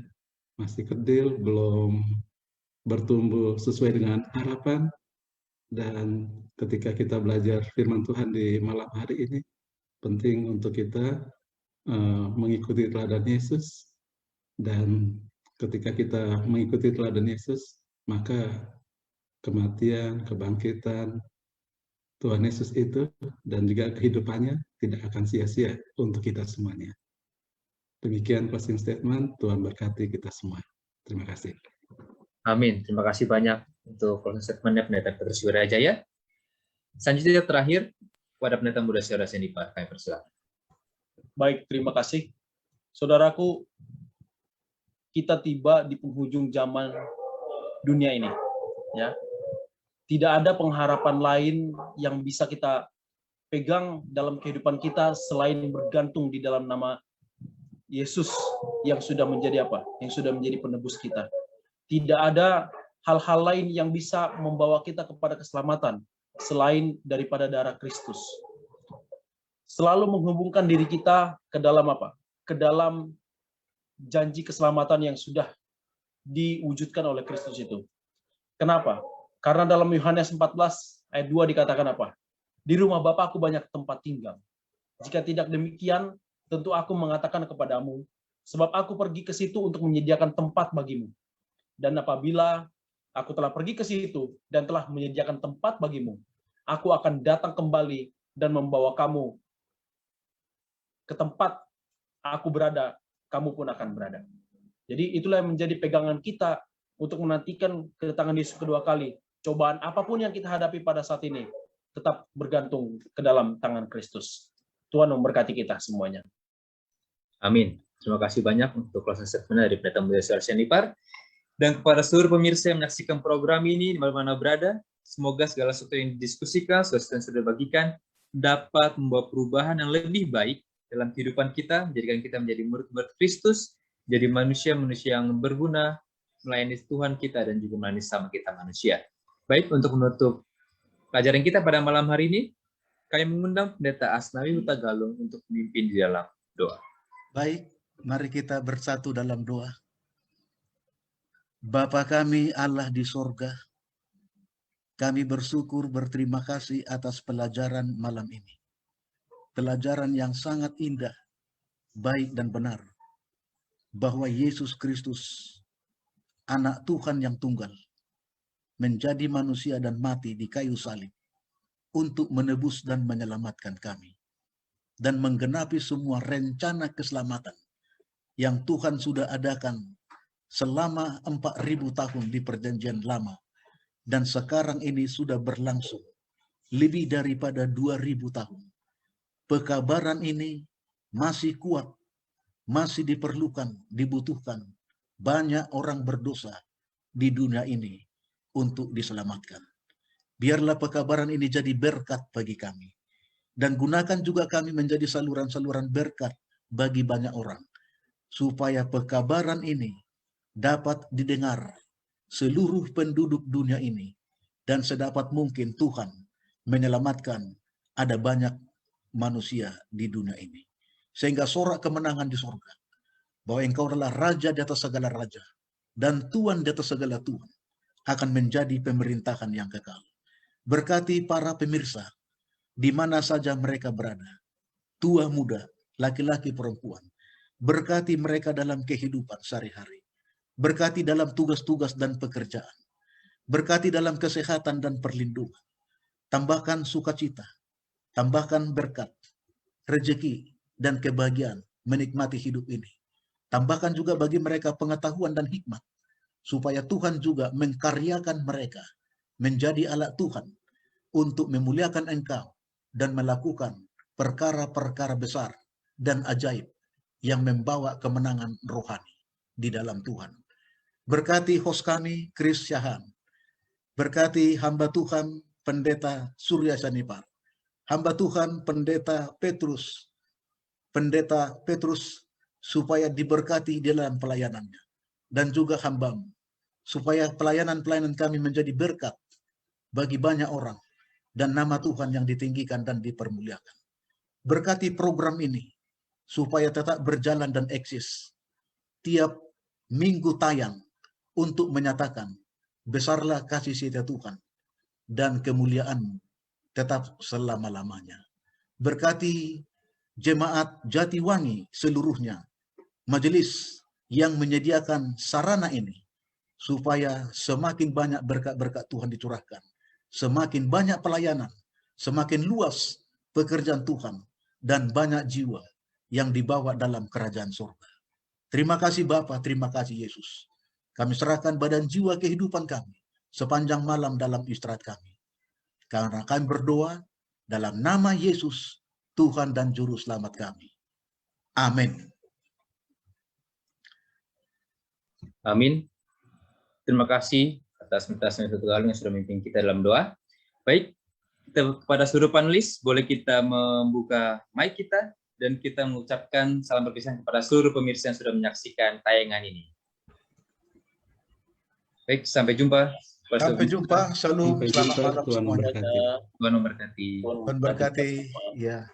masih kerdil, belum bertumbuh sesuai dengan harapan. Dan ketika kita belajar firman Tuhan di malam hari ini, penting untuk kita mengikuti teladan Yesus. Dan ketika kita mengikuti teladan Yesus, maka kematian, kebangkitan Tuhan Yesus itu dan juga kehidupannya tidak akan sia-sia untuk kita semuanya. Demikian closing statement. Tuhan berkati kita semua. Terima kasih. Amin. Terima kasih banyak untuk closing statement-nya Pendeta Petrus Wirajaya. Selanjutnya terakhir kepada Pendeta Muda Saudara Senipar, kami persilakan. Baik, terima kasih. Saudaraku, kita tiba di penghujung zaman dunia ini, ya. Tidak ada pengharapan lain yang bisa kita pegang dalam kehidupan kita selain bergantung di dalam nama Yesus yang sudah menjadi apa? Yang sudah menjadi penebus kita. Tidak ada hal-hal lain yang bisa membawa kita kepada keselamatan selain daripada darah Kristus. Selalu menghubungkan diri kita ke dalam apa? Ke dalam janji keselamatan yang sudah diwujudkan oleh Kristus itu. Kenapa? Karena dalam Yohanes 14 Ayat 2 dikatakan apa? Di rumah Bapakku banyak tempat tinggal. Jika tidak demikian, tentu aku mengatakan kepadamu, sebab aku pergi ke situ untuk menyediakan tempat bagimu. Dan apabila aku telah pergi ke situ dan telah menyediakan tempat bagimu, aku akan datang kembali dan membawa kamu ke tempat aku berada, kamu pun akan berada. Jadi itulah yang menjadi pegangan kita untuk menantikan kedatangan Yesus kedua kali. Cobaan apapun yang kita hadapi pada saat ini, tetap bergantung ke dalam tangan Kristus. Tuhan memberkati kita semuanya. Amin. Terima kasih banyak untuk closing statement dari Pendeta Mulia Celestian Nipar. Dan kepada seluruh pemirsa yang menyaksikan program ini di mana-mana berada, semoga segala sesuatu yang didiskusikan, sesuatu yang sudah bagikan, dapat membawa perubahan yang lebih baik dalam kehidupan kita, menjadikan kita menjadi murid-murid Kristus, jadi manusia-manusia yang berguna, melayani Tuhan kita dan juga melayani sama kita manusia. Baik, untuk menutup pelajaran kita pada malam hari ini, kami mengundang Pendeta Asnawi Huta Galung untuk memimpin di dalam doa. Baik, mari kita bersatu dalam doa. Bapa kami Allah di sorga, kami bersyukur berterima kasih atas pelajaran malam ini. Pelajaran yang sangat indah, baik dan benar, bahwa Yesus Kristus, anak Tuhan yang tunggal, menjadi manusia dan mati di kayu salib untuk menebus dan menyelamatkan kami, dan menggenapi semua rencana keselamatan yang Tuhan sudah adakan selama 4.000 tahun di perjanjian lama, dan sekarang ini sudah berlangsung lebih daripada 2.000 tahun. Pekabaran ini masih kuat, masih diperlukan, dibutuhkan banyak orang berdosa di dunia ini untuk diselamatkan. Biarlah pekabaran ini jadi berkat bagi kami, dan gunakan juga kami menjadi saluran-saluran berkat bagi banyak orang, supaya pekabaran ini dapat didengar seluruh penduduk dunia ini, dan sedapat mungkin Tuhan menyelamatkan ada banyak manusia di dunia ini, sehingga sorak kemenangan di surga, bahwa Engkau adalah Raja di atas segala raja dan Tuhan di atas segala Tuhan, akan menjadi pemerintahan yang kekal. Berkati para pemirsa di mana saja mereka berada, tua muda, laki-laki perempuan, berkati mereka dalam kehidupan sehari-hari. Berkati dalam tugas-tugas dan pekerjaan. Berkati dalam kesehatan dan perlindungan. Tambahkan sukacita, tambahkan berkat, rezeki, dan kebahagiaan menikmati hidup ini. Tambahkan juga bagi mereka pengetahuan dan hikmat, supaya Tuhan juga mengkaryakan mereka menjadi alat Tuhan untuk memuliakan Engkau dan melakukan perkara-perkara besar dan ajaib yang membawa kemenangan rohani di dalam Tuhan. Berkati host kami, Chris Syahan. Berkati hamba Tuhan, Pendeta Surya Sanipar. Hamba Tuhan, Pendeta Petrus, supaya diberkati di dalam pelayanannya. Dan juga hambamu, supaya pelayanan-pelayanan kami menjadi berkat bagi banyak orang, dan nama Tuhan yang ditinggikan dan dipermuliakan. Berkati program ini, supaya tetap berjalan dan eksis. Tiap minggu tayang, untuk menyatakan besarlah kasih setia Tuhan dan kemuliaan tetap selama-lamanya. Berkati jemaat Jatiwangi seluruhnya, majelis yang menyediakan sarana ini, supaya semakin banyak berkat-berkat Tuhan dicurahkan, semakin banyak pelayanan, semakin luas pekerjaan Tuhan, dan banyak jiwa yang dibawa dalam kerajaan surga. Terima kasih Bapa, terima kasih Yesus. Kami serahkan badan jiwa kehidupan kami sepanjang malam dalam istirahat kami. Karena kami berdoa dalam nama Yesus, Tuhan dan Juru Selamat kami. Amin. Amin. Terima kasih atas Pendeta Huta Galung yang sudah memimpin kita dalam doa. Baik, kepada seluruh panelis, boleh kita membuka mic kita dan kita mengucapkan salam perpisahan kepada seluruh pemirsa yang sudah menyaksikan tayangan ini. Baik, sampai jumpa. Sampai jumpa. Shalom. Selamat malam Tuhan semuanya. memberkati. Tuhan memberkati. Tuhan berkati. Ya.